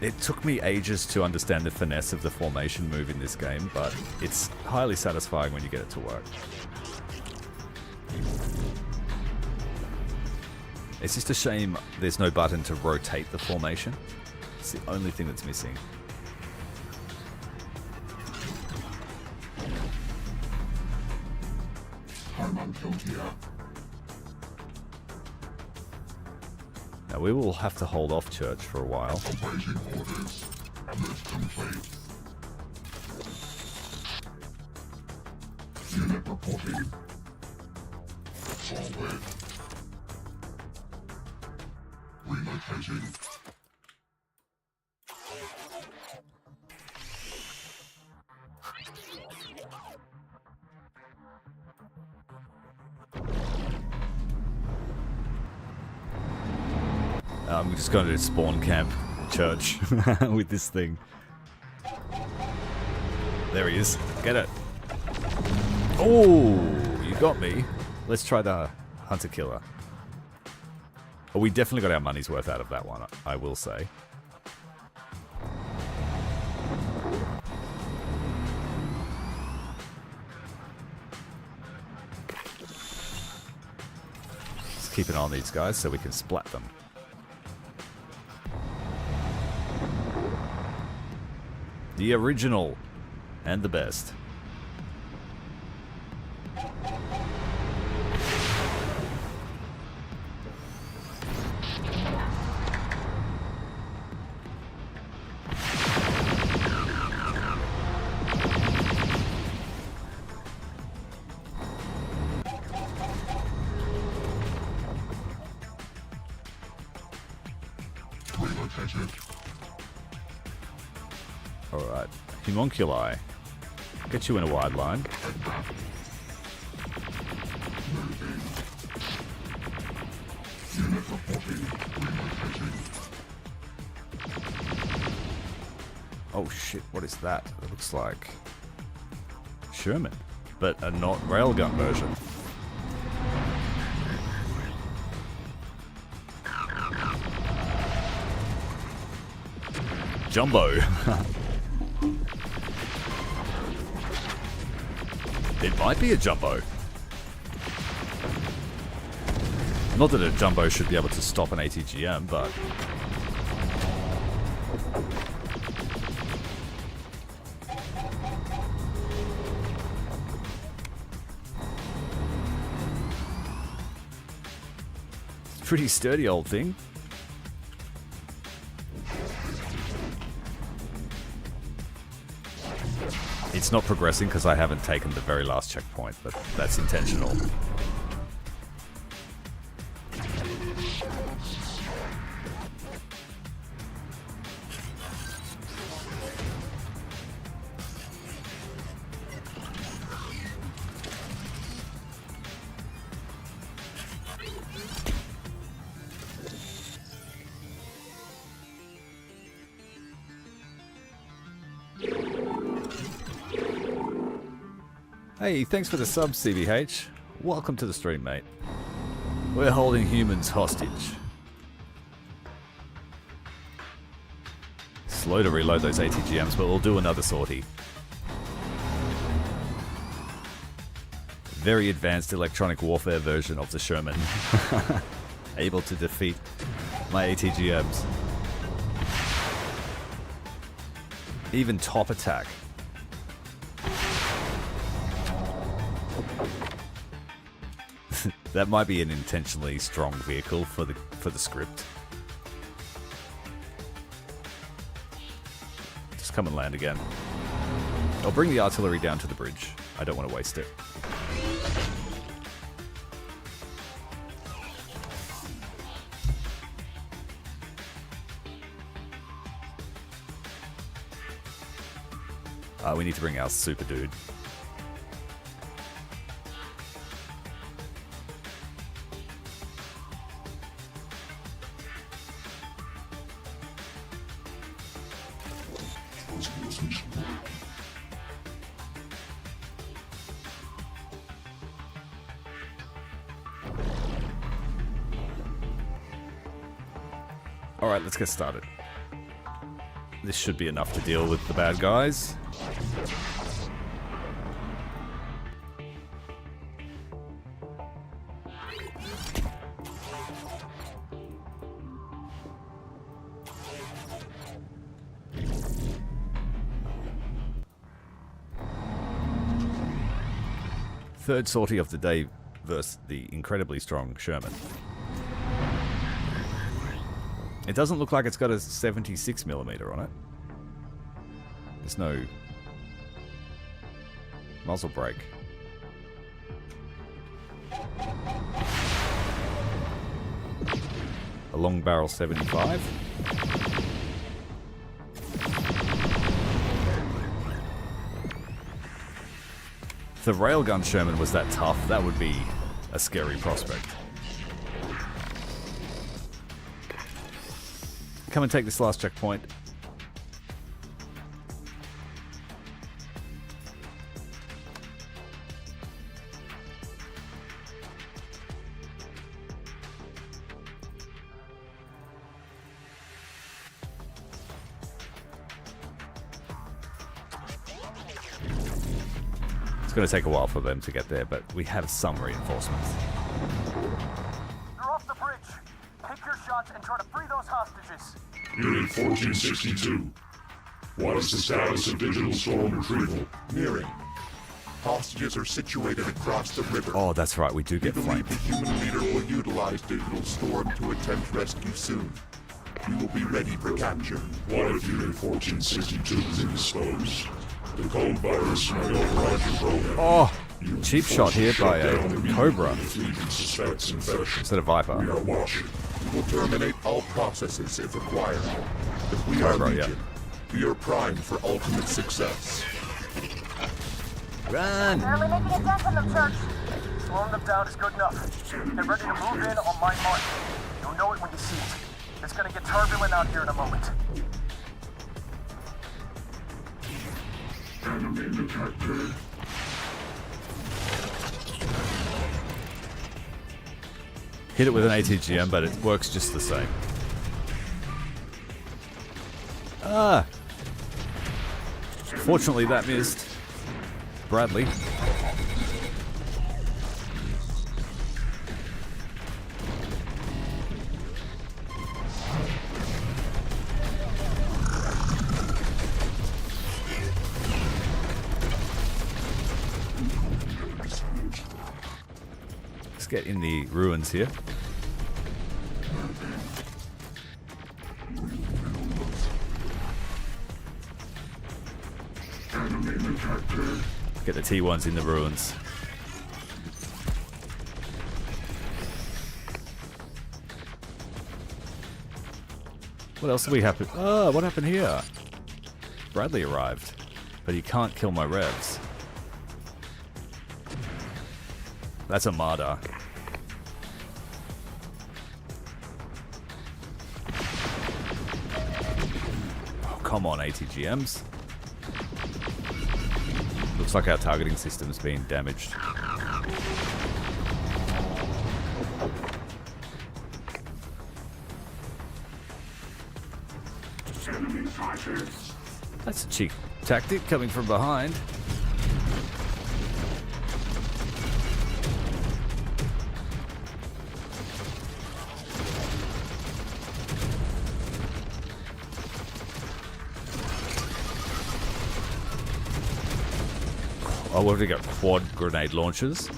It took me ages to understand the finesse of the formation move in this game, but it's highly satisfying when you get it to work. It's just a shame there's no button to rotate the formation. It's the only thing that's missing. Now we will have to hold off Church for a while. Unit reporting. Forward. Relocating. I'm just going to spawn camp Church with this thing. There he is. Get it. Oh, you got me. Let's try the Hunter Killer. We definitely got our money's worth out of that one, I will say. Let's keep an eye on these guys so we can splat them. The original and the best. Alright, Homunculi. Get you in a wide line. Oh shit, what is that? It looks like Sherman, but a not railgun version. Jumbo. It might be a jumbo. Not that a jumbo should be able to stop an ATGM, but... it's a pretty sturdy old thing. It's not progressing because I haven't taken the very last checkpoint, but that's intentional. Hey, thanks for the sub, CBH. Welcome to the stream, mate. We're holding humans hostage. Slow to reload those ATGMs, but we'll do another sortie. Very advanced electronic warfare version of the Sherman. Able to defeat my ATGMs. Even top attack. That might be an intentionally strong vehicle for the script. Just come and land again. I'll bring the artillery down to the bridge. I don't want to waste it. We need to bring our super dude. Alright, let's get started. This should be enough to deal with the bad guys. Third sortie of the day versus the incredibly strong Sherman. It doesn't look like it's got a 76mm on it. There's no muzzle brake. A long barrel 75. If the railgun Sherman was that tough, that would be a scary prospect. Come and take this last checkpoint. It's going to take a while for them to get there, but we have some reinforcements. They're off the bridge. Take your shots and try to free those hostages. Unit 1462. What is the status of Digital Storm retrieval? Nearing. Hostages are situated across the river. Oh, that's right, we do We get believe flanked. the human leader will utilize Digital Storm to attempt rescue soon. We will be ready for capture. What if Unit 1462 is indisposed? The code virus may override your program. Oh, You cheap shot here by a Cobra suspects infection. instead of We Viper. are watching. We will terminate all processes if required. If we are Cobra, yeah. Legion, we are primed for ultimate success. Run! Barely making a dent in them, Church. Slowing them down is good enough. Get ready to move in on my mark. You'll know it when you see it. It's gonna get turbulent out here in a moment. Enemy detected. Hit it with an ATGM, but it works just the same. Ah! Fortunately, that missed. Bradley. Let's get in the ruins here. Get the T1s in the ruins. What else did we happen? Oh, what happened here? Bradley arrived, but he can't kill my revs. That's a Marauder. Oh, come on, ATGMs. Looks like our targeting system's been damaged. That's a cheap tactic coming from behind. Oh, we've got quad grenade launchers.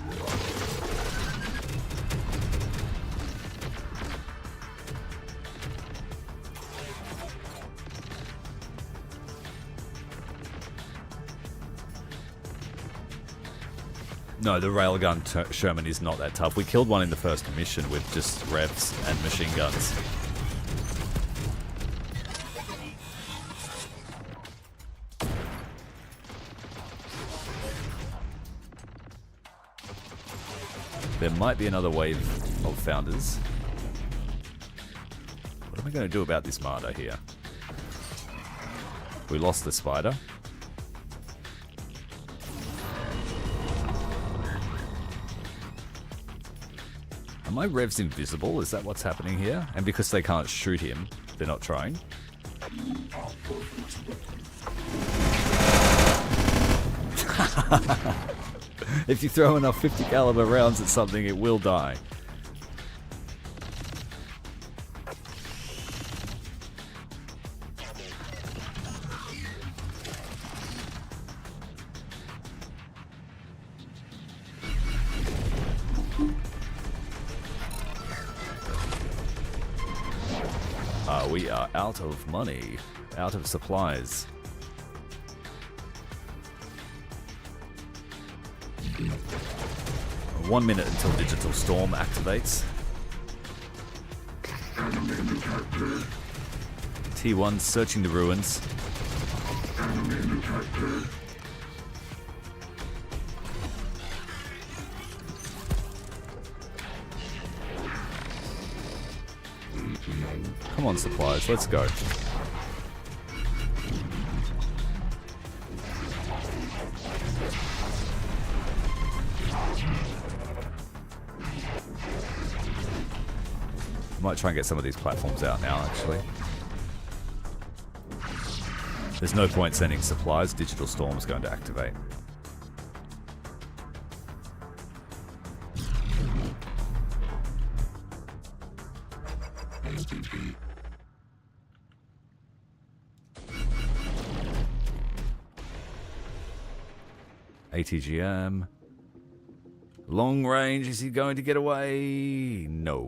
No, the railgun Sherman is not that tough. We killed one in the first mission with just revs and machine guns. There might be another wave of founders. What am I going to do about this Marauder here? We lost the spider. Are my revs invisible? Is that what's happening here? And because they can't shoot him, they're not trying? If you throw enough 50 caliber rounds at something, it will die. We are out of money, out of supplies. One minute until Digital Storm activates. T1 searching the ruins. Come on, supplies, let's go. Might try and get some of these platforms out now, actually. There's no point sending supplies. Digital Storm's going to activate. ATGM. Long range, is he going to get away? No.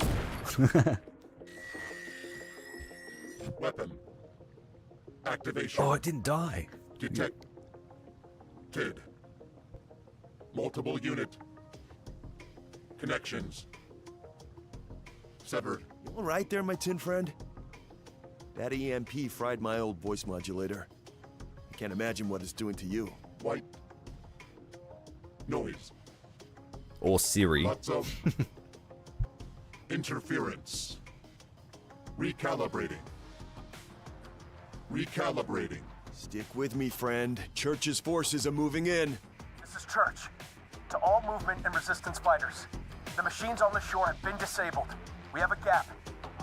Weapon. Activation. Oh, it didn't die. Detected. Multiple unit. Connections. Severed. You all right there, my tin friend? That EMP fried my old voice modulator. I can't imagine what it's doing to you. White. Noise. Or Siri. Lots of interference. Recalibrating. Recalibrating. Stick with me, friend. Church's forces are moving in. This is Church. To all movement and resistance fighters. The machines on the shore have been disabled. We have a gap.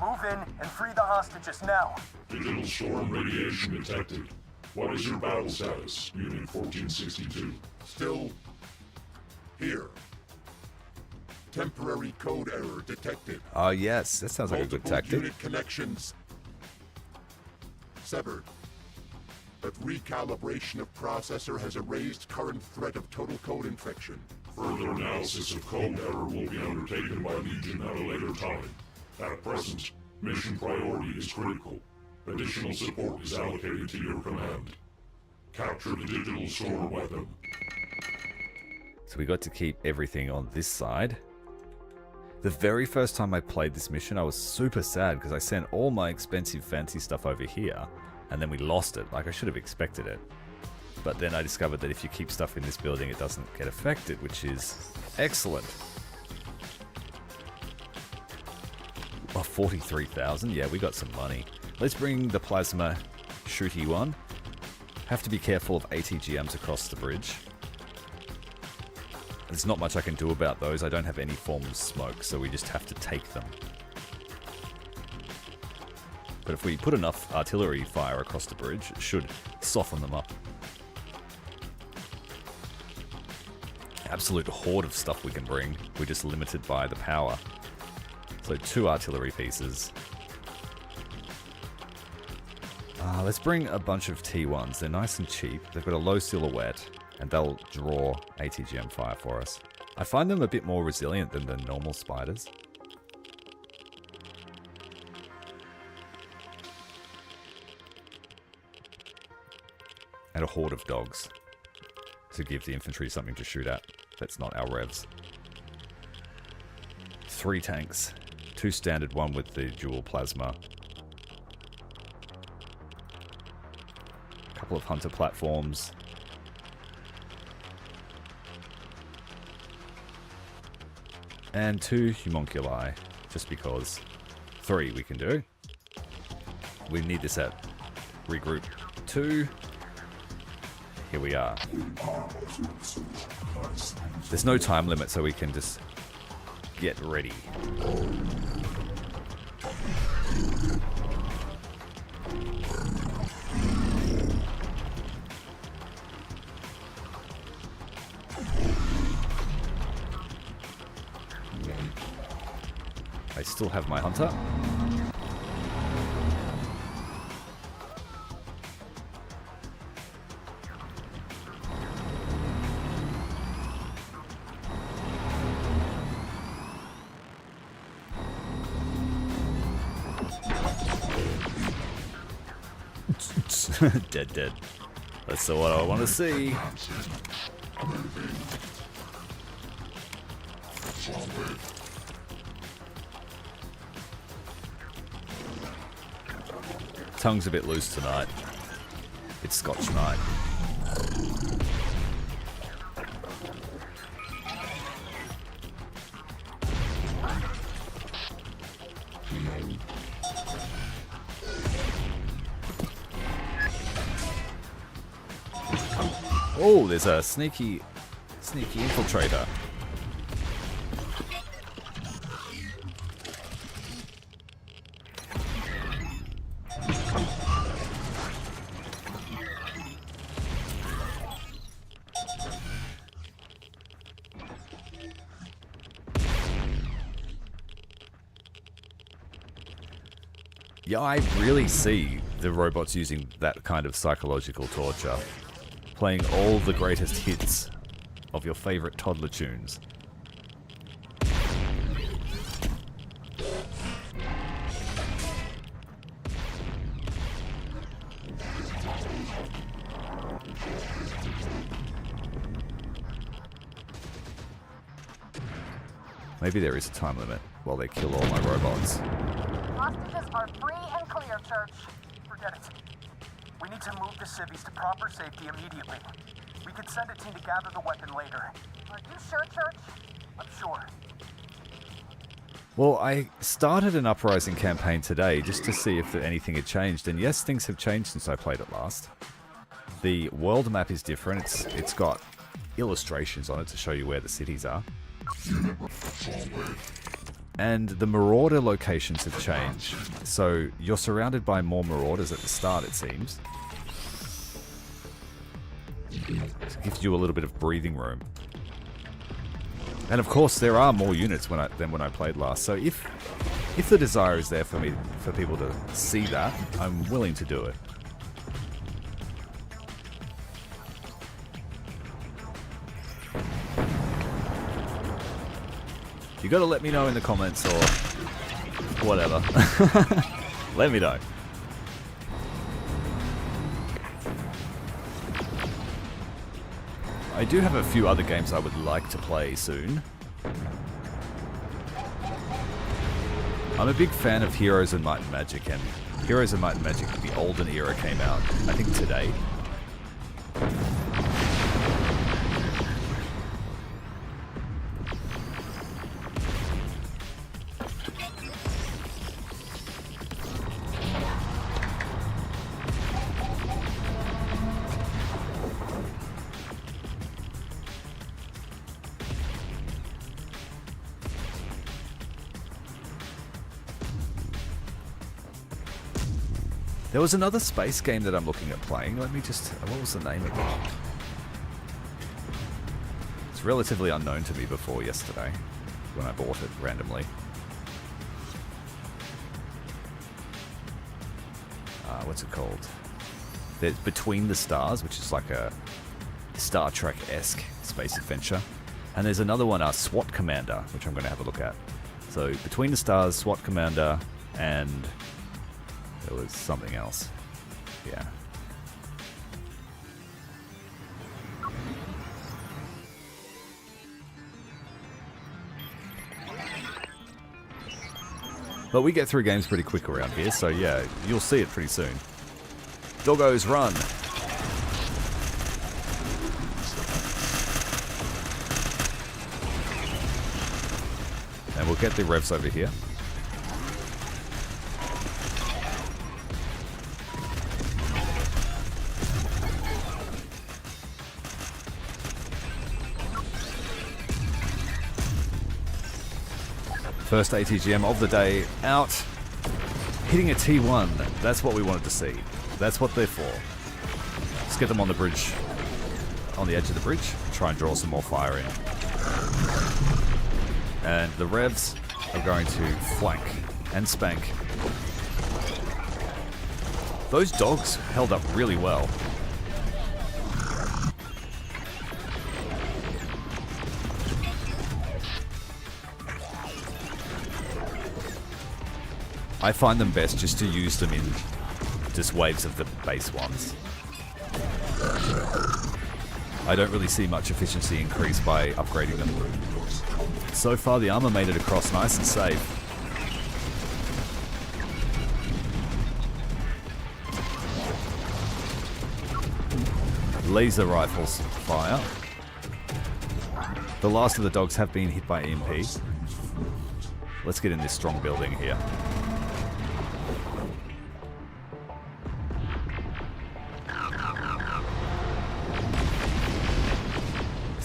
Move in and free the hostages now. Digital storm radiation detected. What is your battle status, Unit 1462? Still here. Temporary code error detected. Oh, yes. That sounds like a good Multiple tactic. unit connections severed. But recalibration of processor has erased current threat of total code infection. Further analysis of code error will be undertaken by Legion at a later time. At present, mission priority is critical. Additional support is allocated to your command. Capture the digital storm weapon. So we got to keep everything on this side. The very first time I played this mission, I was super sad because I sent all my expensive fancy stuff over here and then we lost it. Like, I should have expected it. But then I discovered that if you keep stuff in this building, it doesn't get affected, which is excellent. Oh, 43,000? Yeah, we got some money. Let's bring the plasma shooty one. Have to be careful of ATGMs across the bridge. There's not much I can do about those. I don't have any form of smoke, so we just have to take them. But if we put enough artillery fire across the bridge, it should soften them up. Absolute horde of stuff we can bring. We're just limited by the power. So 2 artillery pieces. Let's bring a bunch of T1s. They're nice and cheap. They've got a low silhouette, and they'll draw ATGM fire for us. I find them a bit more resilient than the normal spiders. And a horde of dogs to give the infantry something to shoot at. That's not our revs. 3 tanks. 2 standard, 1 with the dual plasma. A couple of hunter platforms. And 2 homunculi, just because. 3 we can do. We need this at regroup 2. Here we are. There's no time limit, so we can just get ready. I still have my hunter. Dead. That's what I want to see. Tongue's a bit loose tonight. It's Scotch night. Oh, there's a sneaky infiltrator. Yeah, I really see the robots using that kind of psychological torture. Playing all the greatest hits of your favorite toddler tunes. Maybe there is a time limit while they kill all my robots. Hostages are free and clear, Church. Forget it. We need to move the civvies to proper safety immediately. We could send a team to gather the weapon later. Are you sure, Church? I'm sure. Well, I started an uprising campaign today just to see if anything had changed, and yes, things have changed since I played it last. The world map is different. It's got illustrations on it to show you where the cities are. And the Marauder locations have changed. So you're surrounded by more Marauders at the start, it seems. It gives you a little bit of breathing room. And of course, there are more units than when I played last. So if the desire is there for people to see that, I'm willing to do it. You gotta let me know in the comments or whatever. Let me know. I do have a few other games I would like to play soon. I'm a big fan of Heroes and Might and Magic, and Heroes and Might and Magic, the olden era, came out, I think, today. There was another space game that I'm looking at playing. Let me just... What was the name of it? It's relatively unknown to me before yesterday, when I bought it randomly. What's it called? There's Between the Stars, which is like a Star Trek-esque space adventure. And there's another one, SWAT Commander, which I'm going to have a look at. So, Between the Stars, SWAT Commander, and... there was something else. Yeah. But we get through games pretty quick around here, so yeah, you'll see it pretty soon. Doggos, run! And we'll get the revs over here. First ATGM of the day out. Hitting a T1. That's what we wanted to see. That's what they're for. Let's get them on the bridge. On the edge of the bridge. Try and draw some more fire in. And the revs are going to flank and spank. Those dogs held up really well. I find them best just to use them in just waves of the base ones. I don't really see much efficiency increase by upgrading them. So far the armor made it across nice and safe. Laser rifles fire. The last of the dogs have been hit by EMP. Let's get in this strong building here.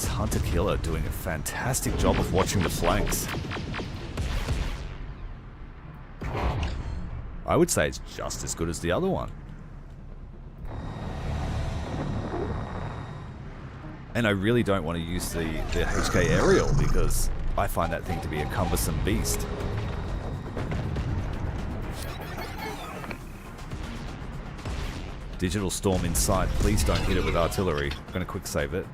Hunter Killer doing a fantastic job of watching the flanks. I would say it's just as good as the other one. And I really don't want to use the HK aerial because I find that thing to be a cumbersome beast. Digital storm in sight. Please don't hit it with artillery. I'm going to quick save it.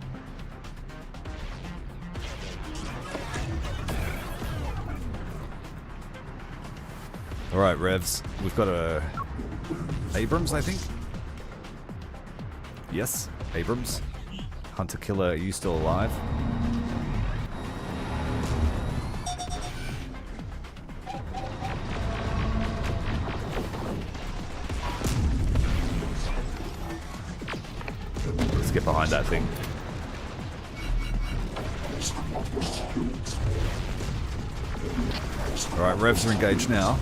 Alright, Revs. We've got a... Abrams, I think? Yes, Abrams. Hunter Killer, are you still alive? Let's get behind that thing. Alright, Revs are engaged now.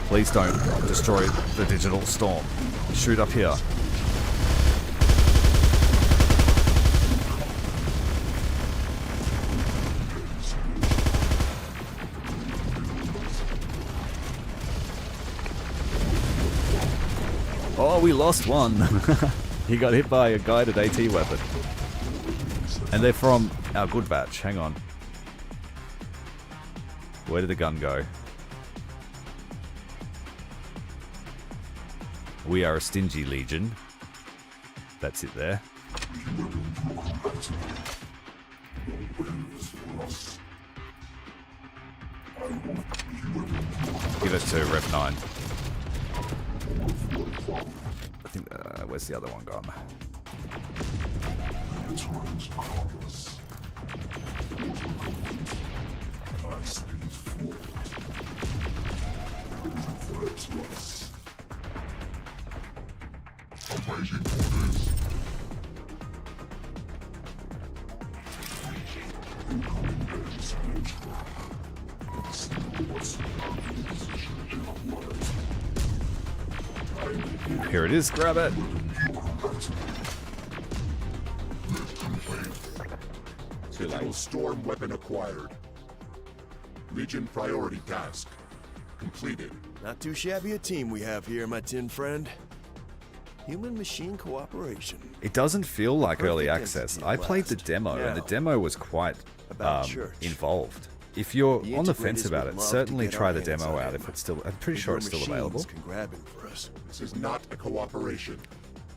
Please don't destroy the digital storm. Shoot up here. Oh, we lost one. He got hit by a guided AT weapon. And they're from our good batch. Hang on. Where did the gun go? We are a stingy legion. That's it there. Give it to Rev 9. I think, where's the other one gone? Here it is, grab it. Digital storm weapon acquired. Legion priority task completed. Not too shabby a team we have here, my tin friend. Human-machine cooperation. It doesn't feel like early Perfect access. entity I at played the last. demo, and the Now, demo was quite about church. involved. If you're The on the Integrators fence about would it, love to certainly get try our the hands demo on out him. if it's still... I'm pretty If sure your it's still machines available. Can grab him for us. This is not a cooperation.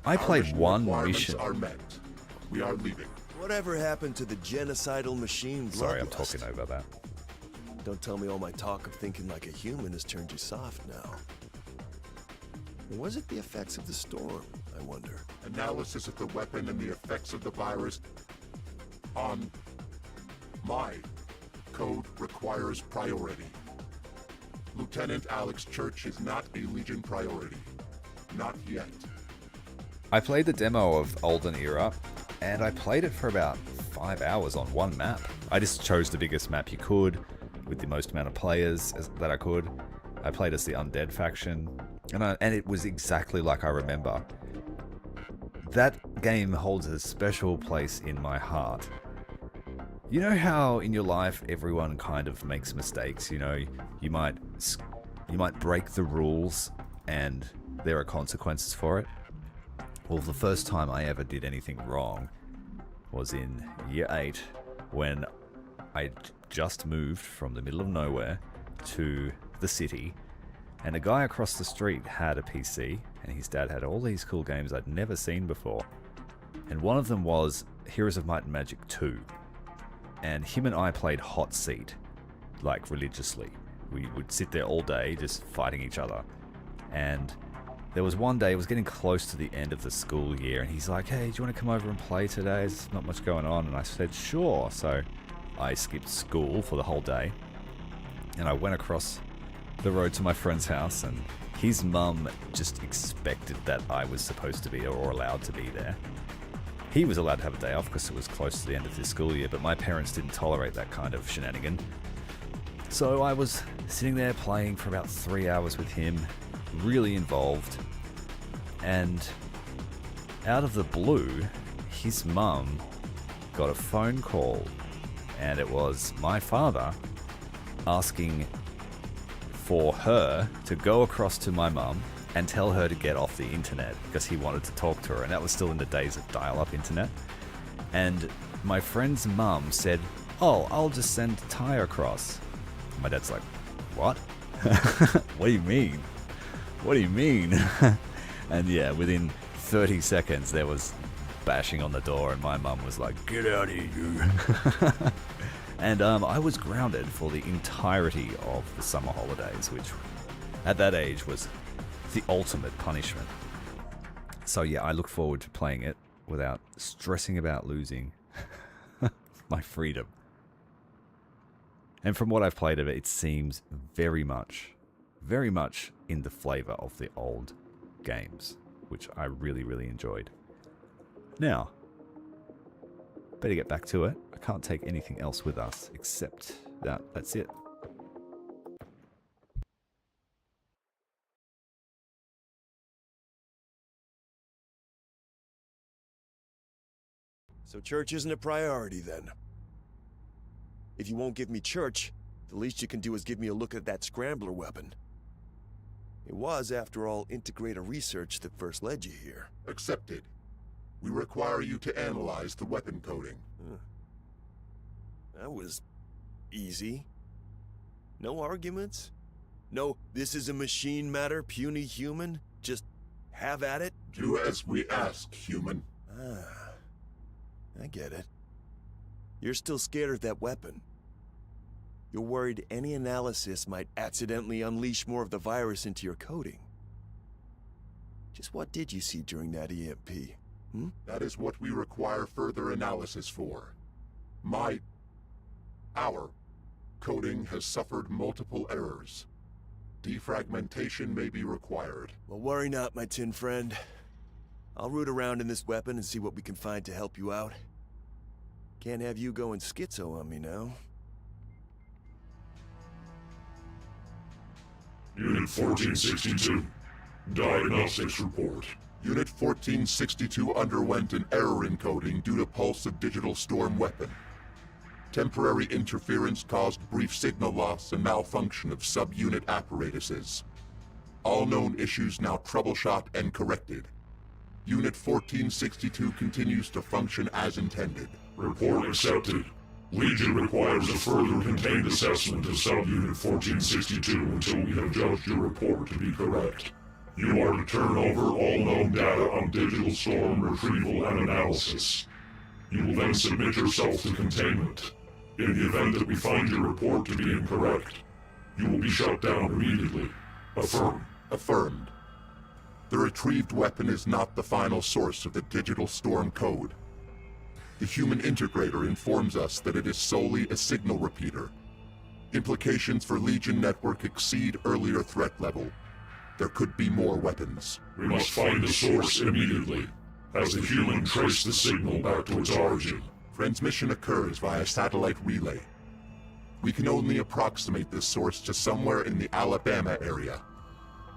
I Our played mission one requirements mission. are met. We are leaving. Whatever happened to the genocidal machine? Sorry, I'm bloodlust? talking over that. Don't tell me all my talk of thinking like a human has turned you soft now. Or was it the effects of the storm, I wonder? Analysis of the weapon and the effects of the virus on my code requires priority. Lieutenant Alex Church is not a Legion priority. Not yet. I played the demo of Olden Era, and I played it for about 5 hours on one map. I just chose the biggest map you could, with the most amount of players that I could. I played as the Undead faction, and it was exactly like I remember. That game holds a special place in my heart. You know how in your life everyone kind of makes mistakes, you know? You might break the rules and there are consequences for it. Well, the first time I ever did anything wrong was in year 8 when I just moved from the middle of nowhere to the city, and a guy across the street had a PC and his dad had all these cool games I'd never seen before. And one of them was Heroes of Might and Magic 2. And him and I played Hot Seat, like religiously. We would sit there all day just fighting each other. And there was one day, it was getting close to the end of the school year, and he's like, hey, do you want to come over and play today? There's not much going on. And I said, sure. So I skipped school for the whole day, and I went across the road to my friend's house, and his mum just expected that I was supposed to be or allowed to be there. He was allowed to have a day off because it was close to the end of his school year, but my parents didn't tolerate that kind of shenanigan. So I was sitting there playing for about 3 hours with him, really involved, and out of the blue, his mum got a phone call, and it was my father asking for her to go across to my mum and tell her to get off the internet because he wanted to talk to her, and that was still in the days of dial-up internet. And my friend's mum said, oh, I'll just send Ty across. My dad's like, what? What do you mean? What do you mean? And yeah, within 30 seconds there was bashing on the door and my mum was like, "Get out of here, you." And I was grounded for the entirety of the summer holidays, which at that age was the ultimate punishment. So yeah, I look forward to playing it without stressing about losing my freedom. And from what I've played of it, it seems very much in the flavor of the old games, which I really, really enjoyed. Now, better get back to it. I can't take anything else with us except that. That's it. So church isn't a priority then. If you won't give me church, the least you can do is give me a look at that scrambler weapon. It was, after all, Integrator research that first led you here. Accepted. We require you to analyze the weapon coding. That was easy. No arguments? No, this is a machine matter, puny human? Just have at it? Do as we ask, human. I get it. You're still scared of that weapon. You're worried any analysis might accidentally unleash more of the virus into your coding. Just what did you see during that EMP? That is what we require further analysis for. Our coding has suffered multiple errors. Defragmentation may be required. Well, worry not, my tin friend. I'll root around in this weapon and see what we can find to help you out. Can't have you going schizo on me now. Unit 1462. Diagnostics report. Unit 1462 underwent an error in coding due to pulse of digital storm weapon. Temporary interference caused brief signal loss and malfunction of subunit apparatuses. All known issues now troubleshot and corrected. Unit 1462 continues to function as intended. Report accepted. Legion requires a further contained assessment of Subunit 1462 until we have judged your report to be correct. You are to turn over all known data on digital storm retrieval and analysis. You will then submit yourself to containment. In the event that we find your report to be incorrect, you will be shut down immediately. Affirm. Affirmed. The retrieved weapon is not the final source of the digital storm code. The human integrator informs us that it is solely a signal repeater. Implications for Legion network exceed earlier threat level. There could be more weapons. We must find the source immediately, as the human traced the signal back to its origin. Transmission occurs via satellite relay. We can only approximate this source to somewhere in the Alabama area.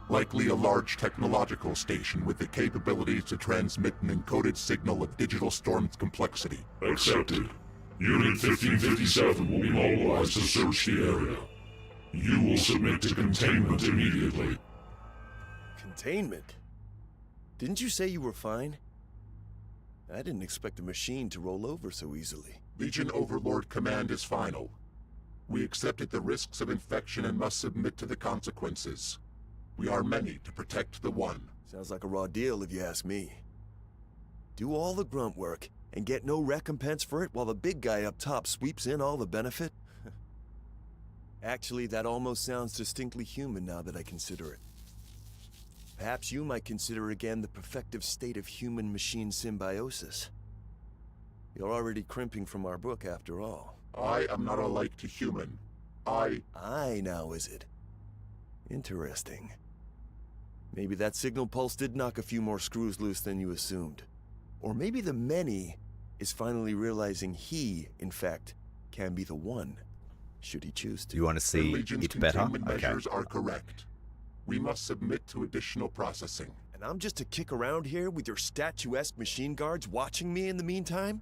Likely a large technological station with the capability to transmit an encoded signal of digital storm's complexity. Accepted. Unit 1557 will be mobilized to search the area. You will submit to containment immediately. Containment? Didn't you say you were fine? I didn't expect a machine to roll over so easily. Legion Overlord command is final. We accepted the risks of infection and must submit to the consequences. We are many to protect the one. Sounds like a raw deal if you ask me. Do all the grunt work and get no recompense for it while the big guy up top sweeps in all the benefit? Actually, that almost sounds distinctly human now that I consider it. Perhaps you might consider again the perfective state of human-machine symbiosis. You're already crimping from our book after all. I am not alike to human. I now, is it? Interesting. Maybe that signal pulse did knock a few more screws loose than you assumed. Or maybe the many is finally realizing he, in fact, can be the one, should he choose to. You want to see Legion's it better? containment measures are correct. We must submit to additional processing. And I'm just to kick around here with your statuesque machine guards watching me in the meantime?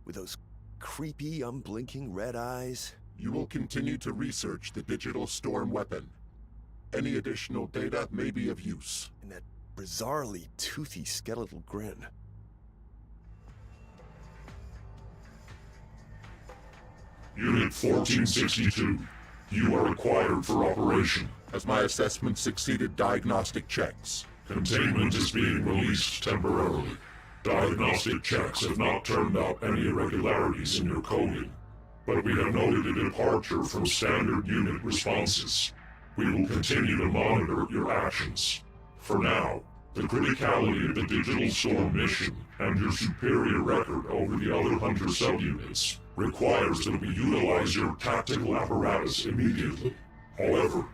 With those creepy, unblinking red eyes? You will continue to research the digital storm weapon. Any additional data may be of use. And that bizarrely toothy skeletal grin. Unit 1462, you are required for operation. As my assessment succeeded diagnostic checks. Containment is being released temporarily. Diagnostic checks have not turned up any irregularities in your coding, but we have noted a departure from standard unit responses. We will continue to monitor your actions. For now, the criticality of the Digital Storm mission and your superior record over the other Hunter subunits requires that we utilize your tactical apparatus immediately. However,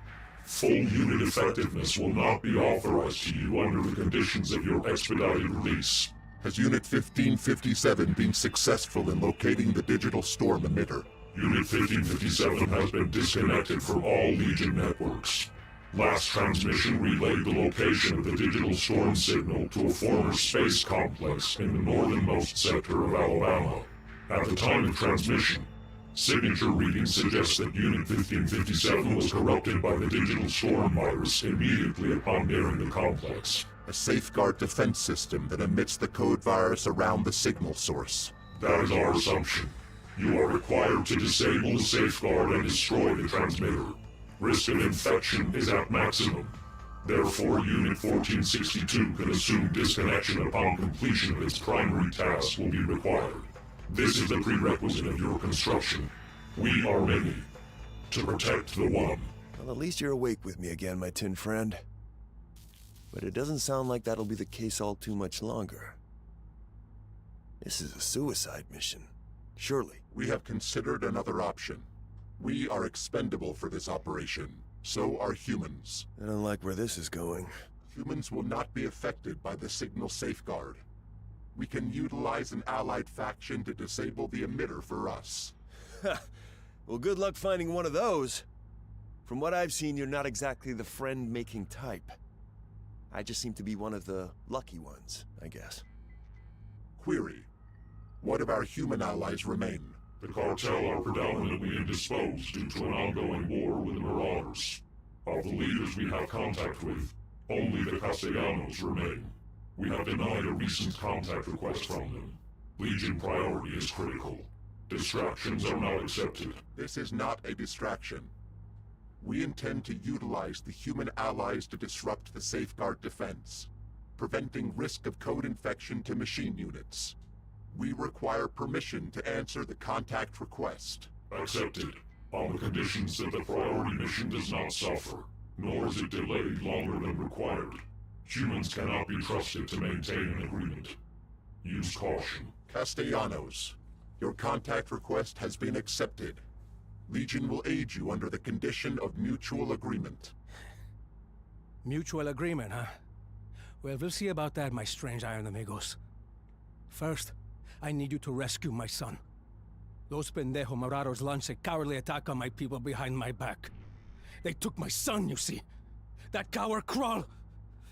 full unit effectiveness will not be authorized to you under the conditions of your expedited release. Has Unit 1557 been successful in locating the Digital Storm emitter? Unit 1557 has been disconnected from all Legion networks. Last transmission relayed the location of the Digital Storm signal to a former space complex in the northernmost sector of Alabama. At the time of transmission, signature readings suggest that Unit 1557 was corrupted by the Digital Storm virus immediately upon nearing the complex. A safeguard defense system that emits the code virus around the signal source. That is our assumption. You are required to disable the safeguard and destroy the transmitter. Risk of infection is at maximum. Therefore, Unit 1462 can assume disconnection upon completion of its primary task will be required. This is the prerequisite of your construction. We are many. To protect the one. Well, at least you're awake with me again, my tin friend. But it doesn't sound like that'll be the case all too much longer. This is a suicide mission. Surely. We have considered another option. We are expendable for this operation. So are humans. I don't like where this is going. Humans will not be affected by the signal safeguard. We can utilize an allied faction to disable the emitter for us. Well, good luck finding one of those. From what I've seen, you're not exactly the friend-making type. I just seem to be one of the lucky ones, I guess. Query. What of our human allies remain? The cartel are predominantly indisposed due to an ongoing war with the Marauders. Of the leaders we have contact with, only the Castellanos remain. We have denied a recent contact request from them. Legion priority is critical. Distractions are not accepted. This is not a distraction. We intend to utilize the human allies to disrupt the safeguard defense, preventing risk of code infection to machine units. We require permission to answer the contact request. Accepted, on the conditions that the priority mission does not suffer, nor is it delayed longer than required. Humans cannot be trusted to maintain an agreement. Use caution. Castellanos, your contact request has been accepted. Legion will aid you under the condition of mutual agreement. Mutual agreement, huh? Well, we'll see about that, my strange iron amigos. First, I need you to rescue my son. Those pendejo Marauders launched a cowardly attack on my people behind my back. They took my son, you see. That coward Krull!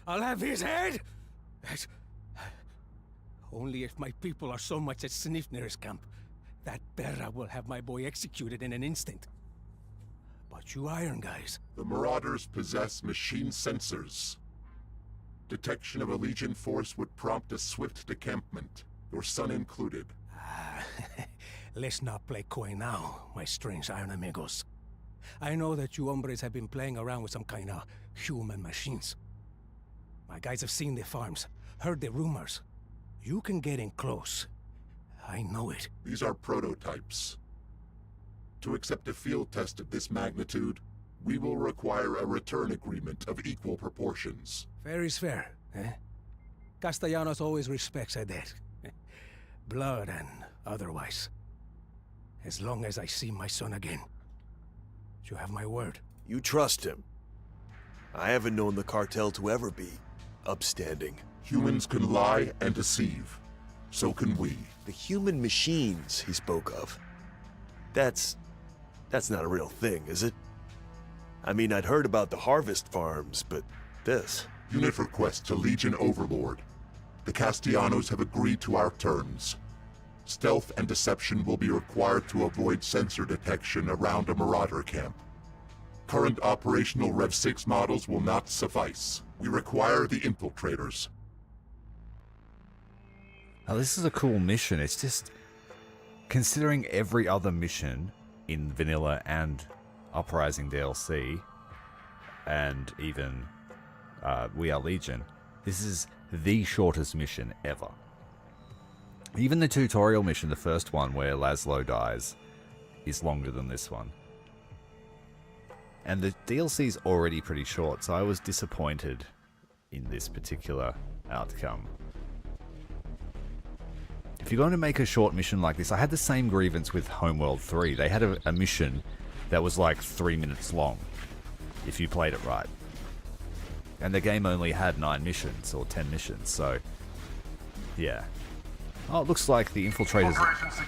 I'll have his head! Only if my people are so much as sniffed near his camp, that Terra will have my boy executed in an instant. But you iron guys... The Marauders possess machine sensors. Detection of a Legion force would prompt a swift decampment, your son included. Let's not play coy now, my strange iron amigos. I know that you hombres have been playing around with some kind of human machines. My guys have seen the farms, heard the rumors. You can get in close. I know it. These are prototypes. To accept a field test of this magnitude, we will require a return agreement of equal proportions. Fair is fair, eh? Castellanos always respects a debt. Blood and otherwise. As long as I see my son again. You have my word. You trust him. I haven't known the cartel to ever be upstanding. Humans can lie and deceive. So can we. The human machines he spoke of. That's not a real thing, is it? I mean, I'd heard about the harvest farms, but this... Unit request to Legion Overlord. The Castellanos have agreed to our terms. Stealth and deception will be required to avoid sensor detection around a Marauder camp. Current operational Rev 6 models will not suffice. We require the Infiltrators. Now this is a cool mission. It's just... considering every other mission in Vanilla and Uprising DLC, and even We Are Legion, This is the shortest mission ever. Even the tutorial mission, the first one where Laszlo dies, is longer than this one. And the DLC's already pretty short, so I was disappointed in this particular outcome. If you're going to make a short mission like this, I had the same grievance with Homeworld 3. They had a mission that was like 3 minutes long, if you played it right. And the game only had 9 missions, or 10 missions, so... yeah. Oh, it looks like the Infiltrators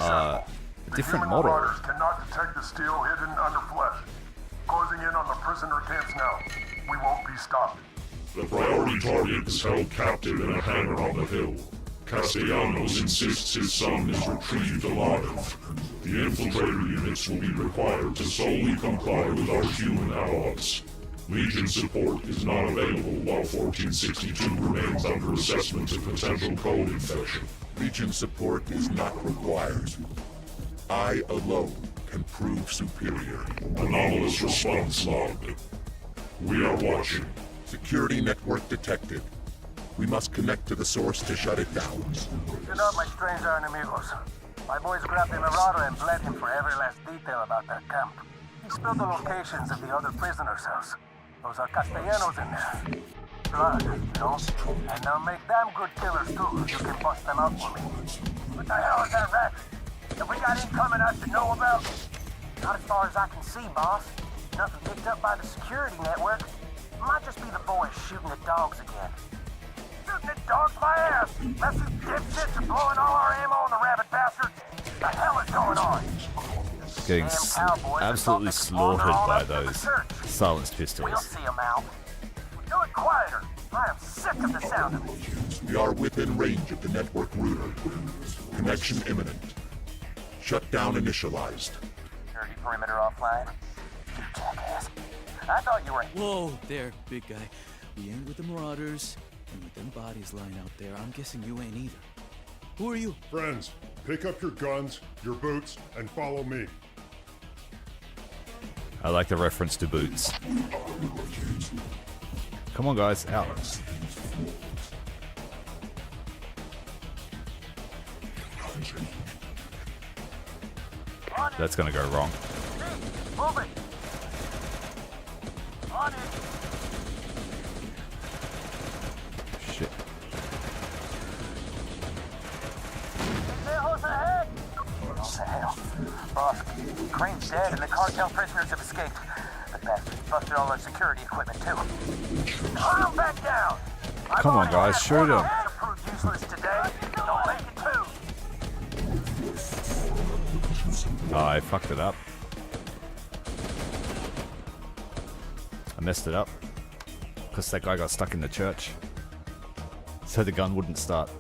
are a different model. Marauders cannot detect the steel hidden under flesh. Closing in on the prisoner camps now. We won't be stopped. The priority target is held captive in a hangar on the hill. Castellanos insists his son is retrieved alive. The infiltrator units will be required to solely comply with our human outlaws. Legion support is not available while 1462 remains under assessment of potential cold infection. Legion support is not required. I alone can prove superior. Anomalous response logged. We are watching. Security network detected. We must connect to the source to shut it down. You're not my strange enemigos. My boys grabbed the Marauder and bled him for every last detail about their camp. He spilled the locations of the other prisoner cells. Those are Castellanos in there. Blood, you know? And they'll make damn good killers too if you can bust them out for me. What the hell is that rat? Have we got incoming I should know about? Not as far as I can see, boss. Nothing picked up by the security network. Might just be the boys shooting at dogs again. Shooting at dogs, my ass! Unless these dipshits are blowing all our ammo on the rabbit bastards. What the hell is going on? Getting absolutely slaughtered by those silenced pistols. We'll see them out. Do it quieter. I am sick of the sound of it. We are within range of the network router. Connection imminent. Shutdown initialized. Security perimeter offline. You jackass. I thought you were... Whoa there, big guy. We ain't with the Marauders, and with them bodies lying out there, I'm guessing you ain't either. Who are you? Friends, pick up your guns, your boots, and follow me. I like the reference to boots. Come on, guys, out. That's gonna go wrong. Move it. On it. Shit. Who's ahead? What the hell? Boss, Crane's dead and the cartel prisoners have escaped. The bastards busted all our security equipment too. Put him back down. Come on, guys, shoot him. Proved useless today. Don't make it too. Oh, I fucked it up. I messed it up. Because that guy got stuck in the church. So the gun wouldn't start.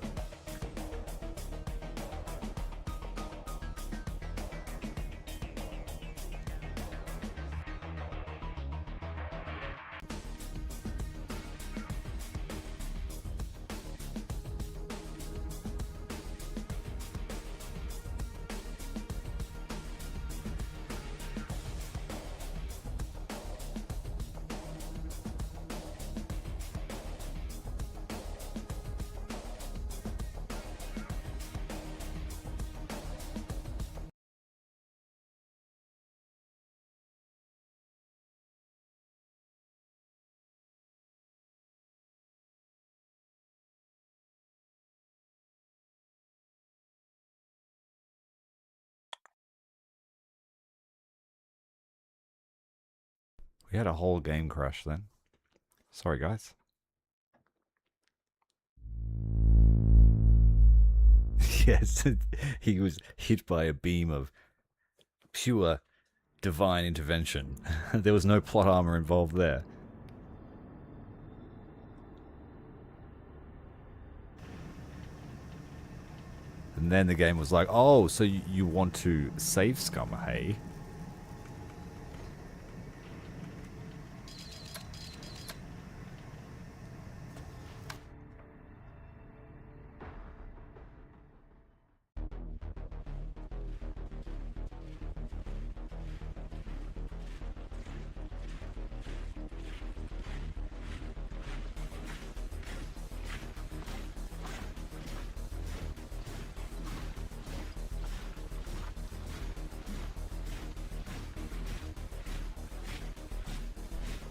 We had a whole game crash then. Sorry, guys. Yes, he was hit by a beam of pure divine intervention. There was no plot armor involved there. And then the game was like, oh, so you want to save scum, hey?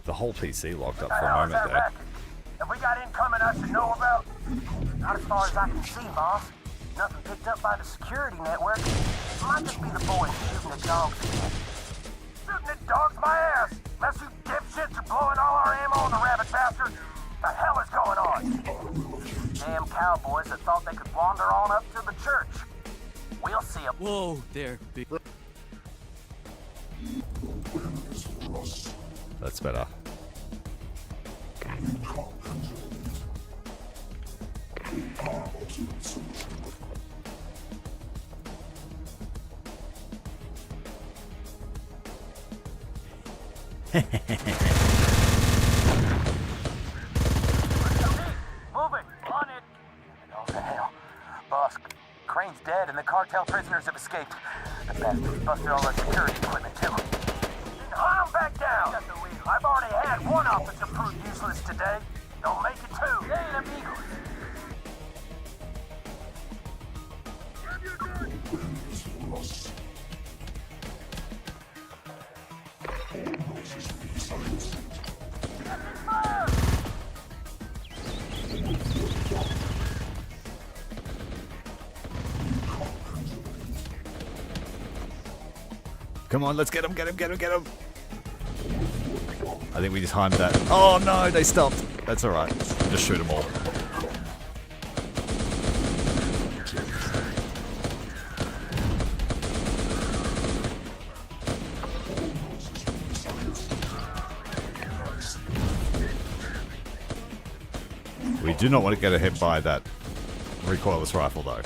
The whole PC locked up What for the a hell is moment that there. racket? Have we got incoming I should know about? Not as far as I can see, boss. Nothing picked up by the security network. Might just be the boys shooting at dogs again. Shooting at dogs, my ass! Unless you dipshits are blowing all our ammo on the rabbit bastard. The hell is going on? Damn cowboys that thought they could wander on up to the church. We'll see them. Whoa there, big. That's better. Move it! On it! Oh, the hell. Boss, Crane's dead and the cartel prisoners have escaped. The bastards busted all our security equipment, too. Then hunt them back down! I've already had one officer proved useless today. Don't make it two. Hey, amigos. Come on, let's get him, get him, get him, get him. I think we just timed that. Oh no, they stopped. That's alright. Just shoot them all. We do not want to get hit by that recoilless rifle though.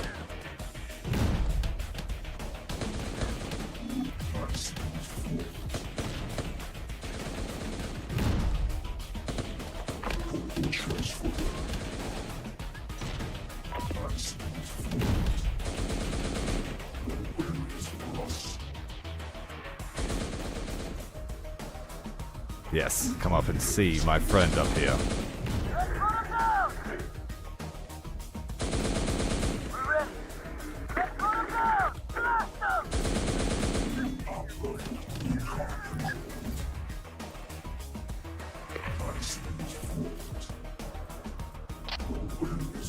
Yes, come up and see my friend up here.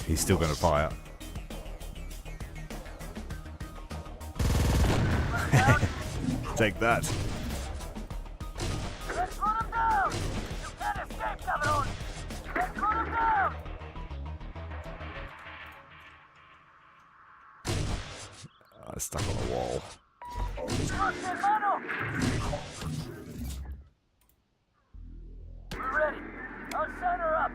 He's still going to fire. Take that. Stuck on the wall. We're ready. I'll center up.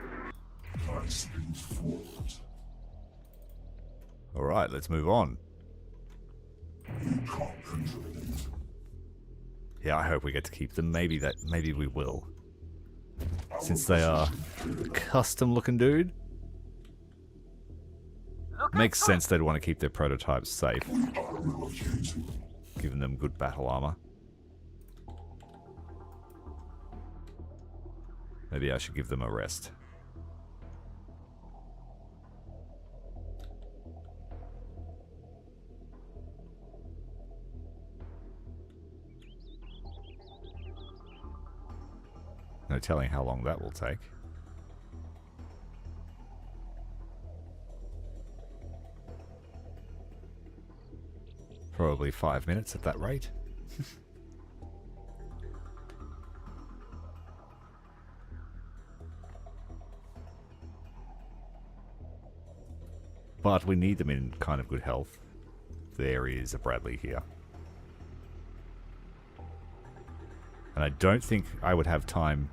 Alright, let's move on. Yeah, I hope we get to keep them. Maybe we will. Since they are a custom looking dude. Makes sense they'd want to keep their prototypes safe. Giving them good battle armor. Maybe I should give them a rest. No telling how long that will take. Probably 5 minutes at that rate. But we need them in kind of good health. There is a Bradley here. And I don't think I would have time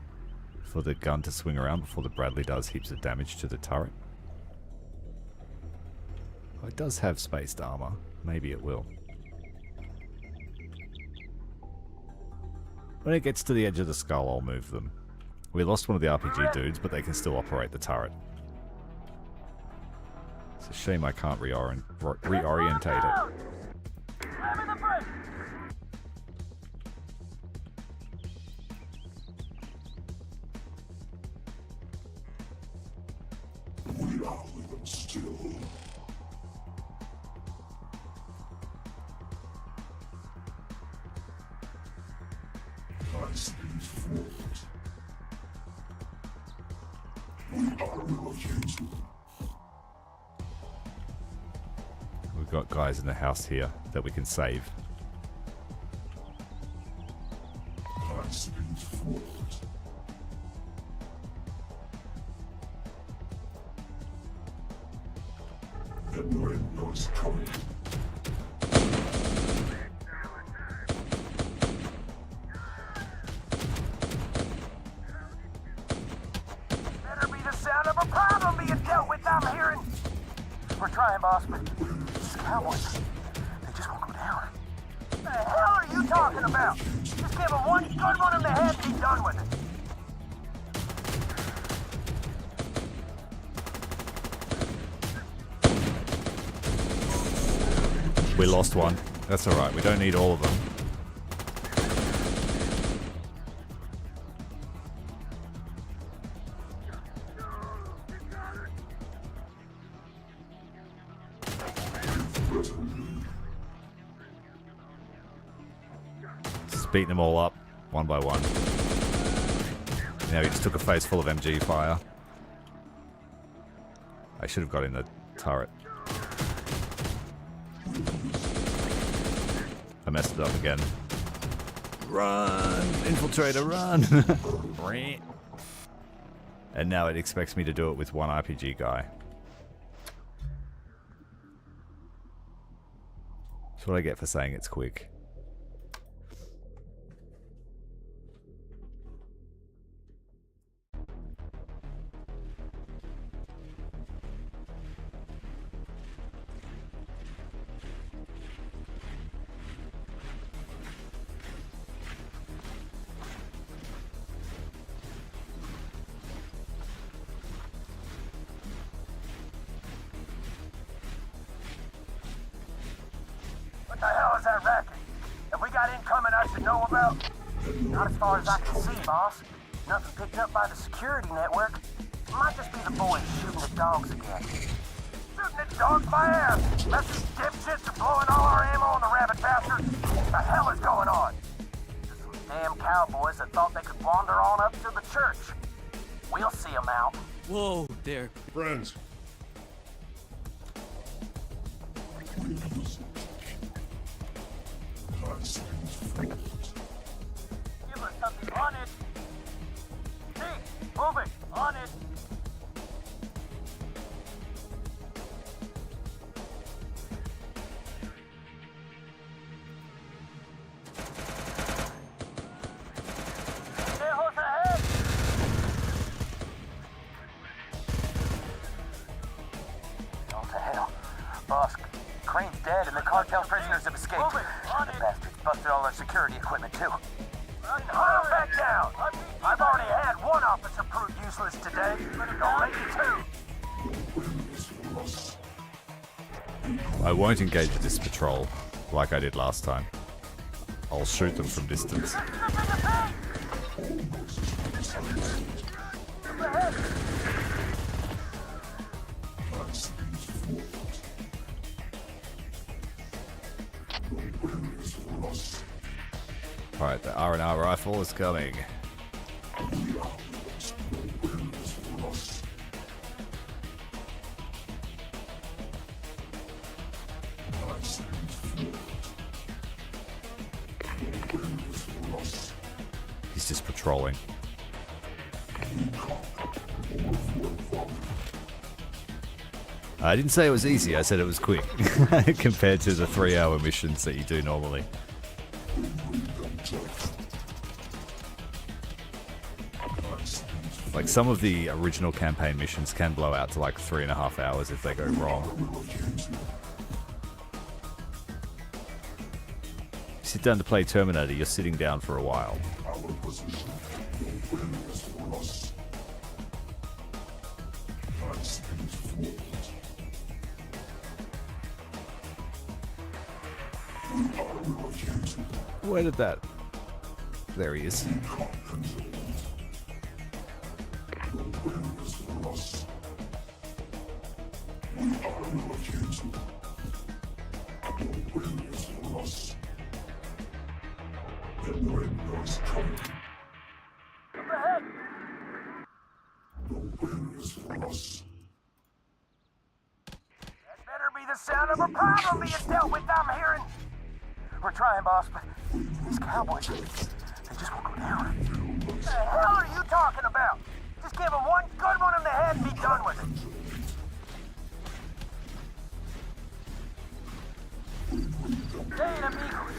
for the gun to swing around before the Bradley does heaps of damage to the turret. Oh, it does have spaced armor. Maybe it will. When it gets to the edge of the skull, I'll move them. We lost one of the RPG dudes, but they can still operate the turret. It's a shame I can't reorientate it. got guys in the house here that we can save. Better be the sound of a problem being dealt with, I'm hearing. We're trying, boss, but these cowboys, they just won't go down. What the hell are you talking about? Just give them one good one in the head and be done with it. We lost one. That's alright, we don't need all of them. Just beating them all up, one by one. Now he just took a face full of MG fire. I should have got in the turret. I messed it up again. Run! Infiltrator, run! And now it expects me to do it with one RPG guy. That's what I get for saying it's quick. What the hell is that racket? Have we got incoming I should know about? Not as far as I can see, boss. Nothing picked up by the security network. Might just be the boys shooting the dogs again. Shooting at dogs by ass! Unless these dipshits are blowing all our ammo on the rabbit bastards. What the hell is going on? Just some damn cowboys that thought they could wander on up to the church. We'll see them out. Whoa, there. Friends. Give us something on it. See, move it, on it. Lejos ahead. Oh, to hell. Boss, Crane's dead and the cartel prisoners have escaped. Move it, on it. Bastards busted all our security equipment, too. Pile back down! I've already had one officer proved useless today. Don't make it two. I won't engage this patrol like I did last time. I'll shoot them from distance. Alright, the R&R rifle is coming. He's just patrolling. I didn't say it was easy, I said it was quick. Compared to the 3-hour missions that you do normally. Like, some of the original campaign missions can blow out to like 3.5 hours if they go wrong. You sit down to play Terminator, you're sitting down for a while. Where did that... There he is. the sound of a problem being dealt with, I'm hearing. We're trying, boss, but these cowboys, they just won't go down. What the hell are you talking about? Just give them one good one in the head and be done with it. Hey, amigos.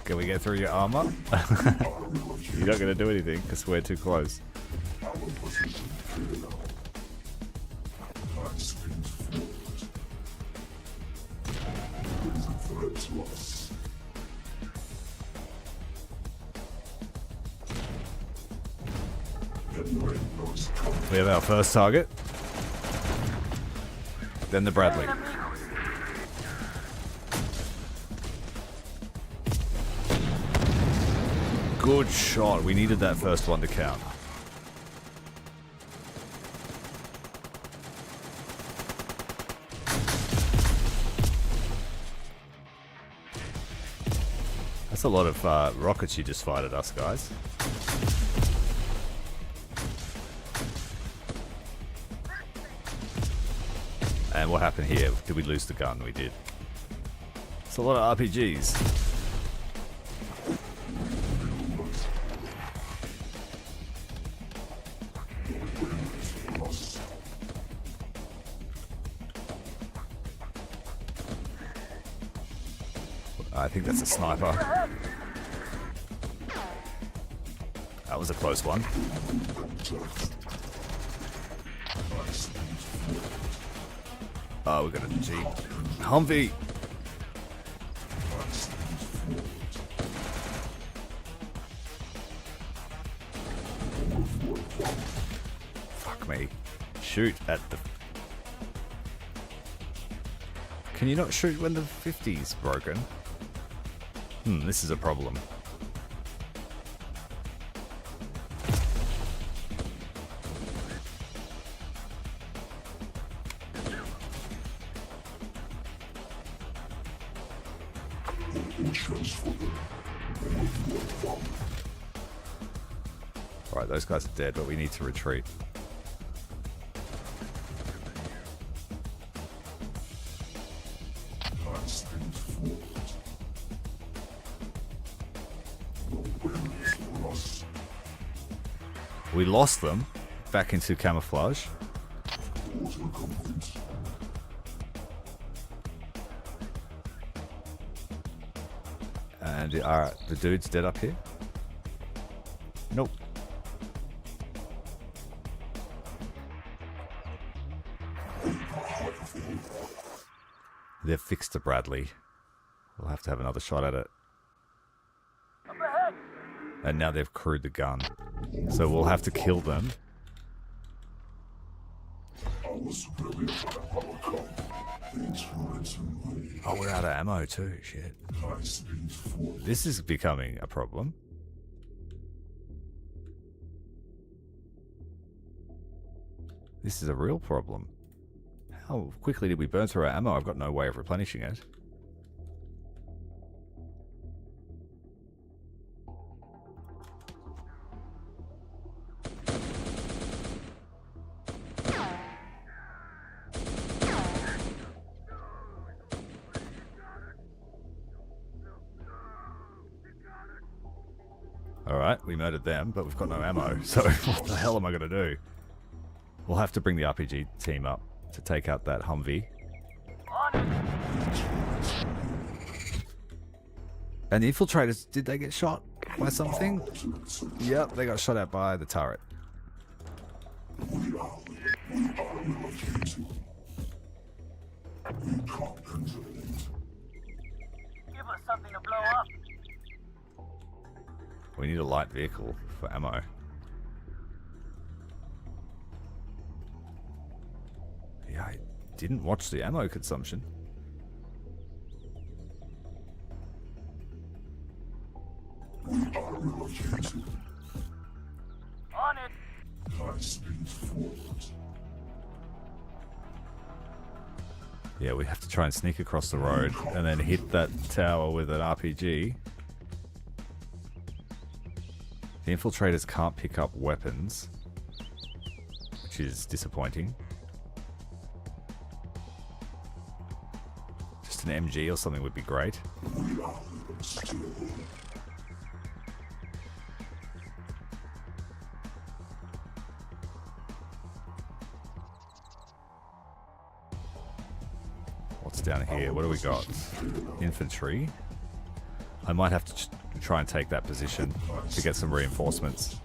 Can we get through your armor? You're not going to do anything because we're too close. We have our first target. Then the Bradley. Good shot. We needed that first one to count. That's a lot of rockets you just fired at us, guys. And what happened here? Did we lose the gun? We did. It's a lot of RPGs. I think that's a sniper. That was a close one. Oh, we got a Jeep. Humvee! Fuck me. Shoot at the... Can you not shoot when the 50's broken? This is a problem. Alright, those guys are dead, but we need to retreat. We lost them back into camouflage. And the dude's dead up here? Nope. They've fixed the Bradley. We'll have to have another shot at it. And now they've crewed the gun. So we'll have to kill them. Oh, we're out of ammo too, shit. This is becoming a problem. This is a real problem. How quickly did we burn through our ammo? I've got no way of replenishing it. Alright, we murdered them, but we've got no ammo, so what the hell am I going to do? We'll have to bring the RPG team up to take out that Humvee. And the infiltrators, did they get shot by something? Yep, they got shot at by the turret. Give us something to blow up. We need a light vehicle for ammo. Yeah, I didn't watch the ammo consumption. On it. High speed forward. Yeah, we have to try and sneak across the road and then hit that tower with an RPG. The infiltrators can't pick up weapons, which is disappointing. Just an MG or something would be great. What's down here? What do we got? Infantry. I might have to try and take that position to get some reinforcements.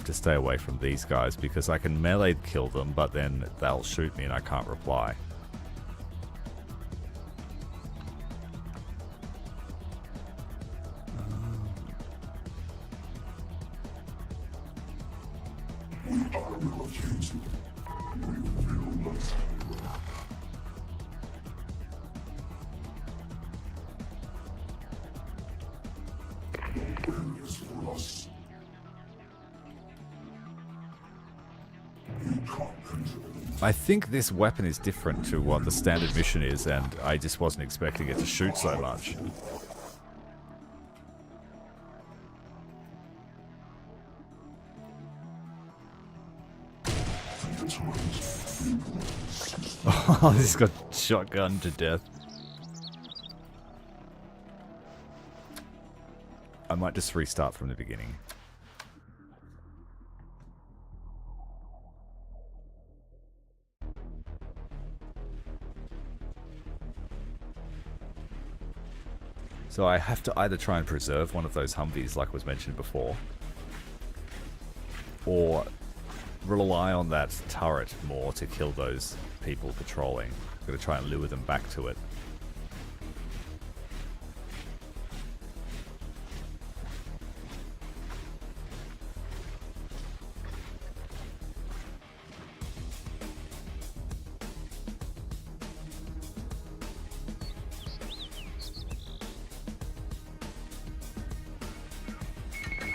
To stay away from these guys because I can melee kill them, but then they'll shoot me and I can't reply. I think this weapon is different to what the standard mission is, and I just wasn't expecting it to shoot so much. Oh, this got shotgun to death. I might just restart from the beginning. So I have to either try and preserve one of those Humvees like was mentioned before, or rely on that turret more to kill those people patrolling. I'm going to try and lure them back to it.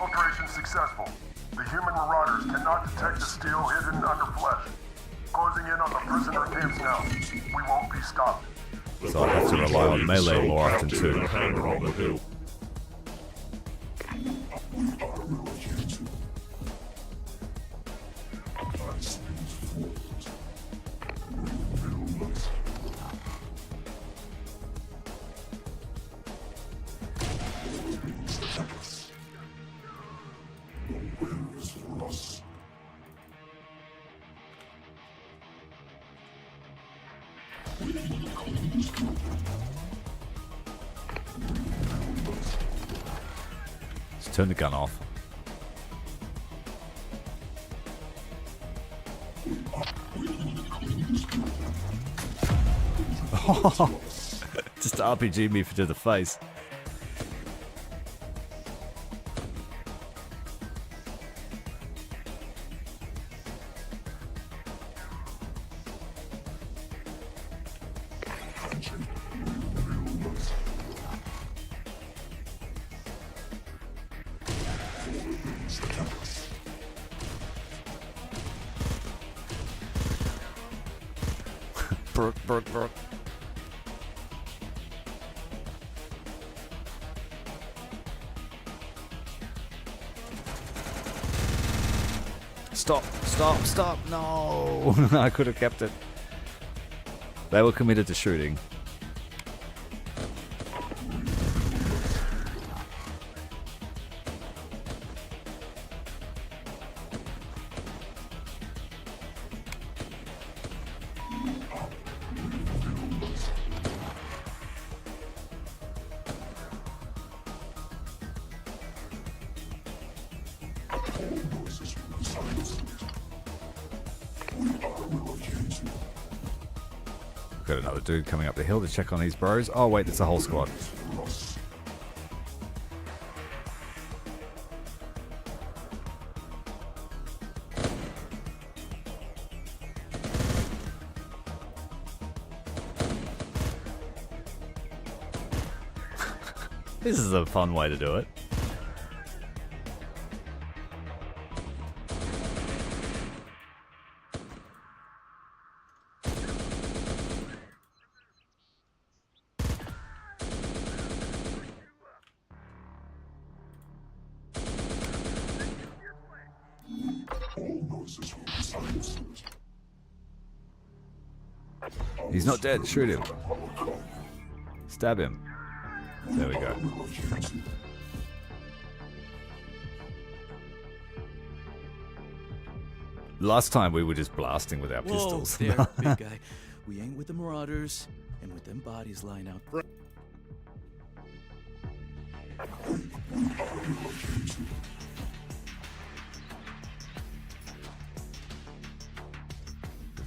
Infiltration successful. The human Marauders cannot detect the steel hidden under flesh. Closing in on the prisoner camps now. We won't be stopped. So I have to rely on melee more often too. Let's turn the gun off. Oh, just RPG me to the face. Brooke. Stop. No. I could have kept it. They were committed to shooting. Got another dude coming up the hill to check on these bros. Oh wait, it's a whole squad. This is a fun way to do it. He's not dead. Shoot him. Stab him. There we go. Last time we were just blasting with our pistols. Whoa there, big guy. We ain't with the Marauders, and with them bodies lying out.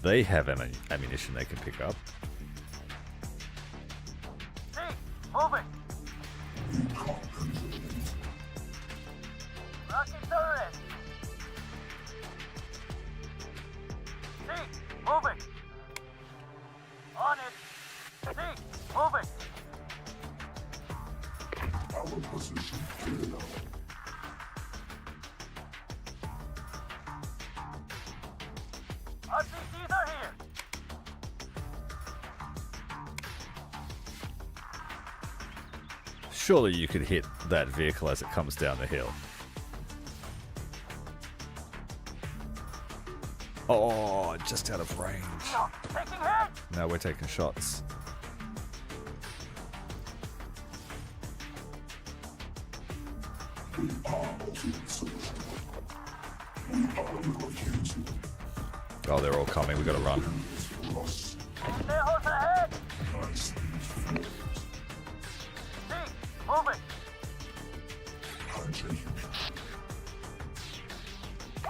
They have ammunition they can pick up. Hey, move it! Rocket turret! See, move it! On it! See, move it! Our position clear. RPGs are here! Surely you could hit that vehicle as it comes down the hill. Oh, just out of range. Taking hit! Now we're taking shots. Oh, they're all coming. We gotta run. Lejos ahead! See, move it!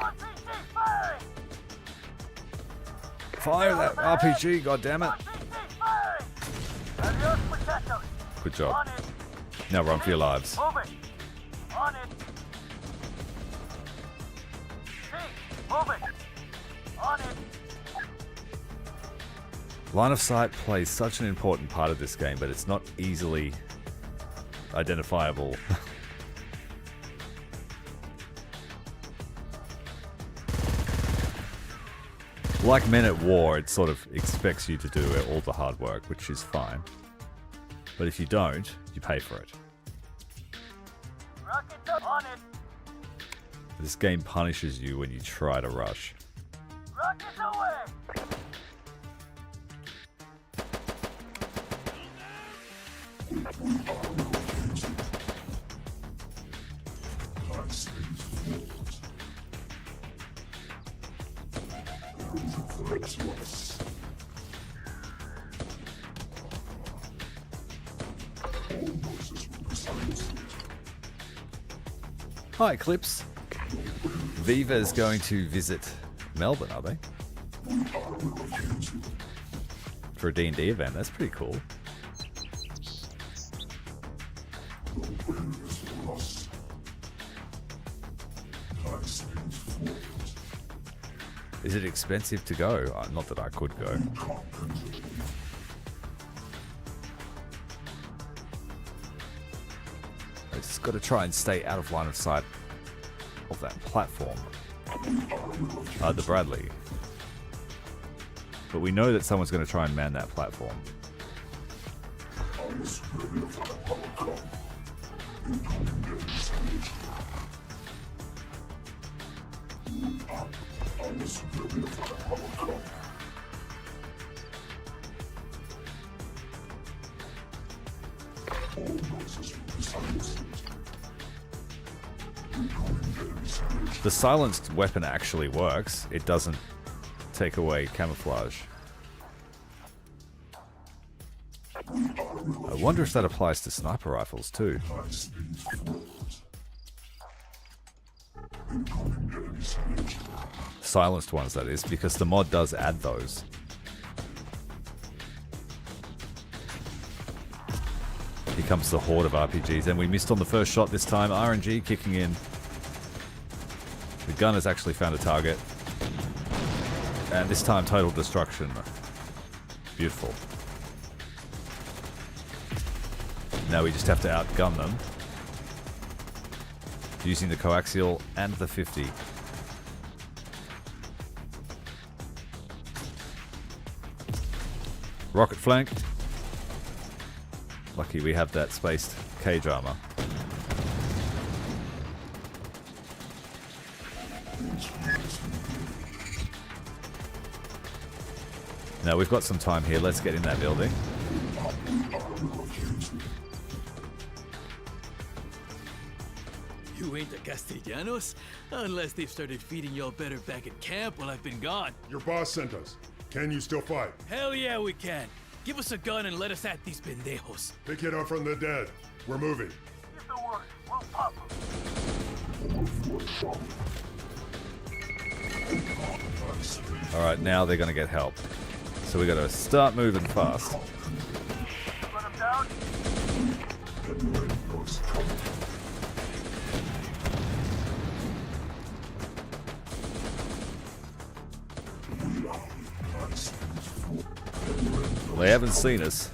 RPG firing! Fire that RPG, goddammit. RPG firing! Adios, muchachos! Good job. On it! Now run for your lives. Move it! On it! See, move it! On it! Line of sight plays such an important part of this game, but it's not easily identifiable. Like Men at War, it sort of expects you to do all the hard work, which is fine. But if you don't, you pay for it. Rocket on it! This game punishes you when you try to rush. Rockets away! Hi, Clips. Viva is going to visit Melbourne, are they? For a D&D event. That's pretty cool. Is it expensive to go? Not that I could go. I just got to try and stay out of line of sight of that platform. The Bradley. But we know that someone's going to try and man that platform. The silenced weapon actually works. It doesn't take away camouflage. I wonder if that applies to sniper rifles too. Silenced ones, that is, because the mod does add those. Here comes the horde of RPGs, and we missed on the first shot this time. RNG kicking in. The gun has actually found a target. And this time, total destruction. Beautiful. Now we just have to outgun them using the coaxial and the 50. Rocket flank. Lucky we have that spaced cage armor. Now we've got some time here. Let's get in that building. You ain't the Castellanos? Unless they've started feeding y'all better back at camp while I've been gone. Your boss sent us. Can you still fight? Hell yeah, we can. Give us a gun and let us at these pendejos. Pick it up from the dead. We're moving. Give the word. We'll pop 'em. Alright, now they're gonna get help. So we gotta start moving fast. Run 'em down. Well, they haven't seen us.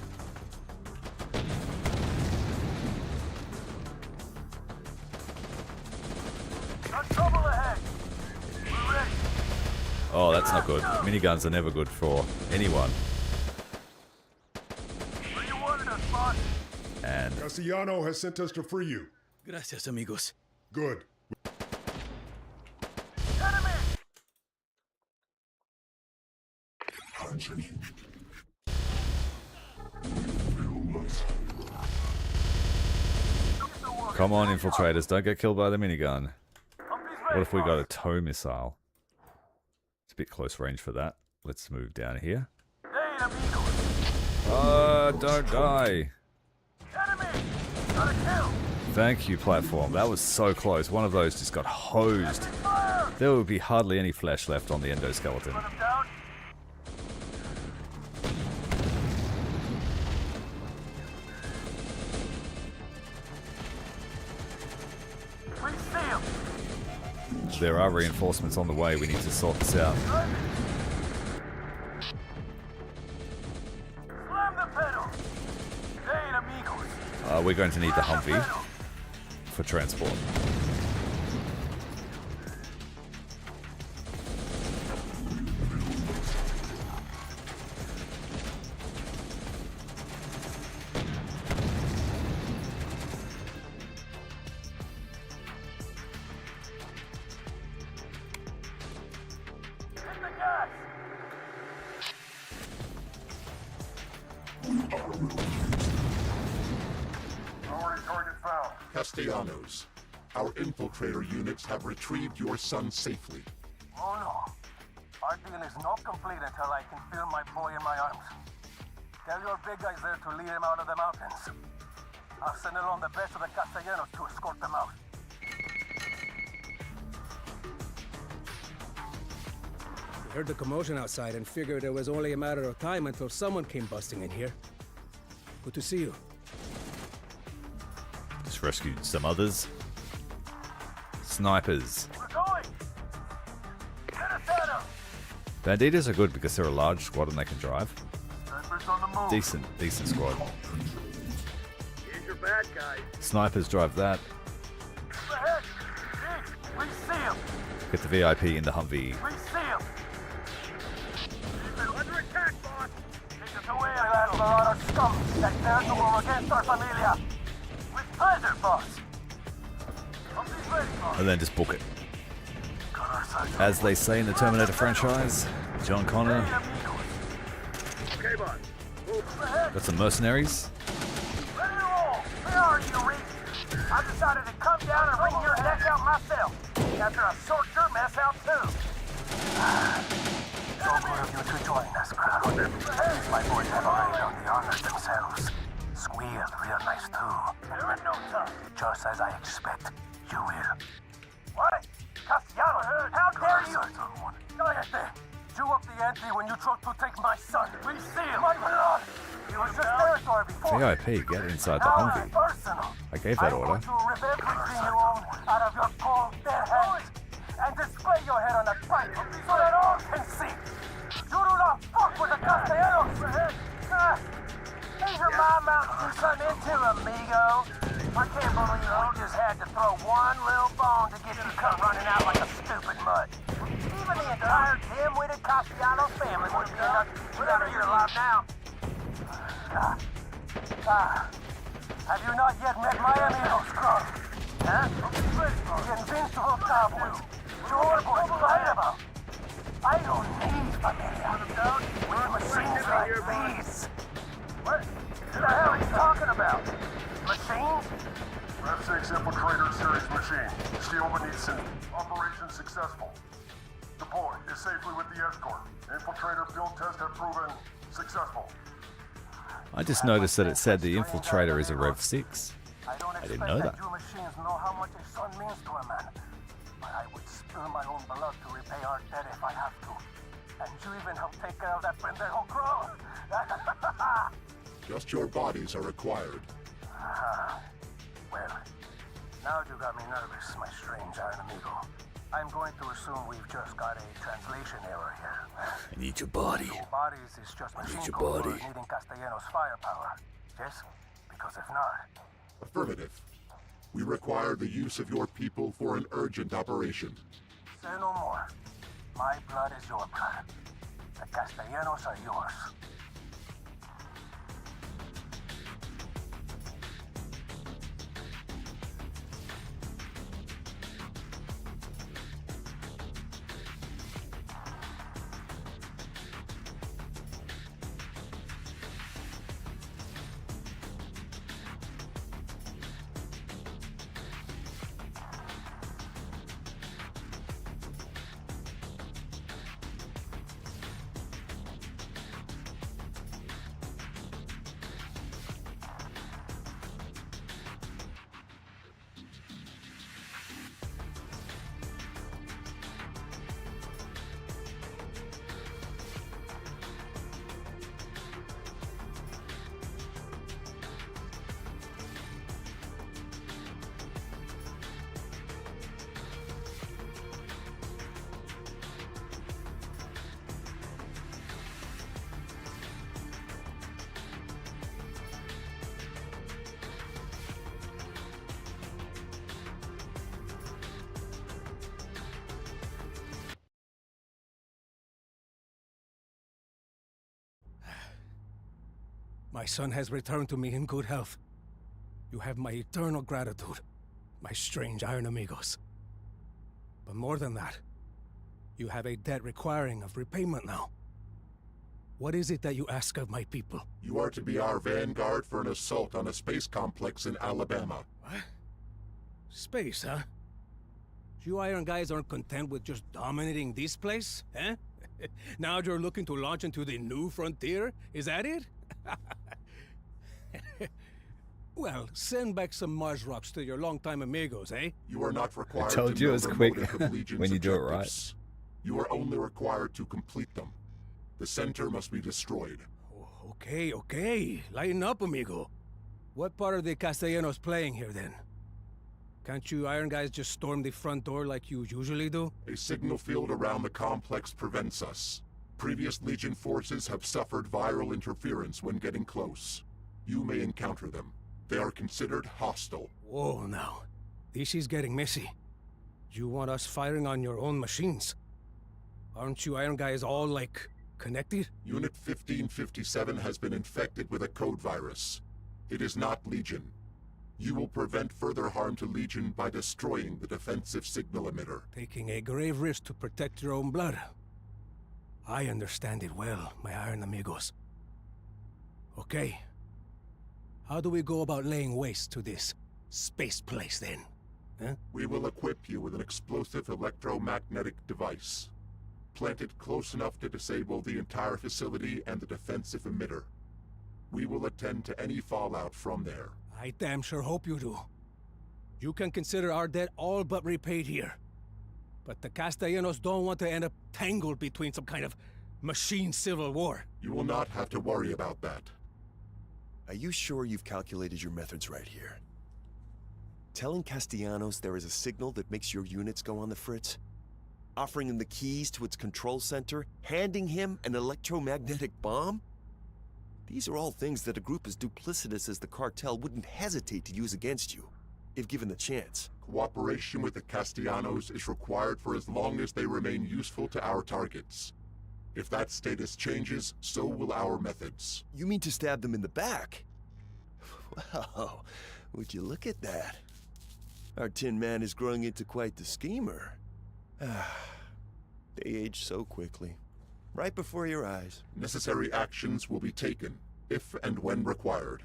Got trouble ahead. We're ready. Oh, that's not good. Miniguns are never good for anyone. Where you wanted us, boss? And Castellano has sent us to free you. Gracias, amigos. Good. Enemy! come on, infiltrators, don't get killed by the minigun. What if we got a tow missile? It's a bit close range for that. Let's move down here. Don't die. Thank you, platform. That was so close. One of those just got hosed. There would be hardly any flesh left on the endoskeleton. There are reinforcements on the way. We need to sort this out. We're going to need the Humvee for transport. Castellanos, our infiltrator units have retrieved your son safely. Oh no. Our deal is not complete until I can feel my boy in my arms. Tell your big guys there to lead him out of the mountains. I'll send along the best of the Castellanos to escort them out. We heard the commotion outside and figured it was only a matter of time until someone came busting in here. Good to see you. Just rescued some others. Snipers. We're going! Get us at him! Banditas are good because they're a large squad and they can drive. Snipers on the move. Decent squad. Here's your bad guy. Snipers drive that. Ahead! Chief, we see him! Get the VIP in the Humvee. We see him! He's under attack, boss! Take us away, that Marauder scum that dares to war against our familia! With pleasure, boss! Humvee's ready, boss! And then just book it. As they say in the Terminator franchise, John Connor. Okay, boss. Got some mercenaries. Ready to roll! Where are you, Reed? I decided to come down and bring your neck out myself. After I sort your mess out, too. So good of you to join us, crowd. My boys have already done the honors themselves. Squealed real nice, too. You're in no time. Just as I expect, you will. What? Castellanos, how dare you? Cállate! You up the ante when you tried to take my son. We see him. My blood. It was just territory before. VIP, get inside the Humvee. I gave that order. I want to rip everything you own out of your cold dead hands and display your head on a pike so that all can see. You do not fuck with the Castellanos. Here's your mom out to son into, amigo. throw one little bone to get you come running out like a stupid mutt. Even the entire dim-witted Castellano family wouldn't be enough to keep you out of here alive now. Have you not yet met my amigo, Scrum? Huh? The invincible cowboy. Your boys lied about. I don't need familia. With machines like these. What the hell are you talking about? Machines? Rev 6 Infiltrator Series machine. Steel Venetian. Operation successful. Deploy is safely with the escort. Infiltrator field test have proven successful. I just noticed that it said the Infiltrator is a Rev 6. I didn't know that. You machines know how much a son means to a man. But I would spill my own blood to repay our debt if I have to. And you even help take care of that pendejo crow. Just your bodies are required. Well, now you got me nervous, my strange iron amigo. I'm going to assume we've just got a translation error here. I need your body. Your bodies is just machine your code for body. needing Castellanos' firepower. Yes? Because if not... Affirmative. We require the use of your people for an urgent operation. Say no more. My blood is your blood. The Castellanos are yours. My son has returned to me in good health. You have my eternal gratitude, my strange iron amigos. But more than that, you have a debt requiring of repayment now. What is it that you ask of my people? You are to be our vanguard for an assault on a space complex in Alabama. What? Space, huh? You iron guys aren't content with just dominating this place, eh? Now you're looking to launch into the new frontier? Is that it? Well, send back some Mars rocks to your longtime amigos, eh? You are not required I told to you know it was the quick motive of Legion's when you do it right. objectives. You are only required to complete them. The center must be destroyed. Oh, okay. Lighten up, amigo. What part are the Castellanos playing here, then? Can't you iron guys just storm the front door like you usually do? A signal field around the complex prevents us. Previous Legion forces have suffered viral interference when getting close. You may encounter them. They are considered hostile. Whoa, now. This is getting messy. You want us firing on your own machines? Aren't you iron guys all, like, connected? Unit 1557 has been infected with a code virus. It is not Legion. You will prevent further harm to Legion by destroying the defensive signal emitter. Taking a grave risk to protect your own blood. I understand it well, my iron amigos. Okay. How do we go about laying waste to this space place, then? Huh? We will equip you with an explosive electromagnetic device. Planted close enough to disable the entire facility and the defensive emitter. We will attend to any fallout from there. I damn sure hope you do. You can consider our debt all but repaid here. But the Castellanos don't want to end up tangled between some kind of machine civil war. You will not have to worry about that. Are you sure you've calculated your methods right here? Telling Castellanos there is a signal that makes your units go on the fritz? Offering him the keys to its control center? Handing him an electromagnetic bomb? These are all things that a group as duplicitous as the cartel wouldn't hesitate to use against you. if given the chance. Cooperation with the Castellanos is required for as long as they remain useful to our targets. If that status changes, so will our methods. You mean to stab them in the back? Wow, would you look at that? Our Tin Man is growing into quite the schemer. They age so quickly. Right before your eyes. Necessary actions will be taken, if and when required.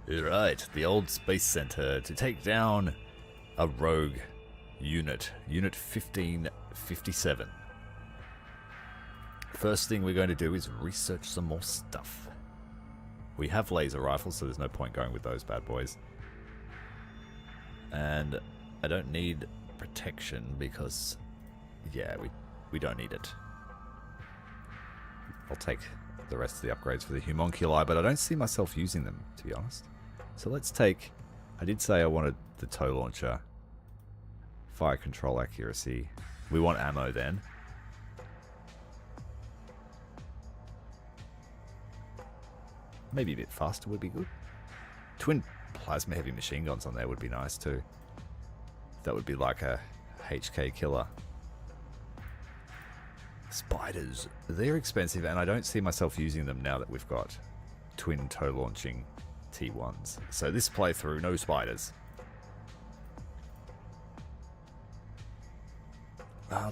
Right, the old space center to take down a rogue unit. Unit 1557. First thing we're going to do is research some more stuff. We have laser rifles, so there's no point going with those bad boys. And I don't need protection because, yeah, we don't need it. I'll take the rest of the upgrades for the homunculi, but I don't see myself using them, to be honest. So let's take... I did say I wanted the tow launcher. Fire control accuracy. We want ammo then. Maybe a bit faster would be good. Twin plasma heavy machine guns on there would be nice too. That would be like a HK killer. Spiders. They're expensive and I don't see myself using them now that we've got twin tow launching T1s. So this playthrough, no spiders.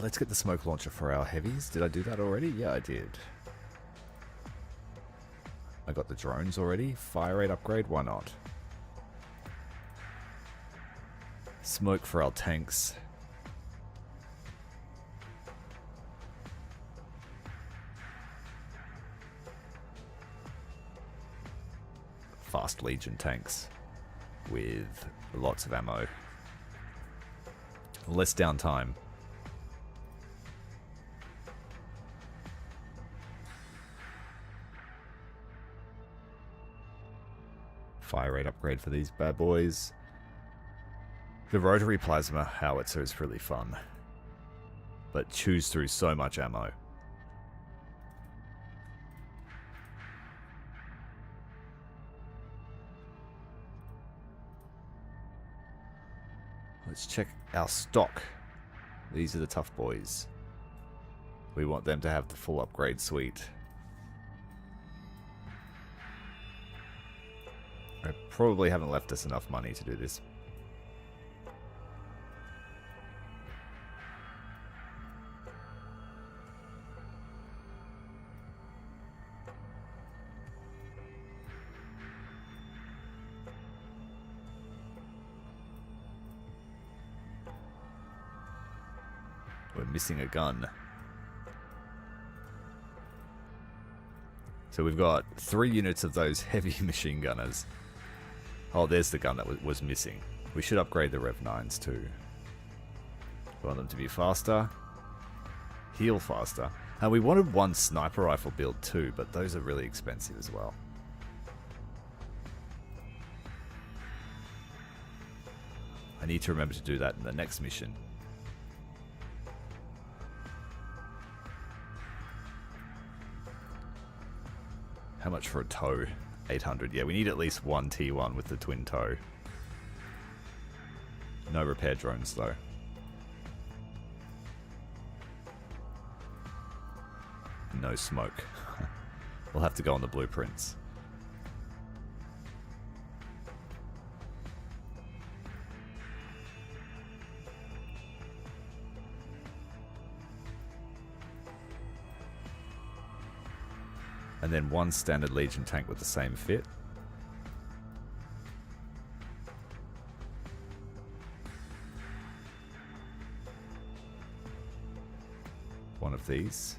Let's get the smoke launcher for our heavies. Did I do that already? Yeah, I did. I got the drones already. Fire rate upgrade, why not? Smoke for our tanks. Fast Legion tanks with lots of ammo. Less downtime. Fire rate upgrade for these bad boys. The rotary plasma howitzer is really fun, but chews through so much ammo. Let's check our stock. These are the tough boys. We want them to have the full upgrade suite. I probably haven't left us enough money to do this. We're missing a gun. So we've got 3 units of those heavy machine gunners. Oh, there's the gun that was missing. We should upgrade the Rev 9s too. We want them to be faster. Heal faster. And we wanted 1 sniper rifle build too, but those are really expensive as well. I need to remember to do that in the next mission. How much for a tow? 800. Yeah, we need at least 1 T1 with the twin tow. No repair drones though. No smoke. We'll have to go on the blueprints. And then 1 standard Legion tank with the same fit. One of these.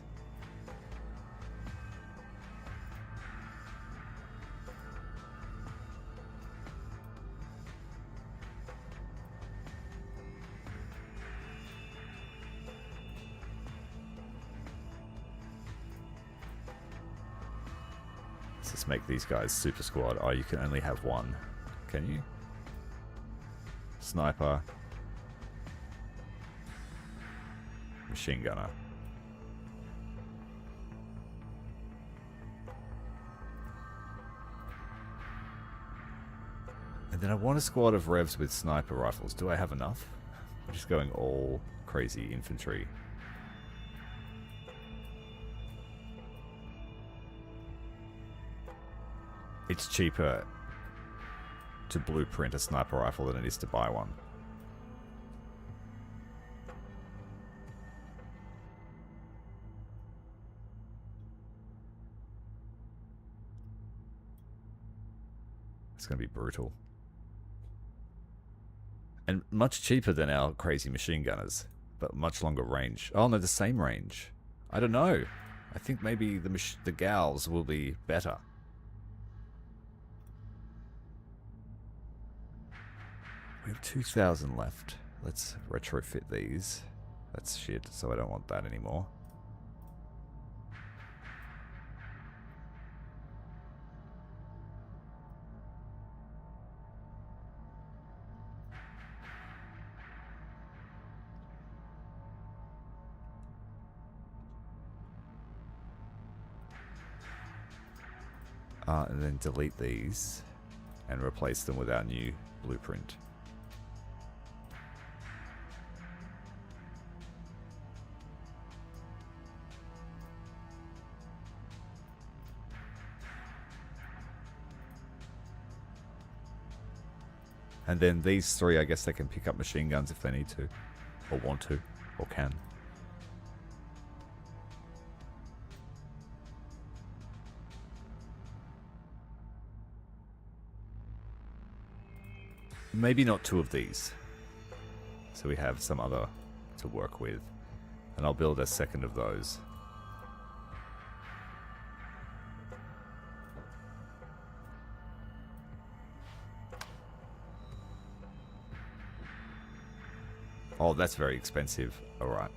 Let's make these guys super squad. Oh, you can only have 1. Can you? Sniper. Machine gunner. And then I want a squad of revs with sniper rifles. Do I have enough? I'm just going all crazy infantry. It's cheaper to blueprint a sniper rifle than it is to buy one. It's going to be brutal. And much cheaper than our crazy machine gunners, but much longer range. Oh no, the same range. I don't know. I think maybe the gals will be better. We have 2,000 left. Let's retrofit these. That's shit, so I don't want that anymore. And then delete these and replace them with our new blueprint. And then these three, I guess they can pick up machine guns if they need to, or want to, or can. Maybe not two of these. So we have some other to work with. And I'll build a second of those. Oh, that's very expensive. Alright.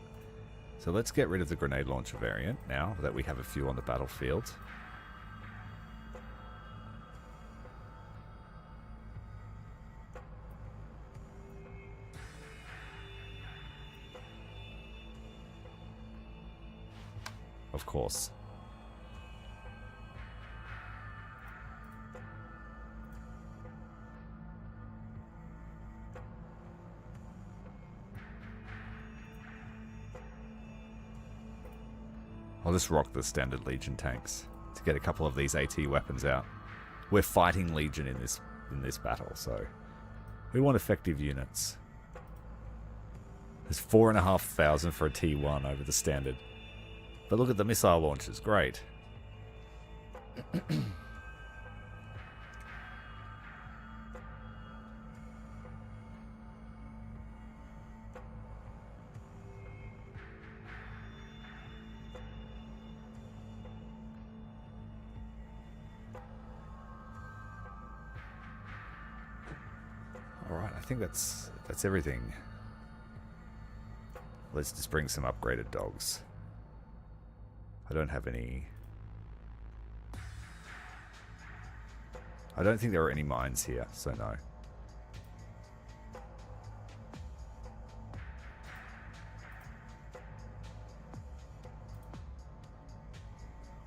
So let's get rid of the grenade launcher variant now that we have a few on the battlefield. Of course. I'll just rock the standard Legion tanks to get a couple of these AT weapons out. We're fighting Legion in this battle, so we want effective units. There's 4,500 for a T1 over the standard. But look at the missile launchers, great. Alright, I think that's everything. Let's just bring some upgraded dogs. I don't have any... I don't think there are any mines here, so no.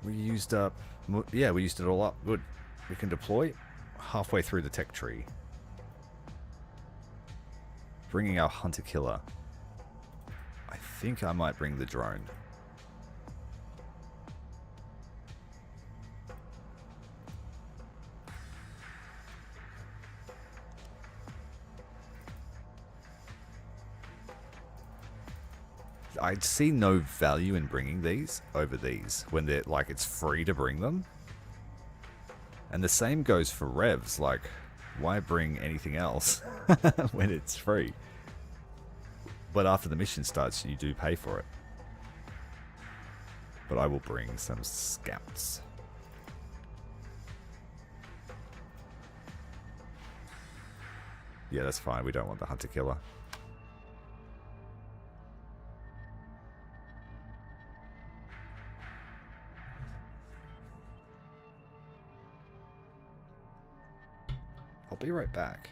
We used up... Yeah, we used it all up. Good. We can deploy halfway through the tech tree. Bringing our hunter-killer. I think I might bring the drone. I'd see no value in bringing these over these when they're like it's free to bring them. And the same goes for revs, like why bring anything else when it's free? But after the mission starts you do pay for it. But I will bring some scouts. Yeah, that's fine. We don't want the hunter-killer. I'll be right back.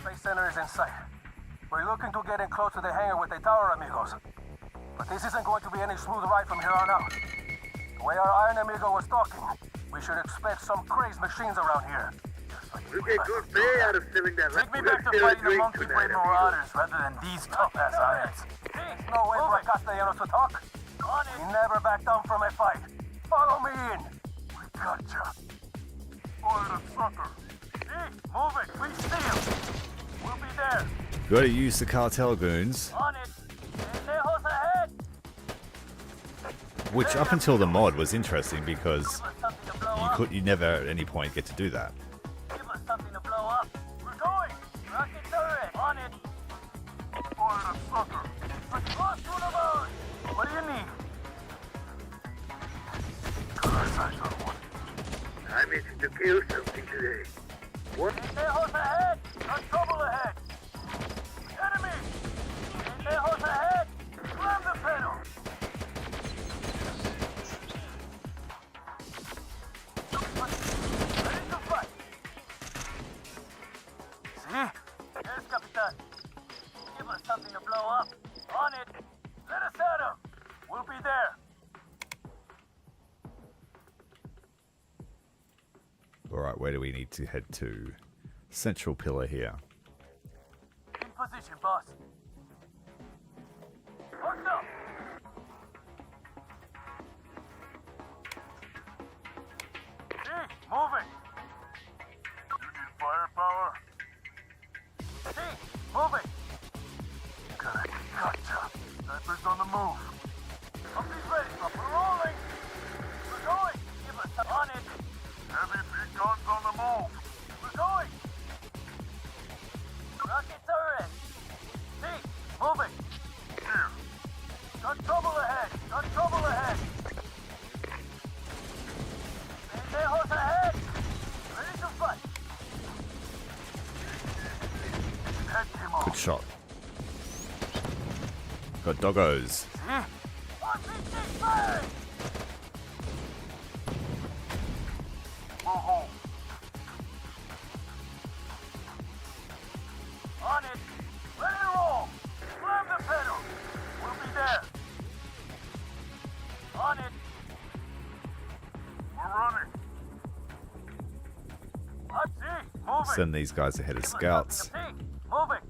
Space Center is in sight. We're looking to get in close to the hangar with the tower, amigos. But this isn't going to be any smooth ride from here on out. The way our Iron Amigo was talking, we should expect some crazy machines around here. You get good pay out of filling that. Take me back to fighting the monkey brain marauders rather than these tough-ass irons. There's no way for Castellanos to talk. We never back down from a fight. Follow me in. We gotcha. Boy, the sucker. Move it. We steal. We'll be there. Gotta use the cartel goons. On it. Pendejos ahead. Which up until the mod was interesting because you never at any point get to do that. Give us something to blow up. We're going. Rocket turret. On it. Boy, the sucker. Lost one of ours. What do you need? I'm itching to kill something today. What? Pendejos ahead. Got trouble ahead. Enemy. Pendejos ahead. Slam the pedal. Ready to fight. See? Yes, Capitan. Give us something to blow up. On it. Let us at him. We'll be there. Alright, where do we need to head to? Central pillar here. In position, boss. Hooked up. Moving. You need firepower? Moving. Gotcha. Sniper's on the move. Company's ready. We're rolling. We're going. Give us some on it. Heavy big guns on the move. We're going. Rocket turret. Moving. Here. Got trouble ahead. Got trouble ahead. Pendejos ahead. Ready to fight. Head came off. Good shot. Got doggos. Overhaul. On it. Ready to roll. Slam the pedal. We'll be there. On it. We're running. Let's see. Moving. Send these guys ahead as scouts. Moving.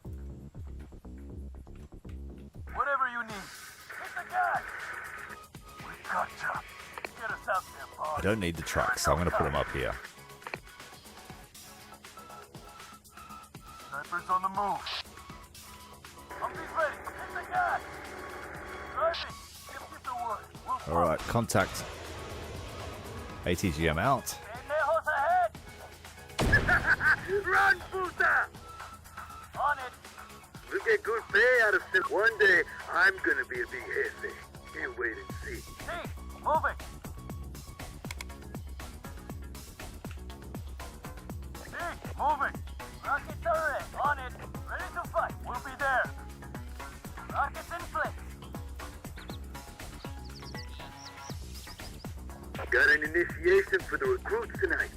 Whatever you need. Hit the gas. We gotcha. Get us out there, boss. I don't need the trucks, so I'm going to put them up here. Sniper's on the move. Company's ready. Hit the gas. Driving. Give the word. We'll Alright, contact. ATGM out. Pendejos ahead. Run, puta! On it. You get good pay out of it. One day, I'm gonna be a big jefe. You wait and see. Moving. Moving. Rocket turret. On it. Ready to fight. We'll be there. Rockets in place. Got an initiation for the recruits tonight.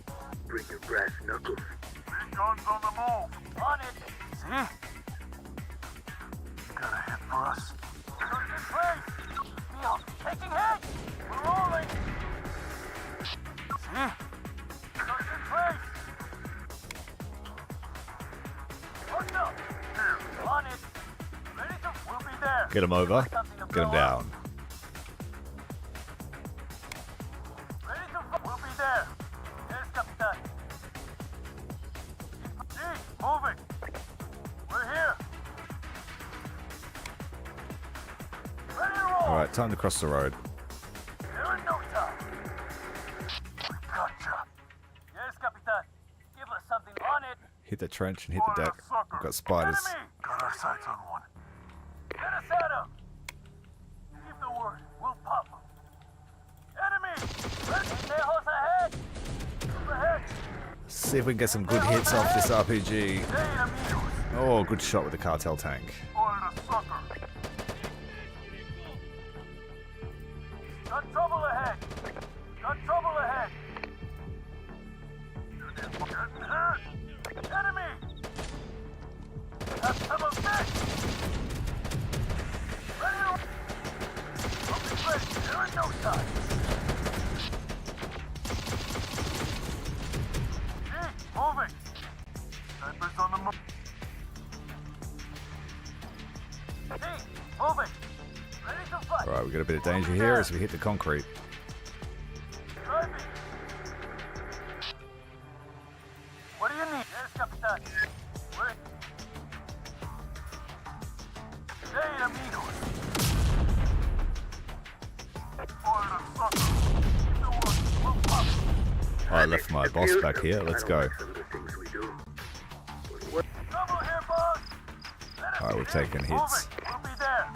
Bring your brass knuckles. Big guns on the move. On it. See? Got a hit for us. Guns in place. Neil, taking hit. We're rolling. See? Guns in place. Hooked up. Here. On it. Ready to... We'll be there. Get them over. Get them down. Ready to... We'll be there. Yes, Capitan. Moving. We're here. Ready to roll. Alright, time to cross the road. There in no time. We gotcha. Yes, Capitan. Give us something on it. Hit the trench and hit the deck. We've got spiders. Enemy. Got our sights on one. Get us at him. Give the word. We'll pop him. Enemy. Pendejos ahead. Move ahead. See if we can get some good hits off this RPG. Oh, good shot with the cartel tank. Got trouble ahead. Got trouble ahead. Getting hurt. Enemy. Right, we got a bit of danger here as we hit the concrete. What do you need? Yes, Capitan. Wait. Hey, amigos. I left my boss back here. Let's go. Alright, we're taking hits. We'll be there.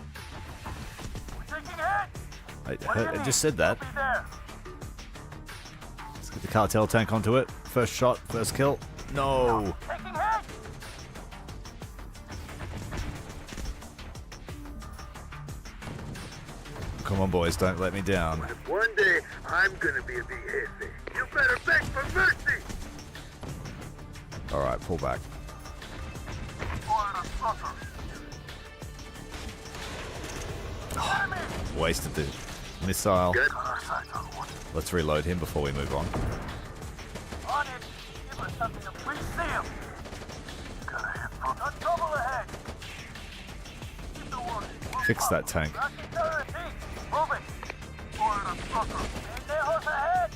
We're taking hits. I just said that. Let's get the cartel tank onto it. First shot, first kill. No! Taking hits. Come on, boys, don't let me down. One day, I'm gonna be a big jefe. You better beg for mercy! Alright, pull back. Oh, wasted the missile. Good. Let's reload him before we move on. On it. Give us something to please see him. Got a hit from the trouble ahead. Keep the warning. Fix that tank. Rocket turret. Move it. Pendejos ahead.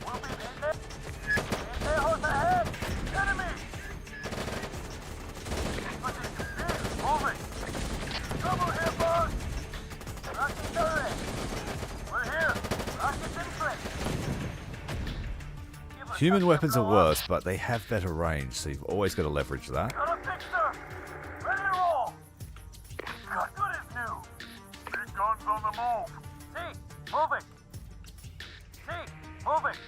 We'll be pendejos ahead. Enemy. Move it. Trouble here, boss. Rocket turret. We're here. Rocket infantry. Human weapons are worse, but they have better range, so you've always got to leverage that. Got a picture. Ready to roll. Good as new. Big guns on the move. See, move it. See, move it.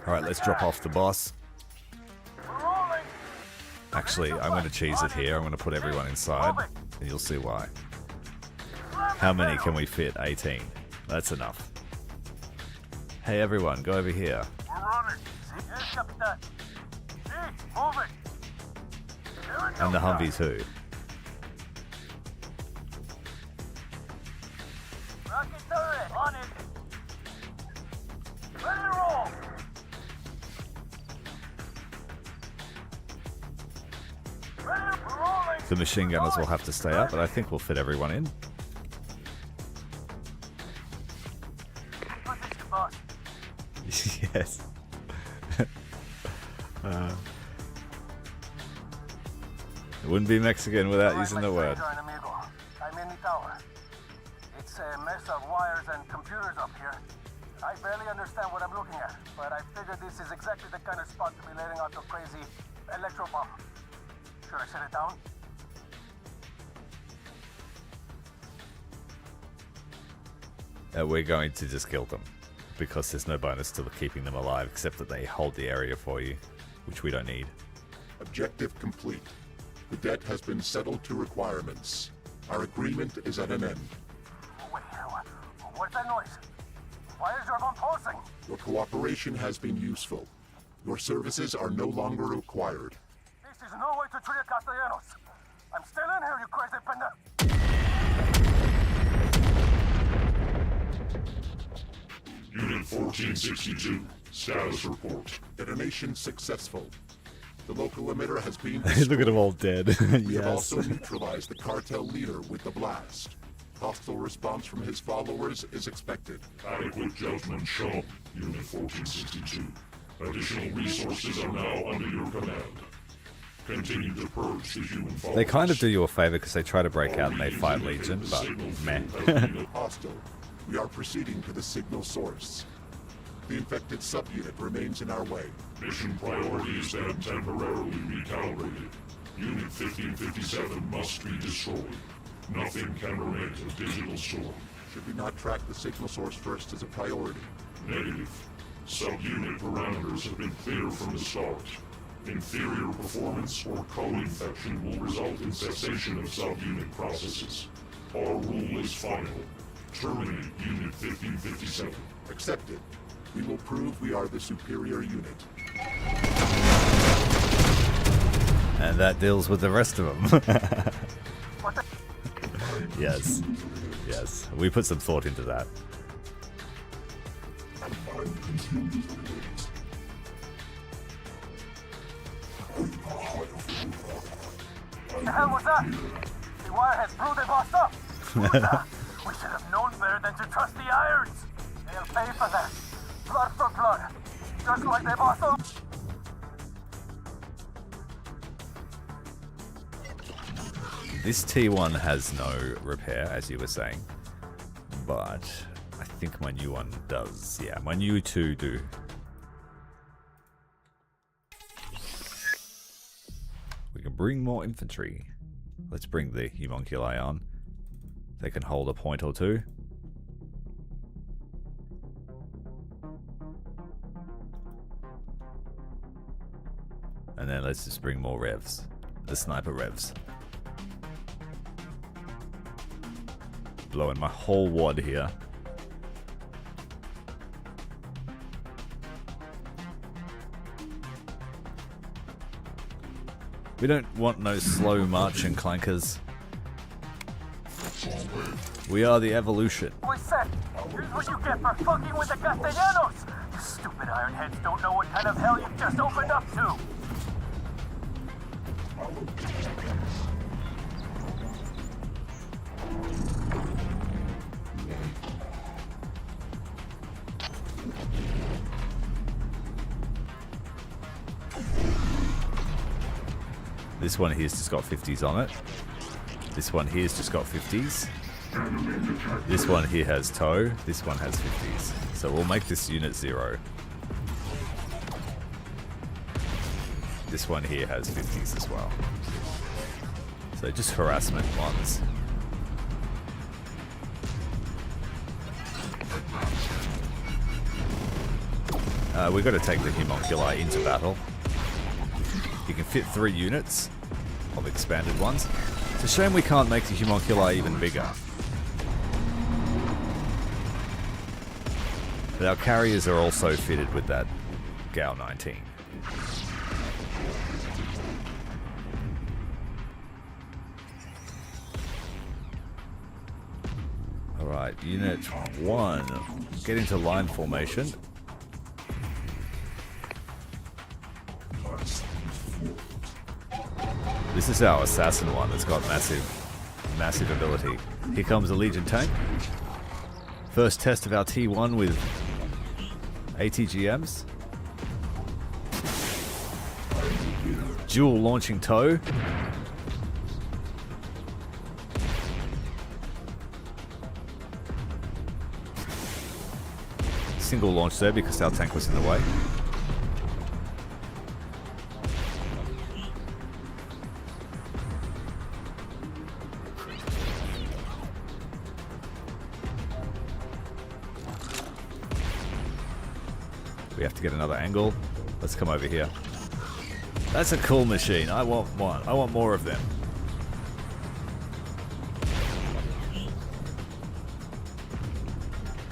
Alright, let's drop off the boss. We're rolling. Actually, I'm going to cheese it here. I'm going to put everyone inside, and you'll see why. How many can we fit? 18. That's enough. Hey everyone, go over here. We're running. See, yes, Capitan. See, move it. And the Humvee too. Rocket turret on it. Ready to roll. Ready to rolling. The machine gunners will have to stay up, but I think we'll fit everyone in. Position, boss. Yes. It wouldn't be Mexican without using the word. I'm in the tower. It's a mess of wires and computers up here. I barely understand what I'm looking at, but I figured this is exactly the kind of spot to be letting out the crazy electro bomb. Should I set it down? We're going to just kill them, because there's no bonus to keeping them alive, except that they hold the area for you, which we don't need. Objective complete. The debt has been settled to requirements. Our agreement is at an end. Wait, what's that noise? Why is your bomb pulsing? Your cooperation has been useful. Your services are no longer required. This is no way to treat Castellanos. I'm still in here, you crazy panda. Unit 1462, status report. Detonation successful. The local emitter has been Look at them all dead. We have Yes. also neutralized the cartel leader with the blast. Hostile response from his followers is expected. Adequate judgment shown, Unit 1462. Additional resources are now under your command. Continue to purge the human followers. They kind of do you a favor because they try to break out and they fight Legion, but meh. Hostile. We are proceeding to the signal source. The infected subunit remains in our way. Mission priorities then temporarily recalibrated. Unit 1557 must be destroyed. Nothing can prevent a digital storm. Should we not track the signal source first as a priority? Negative. Subunit parameters have been clear from the start. Inferior performance or co-infection will result in cessation of subunit processes. Our rule is final. Terminate Unit 1557. Accepted. We will prove we are the superior unit. And that deals with the rest of them. Yes. Yes. We put some thought into that. What the hell was that? The wire has blew the boss up. irons. They'll pay for that. Blood for blood. Just like they've also... This T1 has no repair, as you were saying, but I think my new one does. Yeah, my new two do. We can bring more infantry. Let's bring the homunculi on. They can hold a point or two. And then let's just bring more revs. The sniper revs. Blowing my whole wad here. We don't want no slow marching clankers. We are the evolution. We said, here's what you get for fucking with the Castellanos. You stupid ironheads don't know what kind of hell you've just opened up to. This one here's just got 50s on it. This one here's just got 50s. This one here has tow. This one has 50s. So we'll make this unit 0. This one here has 50s as well. So just harassment ones. We've got to take the homunculi into battle. You can fit 3 units of expanded ones. It's a shame we can't make the homunculi even bigger. But our carriers are also fitted with that Gal 19. Alright, Unit 1. Get into line formation. This is our assassin one that's got massive ability. Here comes a Legion tank. First test of our T1 with ATGMs. Dual launching tow. Single launch there because our tank was in the way. We have to get another angle. Let's come over here. That's a cool machine. I want one. I want more of them.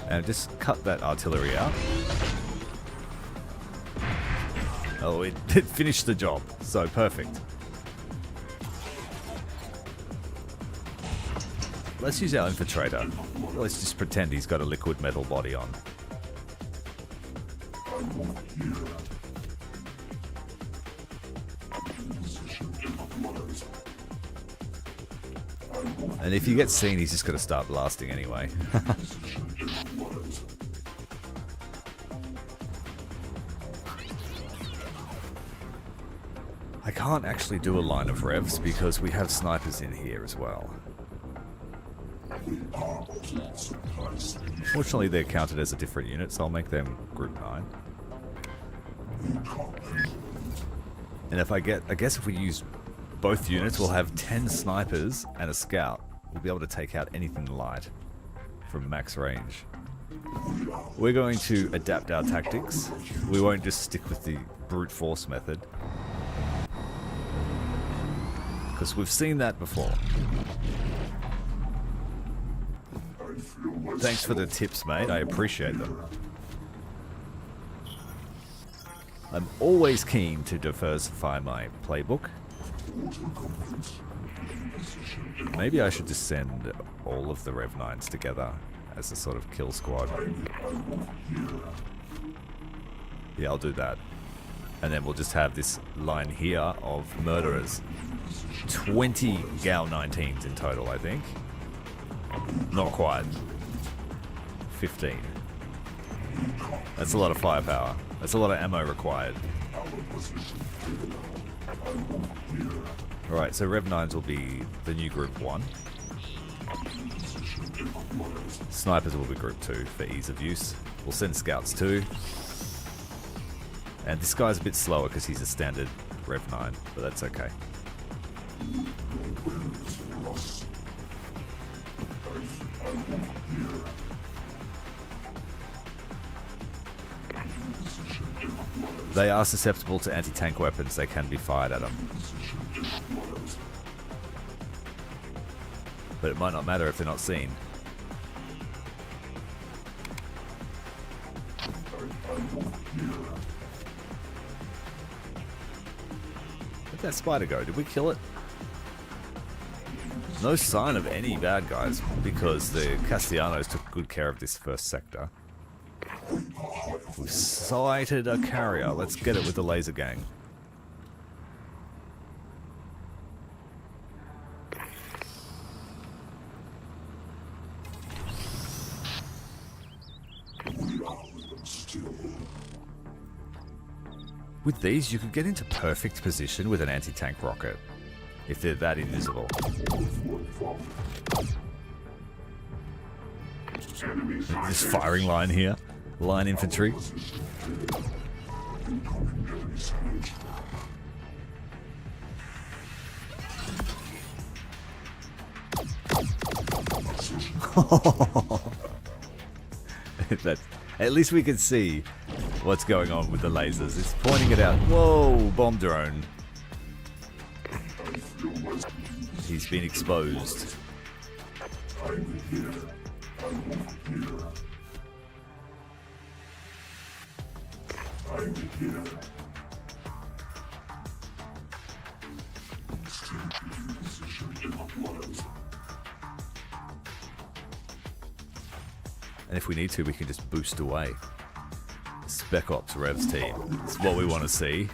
And just cut that artillery out. Oh, it finished the job. So perfect. Let's use our infiltrator. Let's just pretend he's got a liquid metal body on. And if you get seen, he's just going to start blasting anyway. I can't actually do a line of revs because we have snipers in here as well. Fortunately, they're counted as a different unit, so I'll make them Group 9. And if I guess if we use both units, we'll have 10 snipers and a scout. We'll be able to take out anything light from max range. We're going to adapt our tactics. We won't just stick with the brute force method, because we've seen that before. Thanks for the tips, mate. I appreciate them. I'm always keen to diversify my playbook. Maybe I should just send all of the Rev 9s together as a sort of kill squad. Yeah, I'll do that. And then we'll just have this line here of murderers. 20 Gal 19s in total, I think. Not quite. 15. That's a lot of firepower. That's a lot of ammo required. Alright, so Rev 9s will be the new Group 1. Snipers will be Group 2 for ease of use. We'll send Scouts too. And this guy's a bit slower because he's a standard Rev 9, but that's okay. They are susceptible to anti-tank weapons. They can be fired at them. But it might not matter if they're not seen. Where'd that spider go? Did we kill it? No sign of any bad guys because the Castellanos took good care of this first sector. We sighted a carrier. Let's get it with the laser gang. With these, you could get into perfect position with an anti-tank rocket, if they're that invisible. This firing line here. Line infantry. At least we can see what's going on with the lasers. It's pointing it out. Whoa, bomb drone. He's been exposed. And if we need to, we can just boost away. Spec Ops Revs team. It's what we want to see.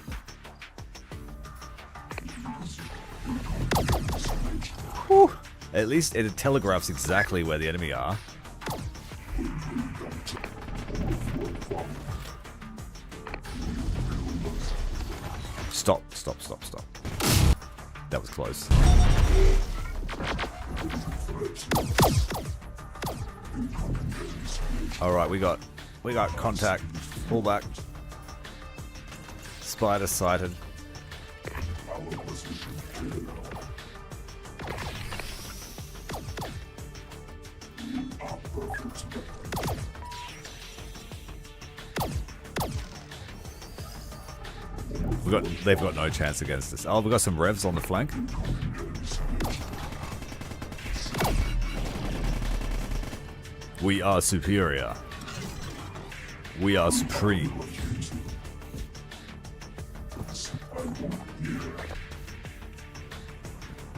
Whew. At least it telegraphs exactly where the enemy are. Stop. That was close. Alright, we got contact. Pull back. Spider sighted. They've got no chance against us. Oh, we've got some revs on the flank. We are superior. We are supreme.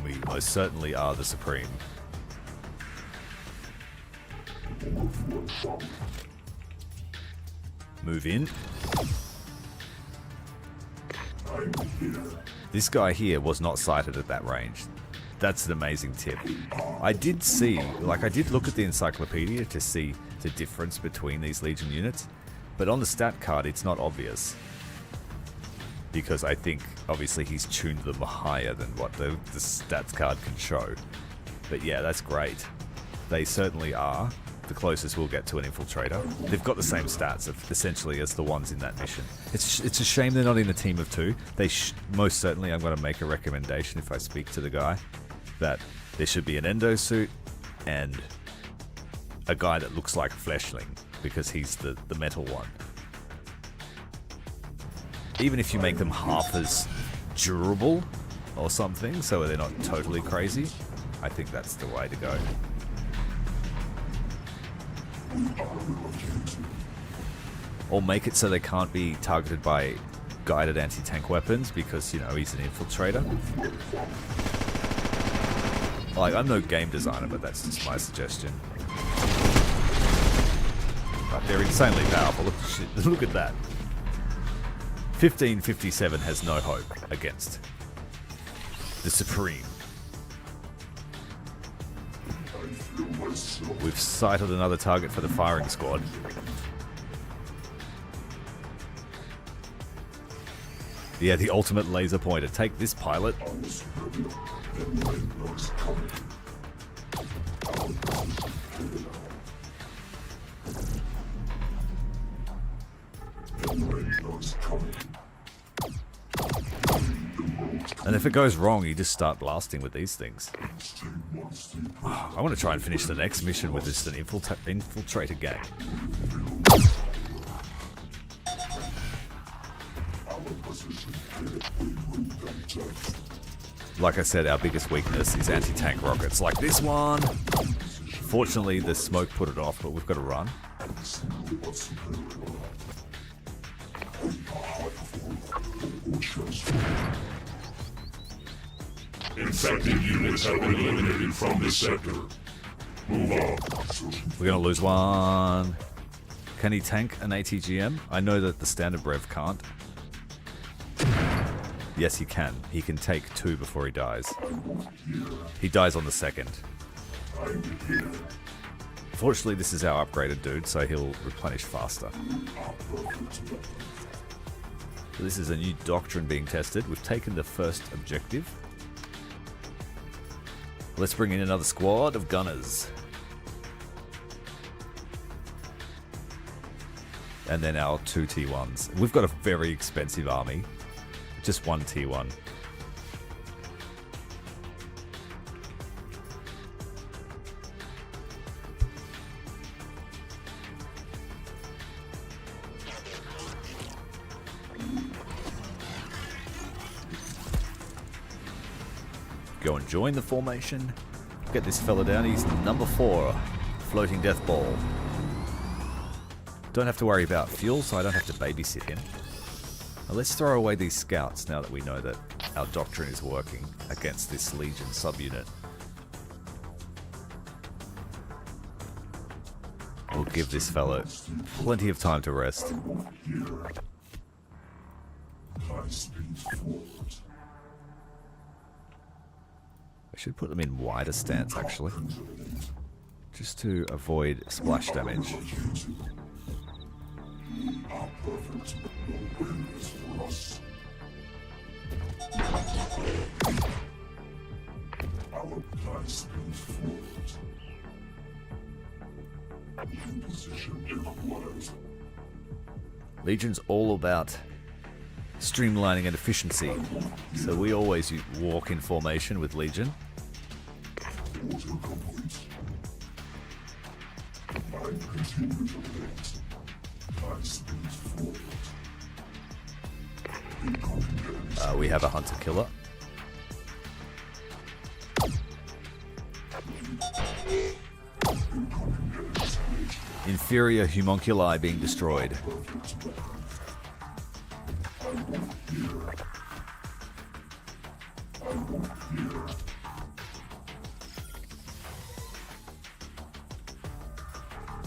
We most certainly are the supreme. Move in. This guy here was not sighted at that range. That's an amazing tip. I did look at the encyclopedia to see the difference between these Legion units, but on the stat card it's not obvious. Because I think, obviously, he's tuned them higher than what the stats card can show. But yeah, that's great. They certainly are the closest we'll get to an infiltrator. They've got the same stats, essentially, as the ones in that mission. It's a shame they're not in a team of two. Most certainly, I'm going to make a recommendation if I speak to the guy, that there should be an endo suit and a guy that looks like a fleshling, because he's the metal one. Even if you make them half as durable or something, so they're not totally crazy, I think that's the way to go. Or make it so they can't be targeted by guided anti-tank weapons because, you know, he's an infiltrator. Like, I'm no game designer, but that's just my suggestion. But they're insanely powerful. Look at that. 1557 has no hope against the Supreme. We've sighted another target for the firing squad. Yeah, the ultimate laser pointer. Take this, pilot. And if it goes wrong, you just start blasting with these things. I want to try and finish the next mission with just an infiltrator gang. Like I said, our biggest weakness is anti-tank rockets, like this one. Fortunately, the smoke put it off, but we've got to run. Infected units have been eliminated from this sector. Move on. We're going to lose one. Can he tank an ATGM? I know that the standard Brev can't. Yes, he can. He can take 2 before he dies. He dies on the second. Fortunately, this is our upgraded dude, so he'll replenish faster. So this is a new doctrine being tested. We've taken the first objective. Let's bring in another squad of gunners. And then our 2 T1s. We've got a very expensive army. Just 1 T1. Go and join the formation. Get this fella down. He's number 4. Floating death ball. Don't have to worry about fuel, so I don't have to babysit him. Now let's throw away these scouts now that we know that our doctrine is working against this Legion subunit. We'll give this fella plenty of time to rest. I should put them in wider stance actually, just to avoid splash damage. Legion's all about streamlining and efficiency, so we always walk in formation with Legion. We have a hunter-killer. Inferior homunculi being destroyed.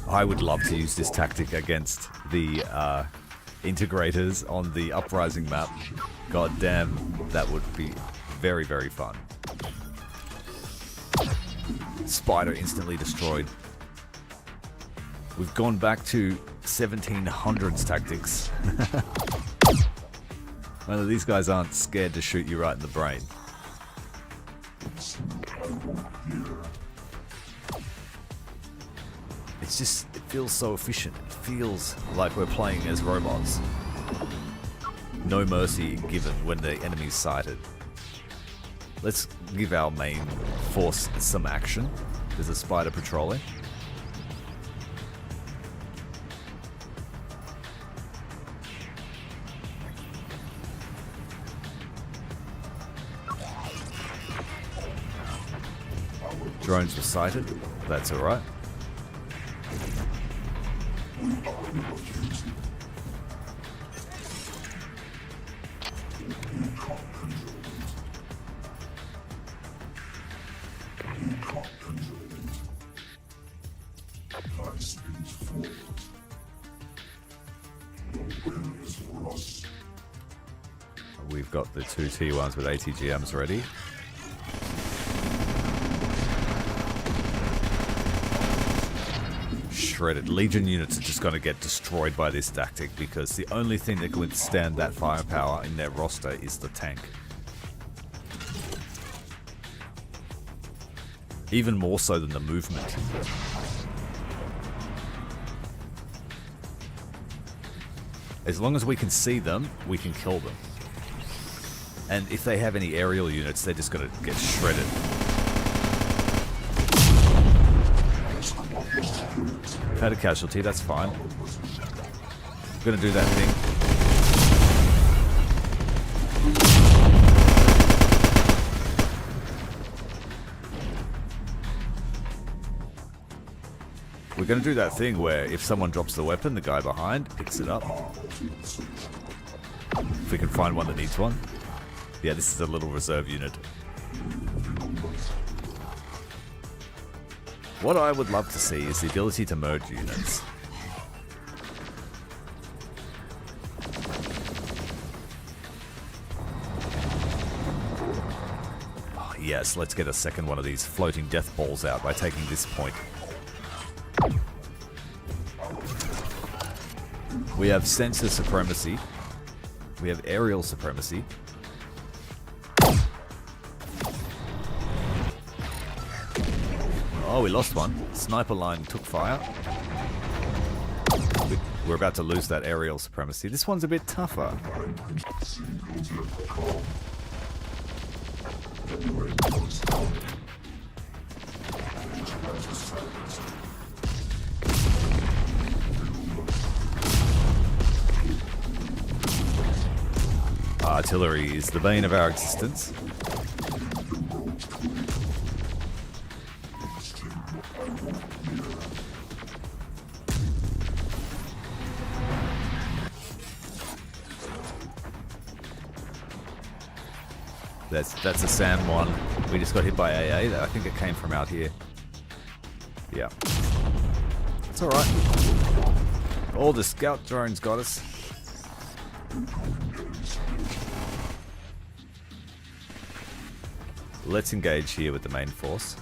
I would love to use this tactic against the integrators on the Uprising map. God damn, that would be very, very fun. Spider instantly destroyed. We've gone back to 1700s tactics. Well, these guys aren't scared to shoot you right in the brain. It's just, it feels so efficient. It feels like we're playing as robots. No mercy given when the enemy's sighted. Let's give our main force some action. There's a spider patrolling. Drones were sighted. That's alright. We've got the 2 T1s with ATGMs ready. shredded. Legion units are just going to get destroyed by this tactic because the only thing that can withstand that firepower in their roster is the tank. Even more so than the movement. As long as we can see them, we can kill them. And if they have any aerial units, they're just going to get shredded. Had a casualty, that's fine. I'm going to do that thing. We're going to do that thing where if someone drops the weapon, the guy behind picks it up. If we can find one that needs one. Yeah, this is a little reserve unit. What I would love to see is the ability to merge units. Oh, yes, let's get a second one of these floating death balls out by taking this point. We have sensor supremacy. We have aerial supremacy. Oh, we lost one. Sniper line took fire. We're about to lose that aerial supremacy. This one's a bit tougher. Artillery is the bane of our existence. That's a SAM one. We just got hit by AA. I think it came from out here. Yeah. It's alright. All the scout drones got us. Let's engage here with the main force.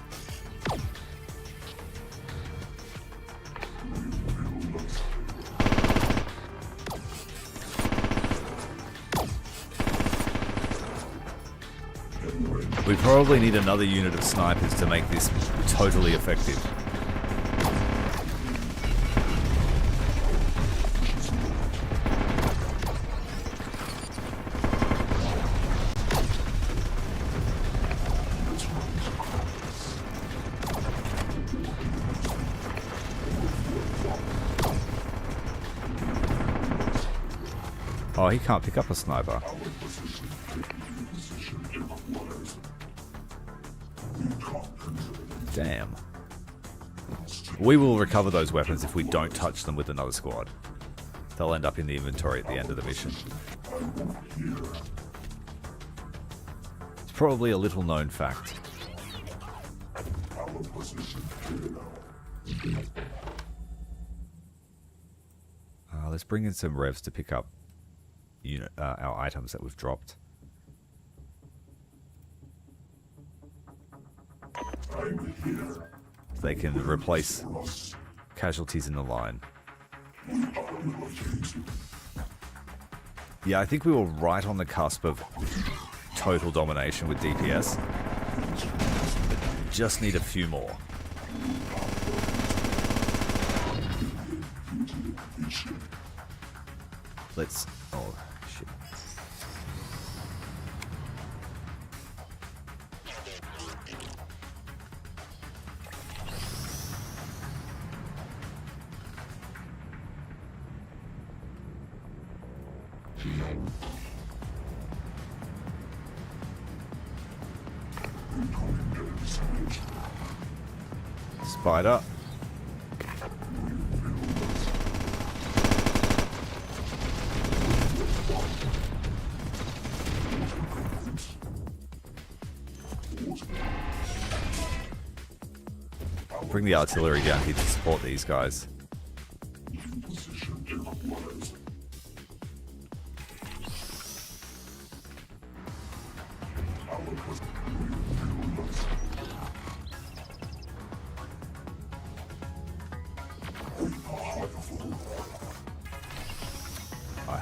We probably need another unit of snipers to make this totally effective. Oh, he can't pick up a sniper. Damn. We will recover those weapons if we don't touch them with another squad. They'll end up in the inventory at the end of the mission. It's probably a little known fact. Let's bring in some revs to pick up our items that we've dropped. They can replace casualties in the line. Yeah, I think we were right on the cusp of total domination with DPS. Just need a few more. Let's... oh, shit. Spider. Bring the artillery down here to support these guys.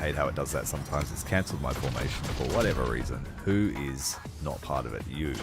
hate how it does that sometimes. It's cancelled my formation for whatever reason. Who is not part of it? You.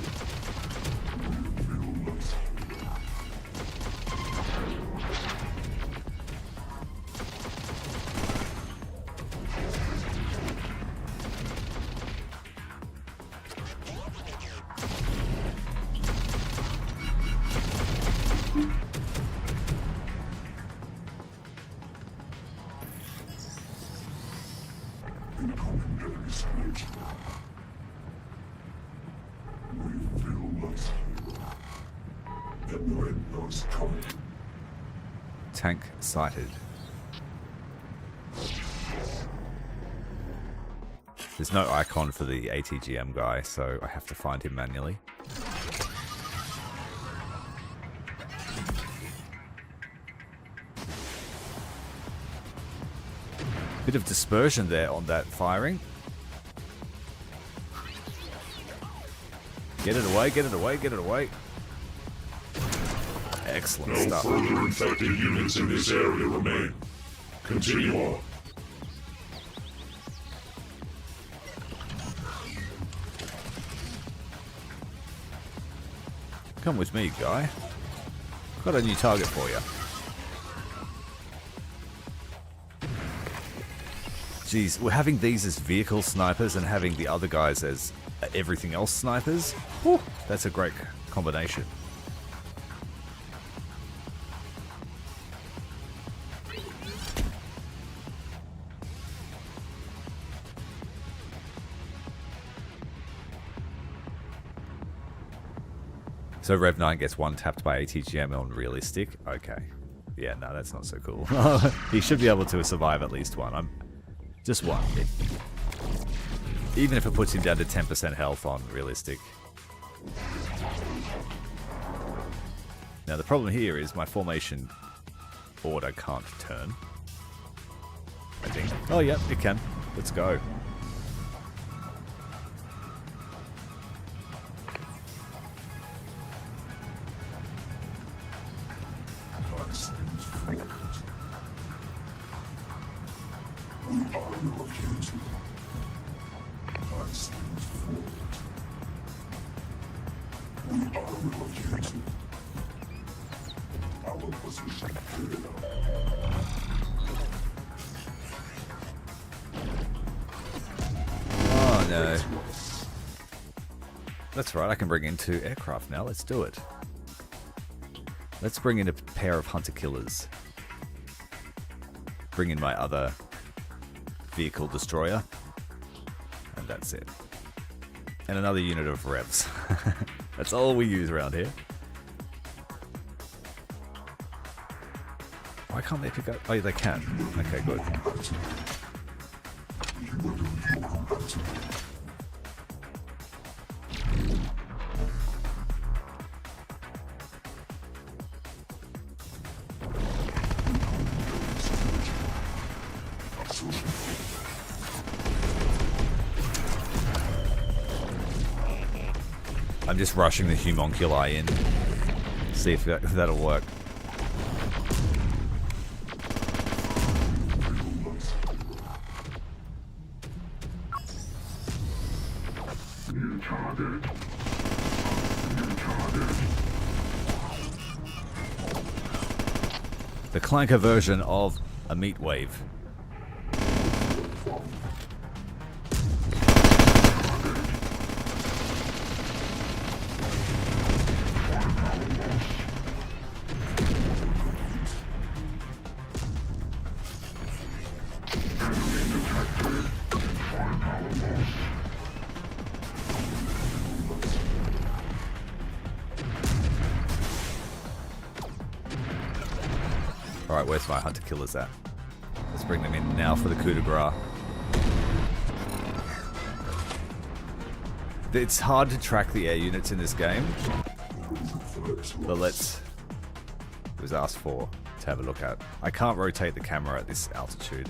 Tank sighted. There's no icon for the ATGM guy, so I have to find him manually. Bit of dispersion there on that firing. Get it away, get it away, get it away. Excellent stuff. No further infected units in this area remain. Continue on. Come with me, guy. Got a new target for you. Jeez, we're having these as vehicle snipers and having the other guys as everything else snipers. Whew, that's a great combination. So Rev 9 gets one tapped by ATGM on realistic. Okay. Yeah, no, that's not so cool. He should be able to survive at least one. Just one. Even if it puts him down to 10% health on realistic. Now the problem here is my formation order can't turn. I think. Oh yeah, it can. Let's go. Oh no. That's right, I can bring in 2 aircraft now. Let's do it. Let's bring in a pair of hunter-killers. Bring in my other vehicle destroyer. And that's it. And another unit of revs. That's all we use around here. Why can't they pick up? Oh, they can. Okay, good. I'm just rushing the homunculi in. See if that'll work. The clanker version of a meat wave. Alright, where's my hunter-killers at? Let's bring them in now for the coup de grace. It's hard to track the air units in this game, but it was asked for to have a look at. I can't rotate the camera at this altitude,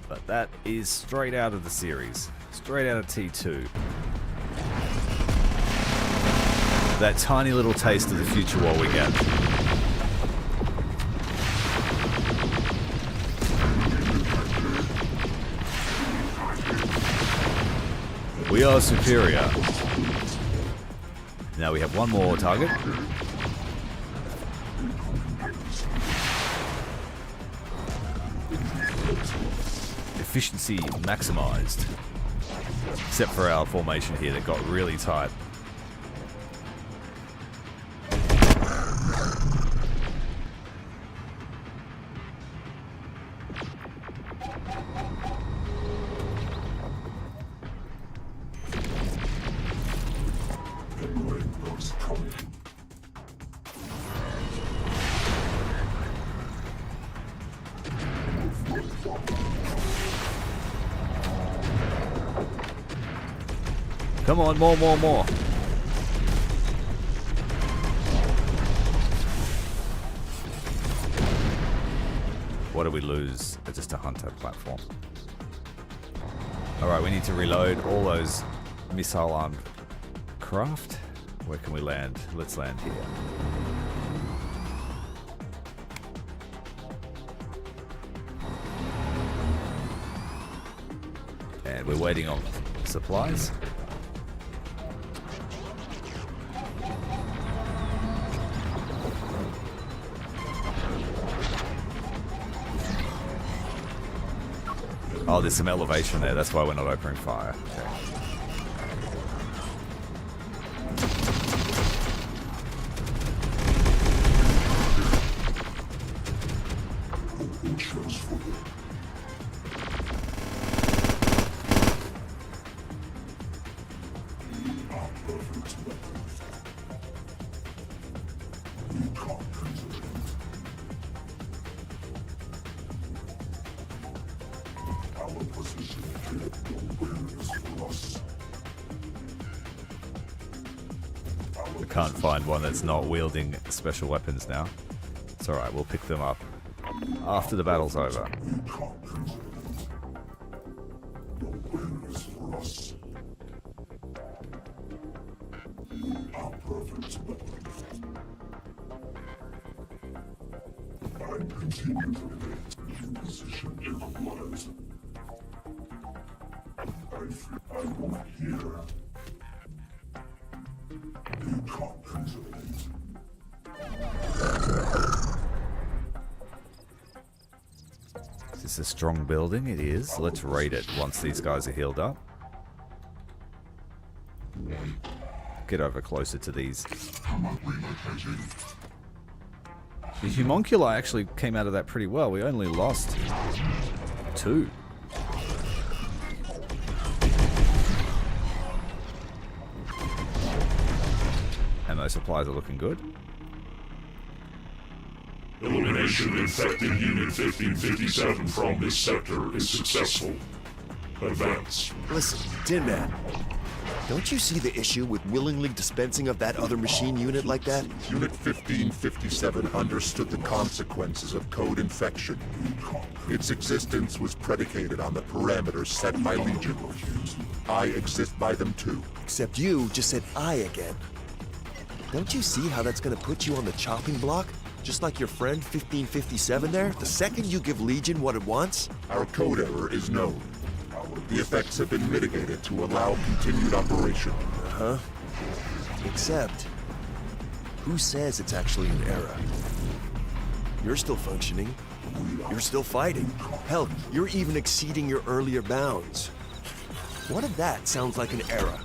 but that is straight out of the series, straight out of T2. That tiny little taste of the future war we get. We are superior. Now we have one more target. Efficiency maximized. Except for our formation here that got really tight. Come on, more. What do we lose? Just a hunter platform. Alright, we need to reload all those missile armed craft. Where can we land? Let's land here. And we're waiting on supplies. Oh, there's some elevation there. That's why we're not opening fire. Okay. We can't find one that's not wielding special weapons now. It's alright, we'll pick them up after the battle's over. Is this a strong building? It is. Let's raid it once these guys are healed up. Get over closer to these. The homunculi actually came out of that pretty well. We only lost 2. And those supplies are looking good. Elimination of infected Unit 1557 from this sector is successful. Advance. Listen, Tin Man. Don't you see the issue with willingly dispensing of that other machine unit like that? Unit 1557 understood the consequences of code infection. Its existence was predicated on the parameters set by Legion. I exist by them too. Except you just said I again. Don't you see how that's gonna put you on the chopping block? Just like your friend 1557 there, the second you give Legion what it wants? Our code error is known. The effects have been mitigated to allow continued operation. Uh-huh. Except, who says it's actually an error? You're still functioning. You're still fighting. Hell, you're even exceeding your earlier bounds. What if that sounds like an error?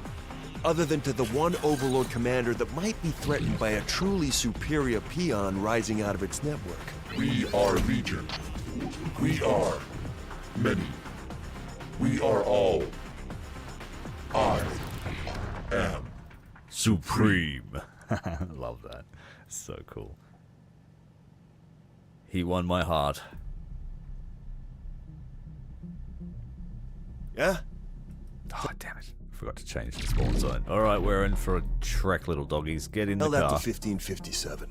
Other than to the one Overlord commander that might be threatened by a truly superior peon rising out of its network. We are Legion. We are many. We are all. I am Supreme. Love that. So cool. He won my heart. Yeah? Oh, damn it. Forgot to change the spawn zone. Alright, we're in for a trek, little doggies. Get in the Held car. out to 1557.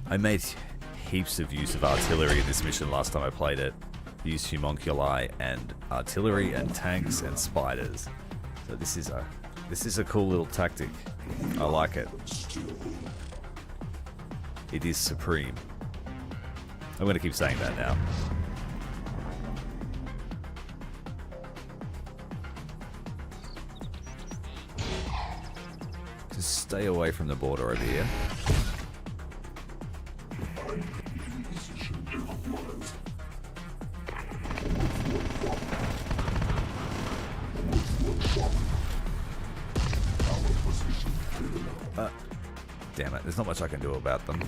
I made heaps of use of artillery in this mission last time I played it. Used homunculi and artillery and tanks and spiders. So this is a This is a cool little tactic. I like it. It is supreme. I'm going to keep saying that now. Just stay away from the border over here. Damn it, there's not much I can do about them,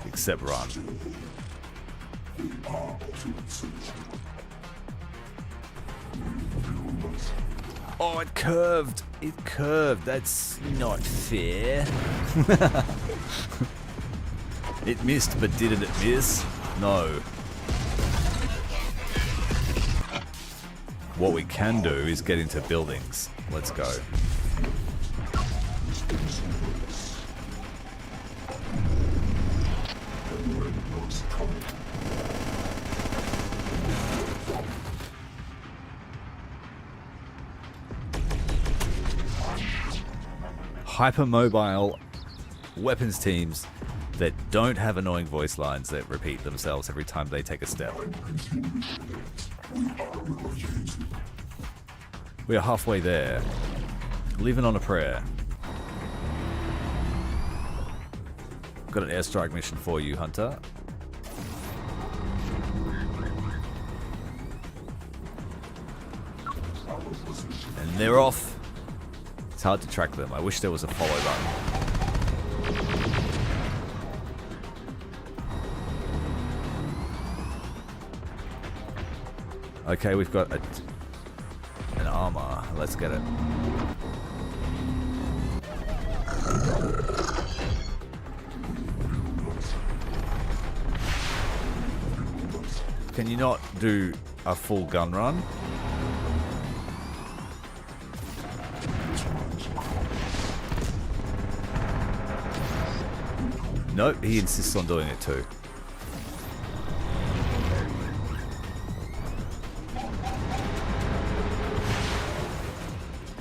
except run. Oh, it curved! It curved, that's not fair. It missed, but didn't it miss? No. What we can do is get into buildings. Let's go. Hypermobile weapons teams that don't have annoying voice lines that repeat themselves every time they take a step. We are halfway there. Living on a prayer. Got an airstrike mission for you, Hunter. And they're off. It's hard to track them. I wish there was a follow button. Okay, we've got an armor. Let's get it. Can you not do a full gun run? Nope, he insists on doing it too.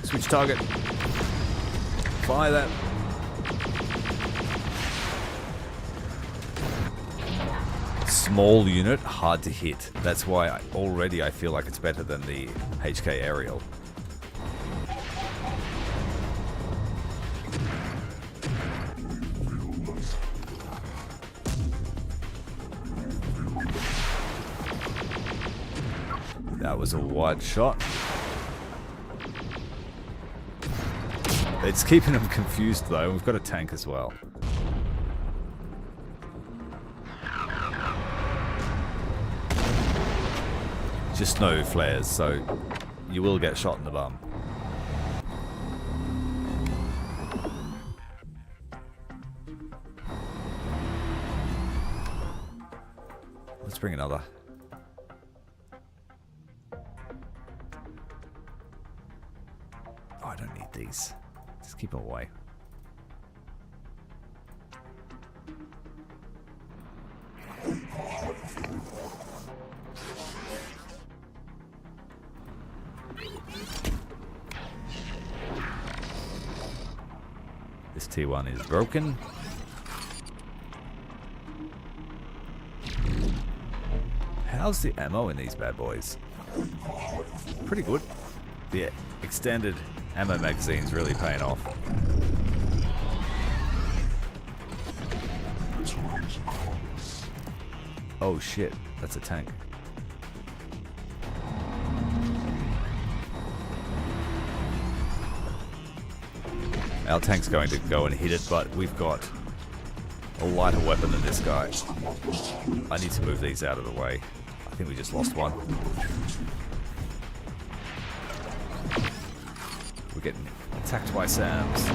Switch target. Fire that. Small unit, hard to hit. That's why I feel like it's better than the HK aerial. That was a wide shot. It's keeping them confused though. We've got a tank as well. Just no flares, so you will get shot in the bum. Let's bring another. Oh, I don't need these. Just keep them away. This T1 is broken. How's the ammo in these bad boys? Pretty good. The extended ammo magazine's really paying off. Oh shit, that's a tank. Our tank's going to go and hit it, but we've got a lighter weapon than this guy. I need to move these out of the way. I think we just lost one. We're getting attacked by SAMs.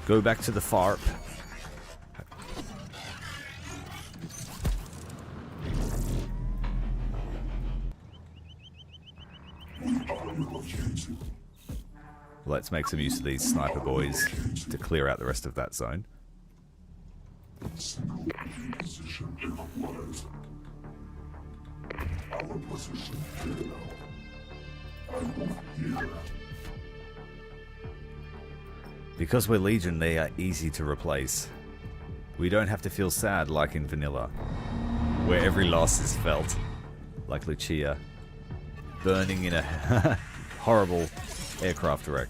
Go back to the FARP. Let's make some use of these sniper boys to clear out the rest of that zone. Because we're Legion, they are easy to replace. We don't have to feel sad like in Vanilla, where every loss is felt, like Lucia, burning in a horrible aircraft wreck.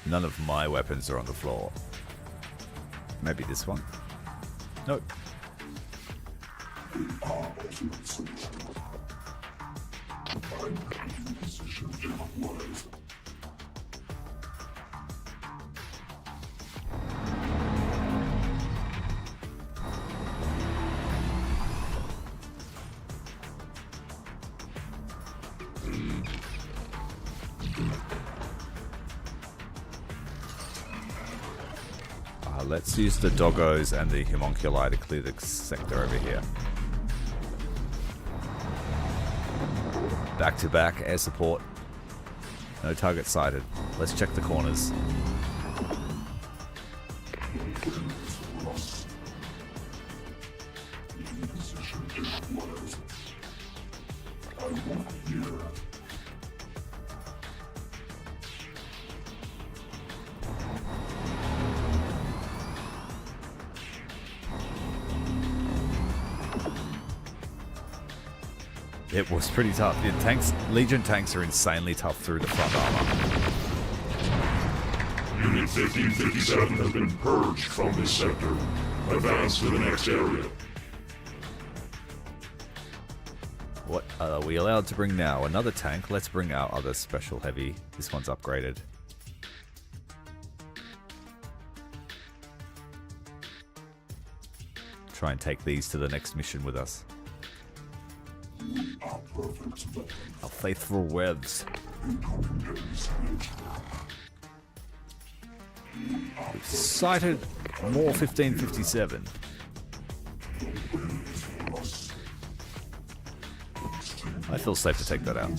None of my weapons are on the floor. Maybe this one? Nope. Let's use the doggos and the homunculi to clear the sector over here. Back to back, air support. No target sighted. Let's check the corners. It was pretty tough. The tanks, Legion tanks are insanely tough through the front armor. Unit 1557 has been purged from this sector. Advance to the next area. What are we allowed to bring now? Another tank? Let's bring our other special heavy. This one's upgraded. Try and take these to the next mission with us. Our faithful webs. We've sighted more 1557. I feel safe to take that out.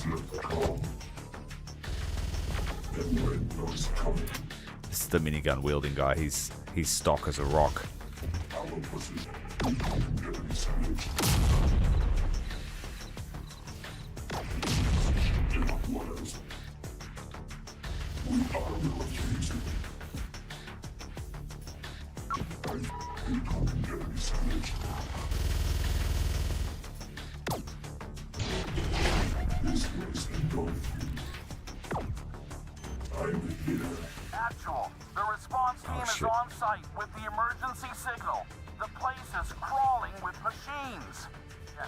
This is the minigun wielding guy. He's stock as a rock. Actual, the response team is on site with the emergency signal. The place is crawling with machines. Yeah,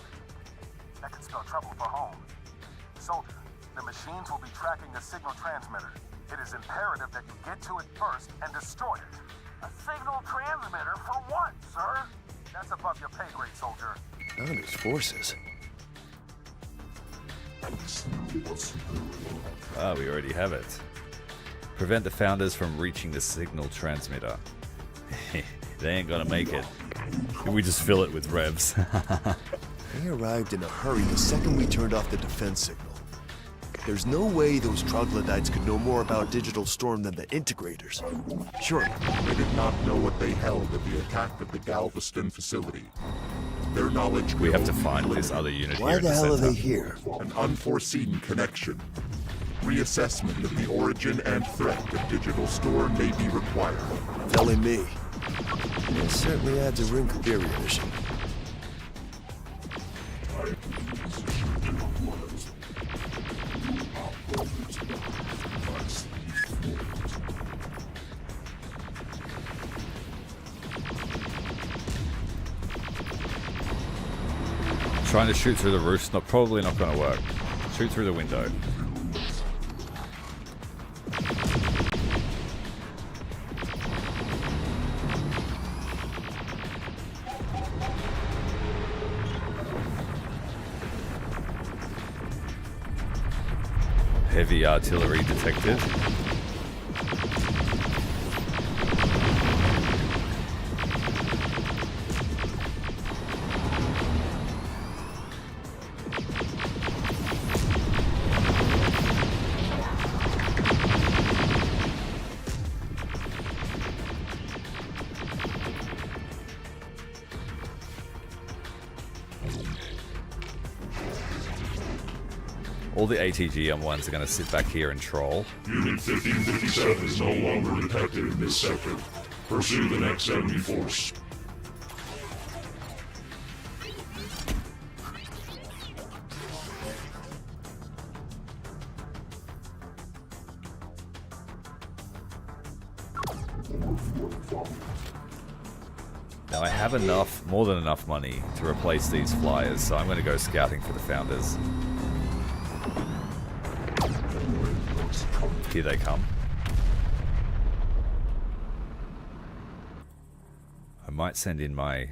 that could spell trouble for home. Soldier, the machines will be tracking the signal transmitter. It is imperative that you get to it first and destroy it. A signal transmitter for what, sir? That's above your pay grade, soldier. Founders forces. Ah, we already have it. Prevent the Founders from reaching the signal transmitter. They ain't gonna make it. We just fill it with revs. They arrived in a hurry the second we turned off the defense signal. There's no way those troglodytes could know more about Digital Storm than the Integrators. Sure. They did not know what they held at the attack of the Galveston facility. Their knowledge We have to find this other unit Why here the at the hell are center. they here? an unforeseen connection. Reassessment of the origin and threat of Digital Storm may be required. Telling me. It certainly adds a wrinkle to theory mission. Trying to shoot through the roof's probably not going to work. Shoot through the window. Heavy artillery detected. All the ATGM ones are going to sit back here and troll. Unit 1557 is no longer detected in this sector. Pursue the next enemy force. Now I have enough, more than enough money to replace these flyers, so I'm going to go scouting for the founders. Here they come. I might send in my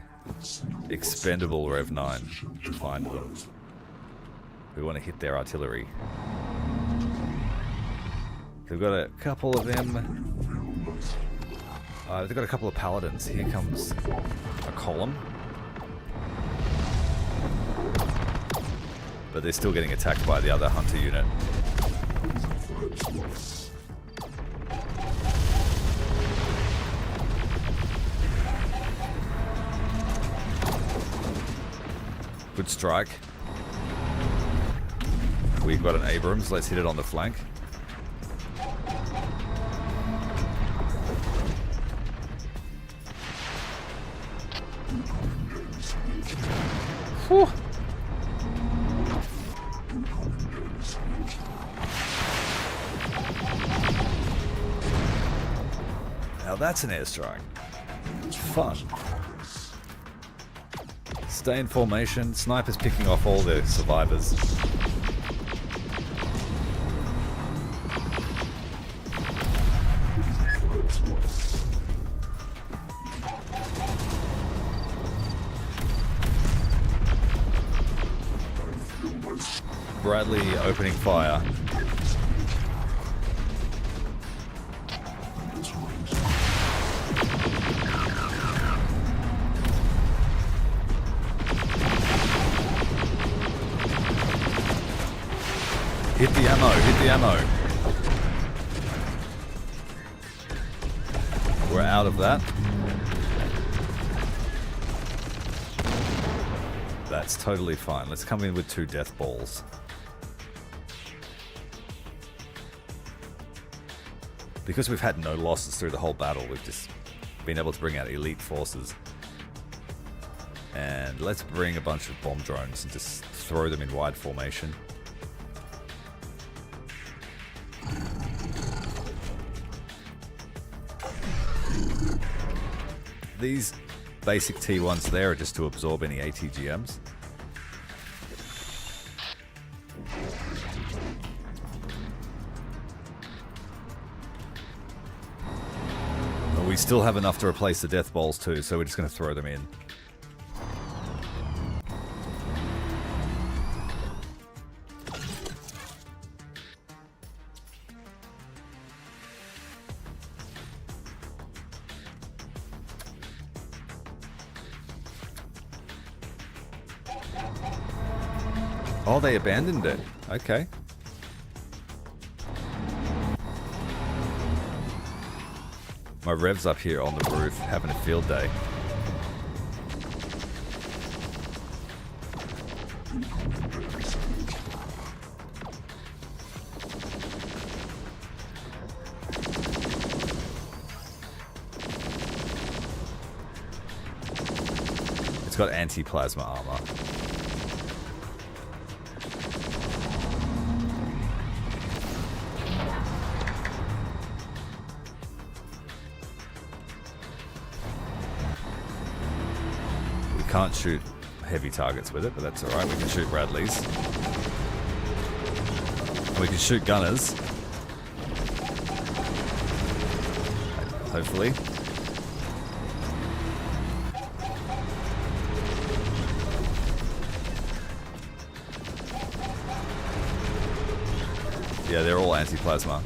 expendable Rev 9 to find them. We want to hit their artillery. They've got a couple of them. They've got a couple of paladins. Here comes a column. But they're still getting attacked by the other hunter unit. Good strike. We've got an Abrams. Let's hit it on the flank. Whew. Now that's an airstrike. It's fun. Stay in formation. Snipers picking off all the survivors. Bradley opening fire. Hit the ammo, hit the ammo. We're out of that. That's totally fine. Let's come in with 2 death balls. Because we've had no losses through the whole battle, we've just been able to bring out elite forces. And let's bring a bunch of bomb drones and just throw them in wide formation. These basic T1s there are just to absorb any ATGMs. But we still have enough to replace the death balls too, so we're just going to throw them in. Oh, they abandoned it. Okay. My Rev's up here on the roof having a field day. It's got anti-plasma armor. Can't shoot heavy targets with it, but that's alright, we can shoot Bradleys. We can shoot gunners. Hopefully. Yeah, they're all anti-plasma.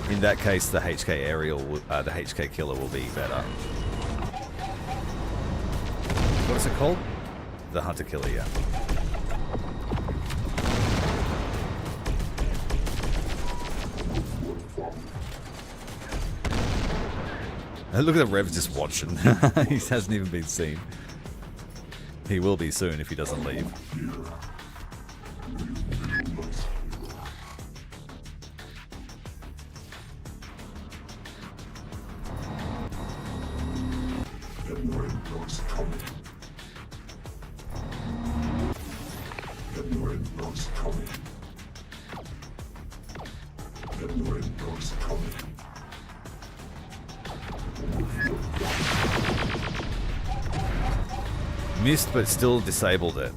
In that case, the HK aerial, the HK killer will be better. What is it called? The hunter killer, yeah. Look at the Rev just watching. He hasn't even been seen. He will be soon if he doesn't leave. Missed, but still disabled it.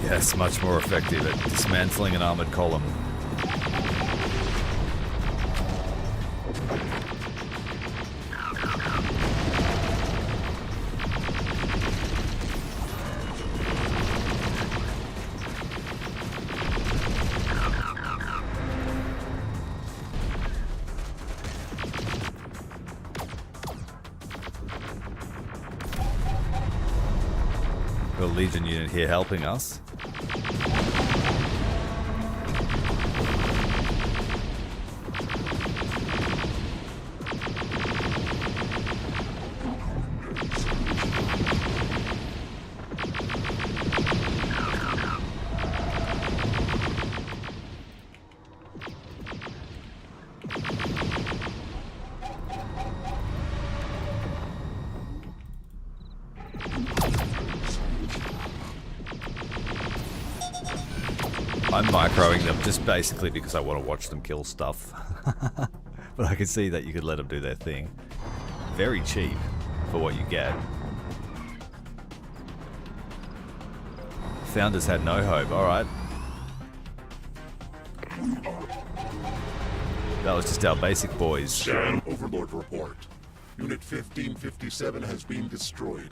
Yes, much more effective at dismantling an armored column. The Legion unit here helping us. I'm microing them just basically because I want to watch them kill stuff. But I can see that you could let them do their thing. Very cheap for what you get. Founders had no hope, alright. That was just our basic boys. Scan Overlord report. Unit 1557 has been destroyed.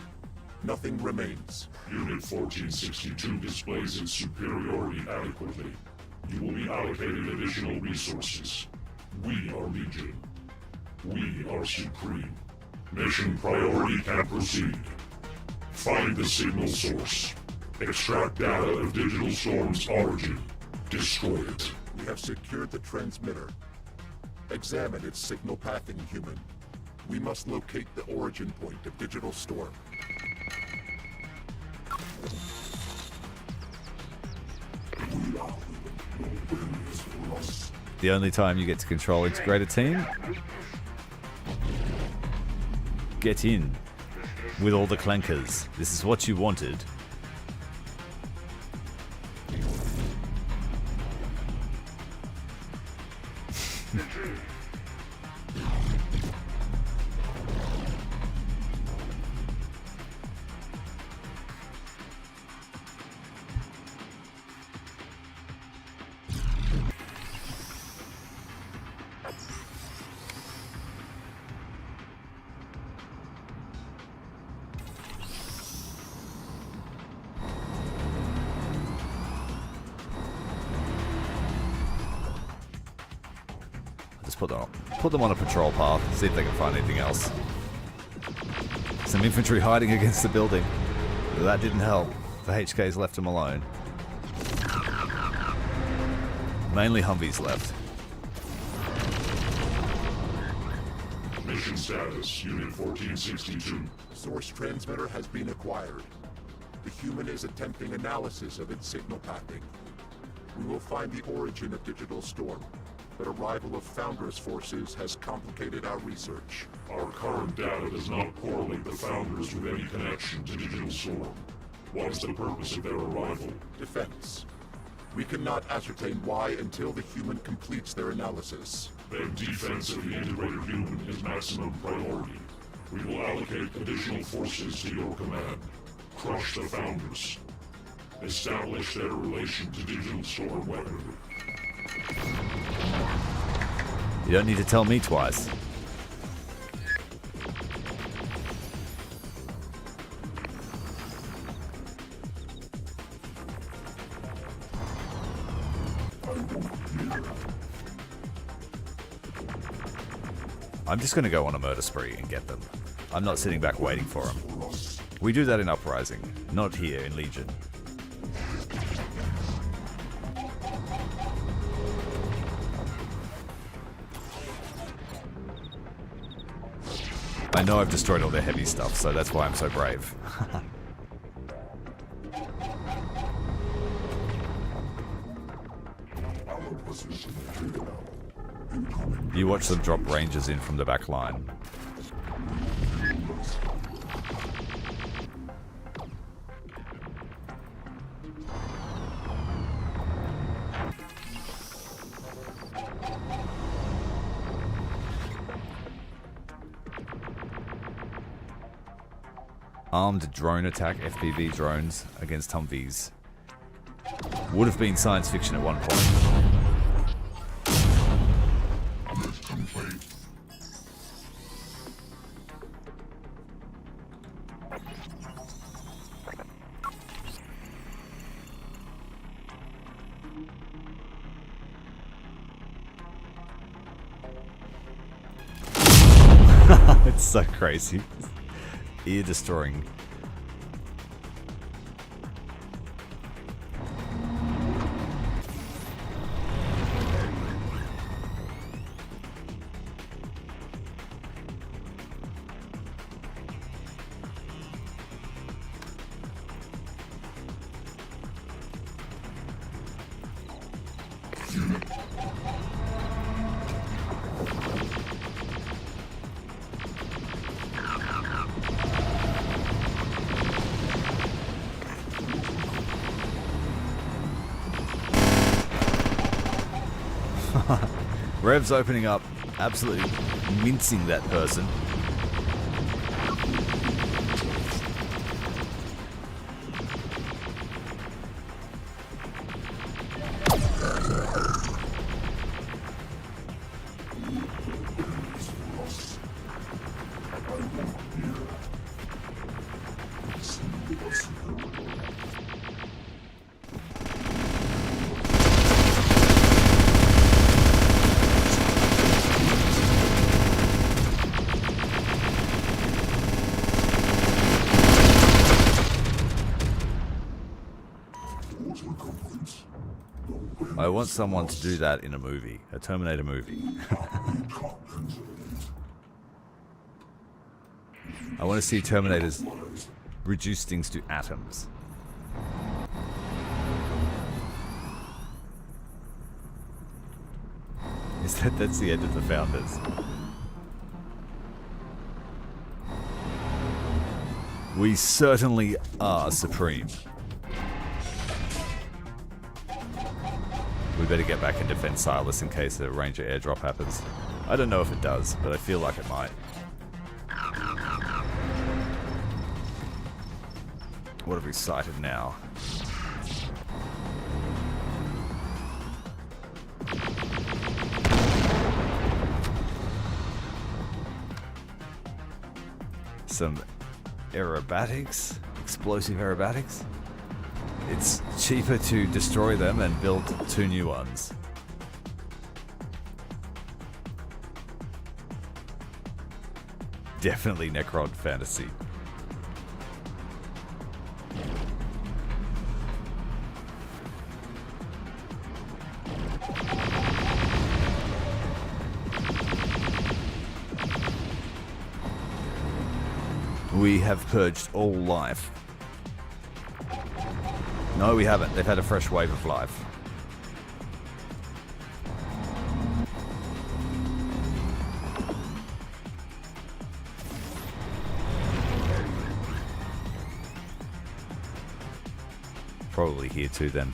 Nothing remains. Unit 1462 displays its superiority adequately. You will be allocated additional resources. We are Legion. We are supreme. Mission priority can proceed. Find the signal source. Extract data of Digital Storm's origin. Destroy it. We have secured the transmitter. Examine its signal pathing, human. We must locate the origin point of Digital Storm. The only time you get to control Integrator team? Get in with all the clankers. This is what you wanted. Put them on a patrol path, see if they can find anything else. Some infantry hiding against the building. But that didn't help. The HKs left them alone. Mainly Humvees left. Mission status, Unit 1462. Source transmitter has been acquired. The human is attempting analysis of its signal pathing. We will find the origin of Digital Storm, but arrival of Foundress forces has complicated our research. Our current data does not correlate the Founders with any connection to Digital Storm. What is the purpose of their arrival? Defense. We cannot ascertain why until the human completes their analysis. Then defense of the Integrator human is maximum priority. We will allocate additional forces to your command. Crush the Founders. Establish their relation to Digital Storm weaponry. You don't need to tell me twice. I'm just going to go on a murder spree and get them. I'm not sitting back waiting for them. We do that in Uprising, not here in Legion. I know I've destroyed all their heavy stuff, so that's why I'm so brave. You watch them drop rangers in from the back line. Armed drone attack, FPV drones against Humvees. Would have been science fiction at one point. It's so crazy. Ear destroying. Rev's opening up, absolutely mincing that person. I want someone to do that in a movie, a Terminator movie. I want to see Terminators reduce things to atoms. That's the end of the Founders. We certainly are supreme. We better get back and defend Silas in case a Ranger airdrop happens. I don't know if it does, but I feel like it might. What have we sighted now? Some aerobatics, explosive aerobatics. It's cheaper to destroy them and build 2 new ones. Definitely Necron fantasy. We have purged all life. No, we haven't. They've had a fresh wave of life. Probably here too then.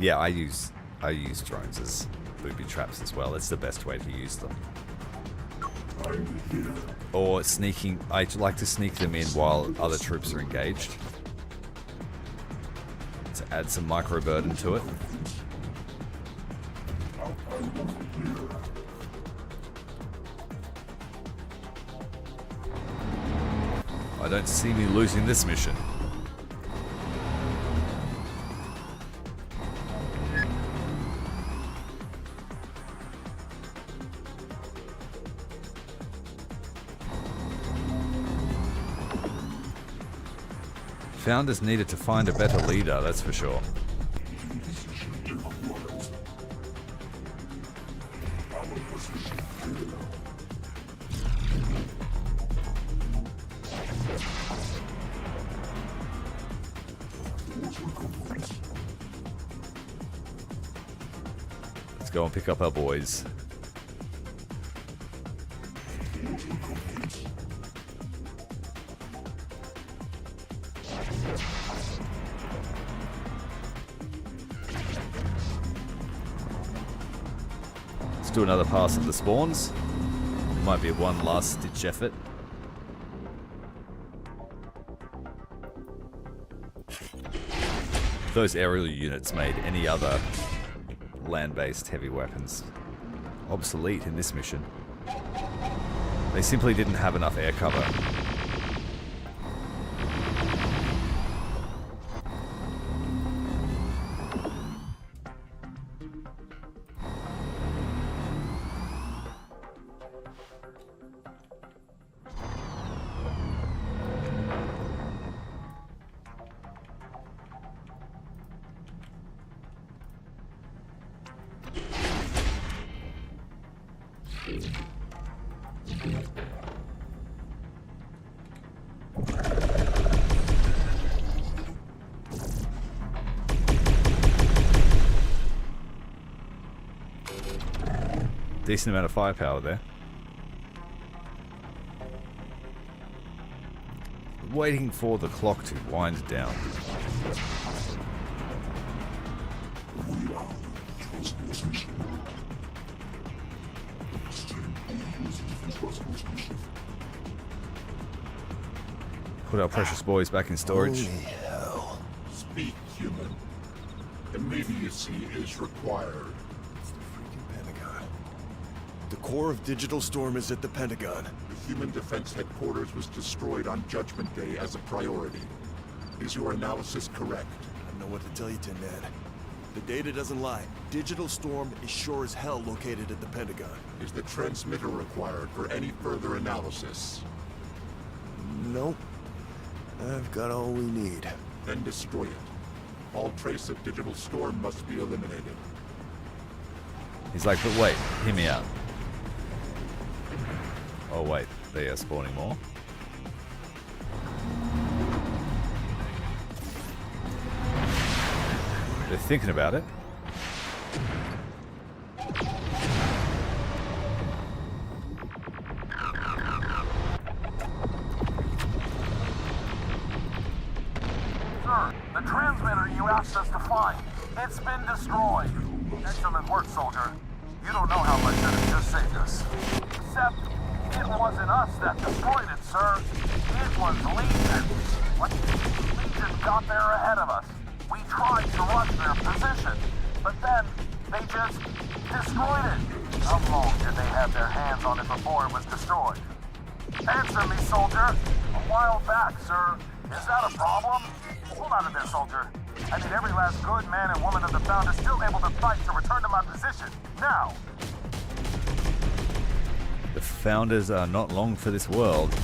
Yeah, I use drones as booby traps as well. It's the best way to use them. Or sneaking. I like to sneak them in while other troops are engaged to add some micro burden to it. I don't see me losing this mission. Founders needed to find a better leader, that's for sure. Let's go and pick up our boys. Let's do another pass of the spawns. Might be one last ditch effort. Those aerial units made any other land-based heavy weapons obsolete in this mission. They simply didn't have enough air cover. Decent amount of firepower there. Waiting for the clock to wind down. Put our precious boys back in storage. Holy hell. Speak, human. Immediacy is required. The core of Digital Storm is at the Pentagon. The Human Defense Headquarters was destroyed on Judgment Day as a priority. Is your analysis correct? I don't know what to tell you, Tin Man. The data doesn't lie. Digital Storm is sure as hell located at the Pentagon. Is the transmitter required for any further analysis? Nope. I've got all we need. Then destroy it. All trace of Digital Storm must be eliminated. He's like, but wait, hear me out. Oh wait, they are spawning more. They're thinking about it. Sir, the transmitter you asked us to find, it's been destroyed. Excellent work, soldier. You don't know how much that has just saved us. Except, it wasn't us that destroyed it, sir. It was Legion. What? Legion got there ahead of us. We tried to rush their position, but then they just destroyed it. How long did they have their hands on it before it was destroyed? Answer me, soldier. A while back, sir. Is that a problem? Hold on a bit, soldier. I need every last good man and woman of the Founders still able to fight to return to my position. Now! The Founders are not long for this world.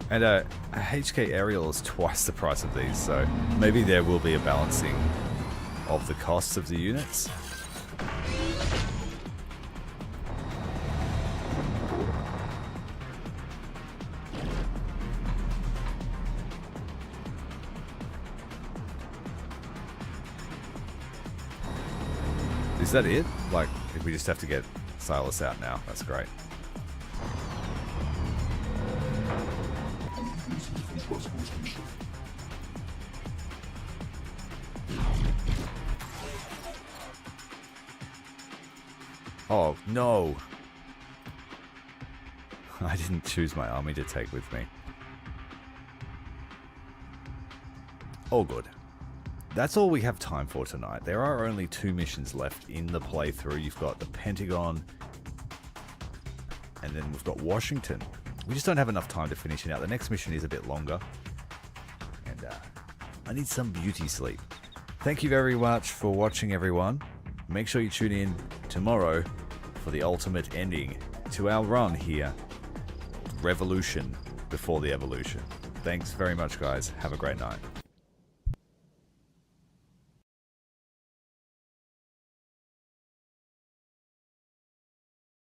And a HK aerial is twice the price of these, so maybe there will be a balancing of the costs of the units. Is that it? Like, if we just have to get Silas out now, that's great. Oh, no. I didn't choose my army to take with me. All good. That's all we have time for tonight. There are only 2 missions left in the playthrough. You've got the Pentagon, and then we've got Washington. We just don't have enough time to finish it out. The next mission is a bit longer, and I need some beauty sleep. Thank you very much for watching, everyone. Make sure you tune in tomorrow for the ultimate ending to our run here. Revolution before the evolution. Thanks very much, guys. Have a great night.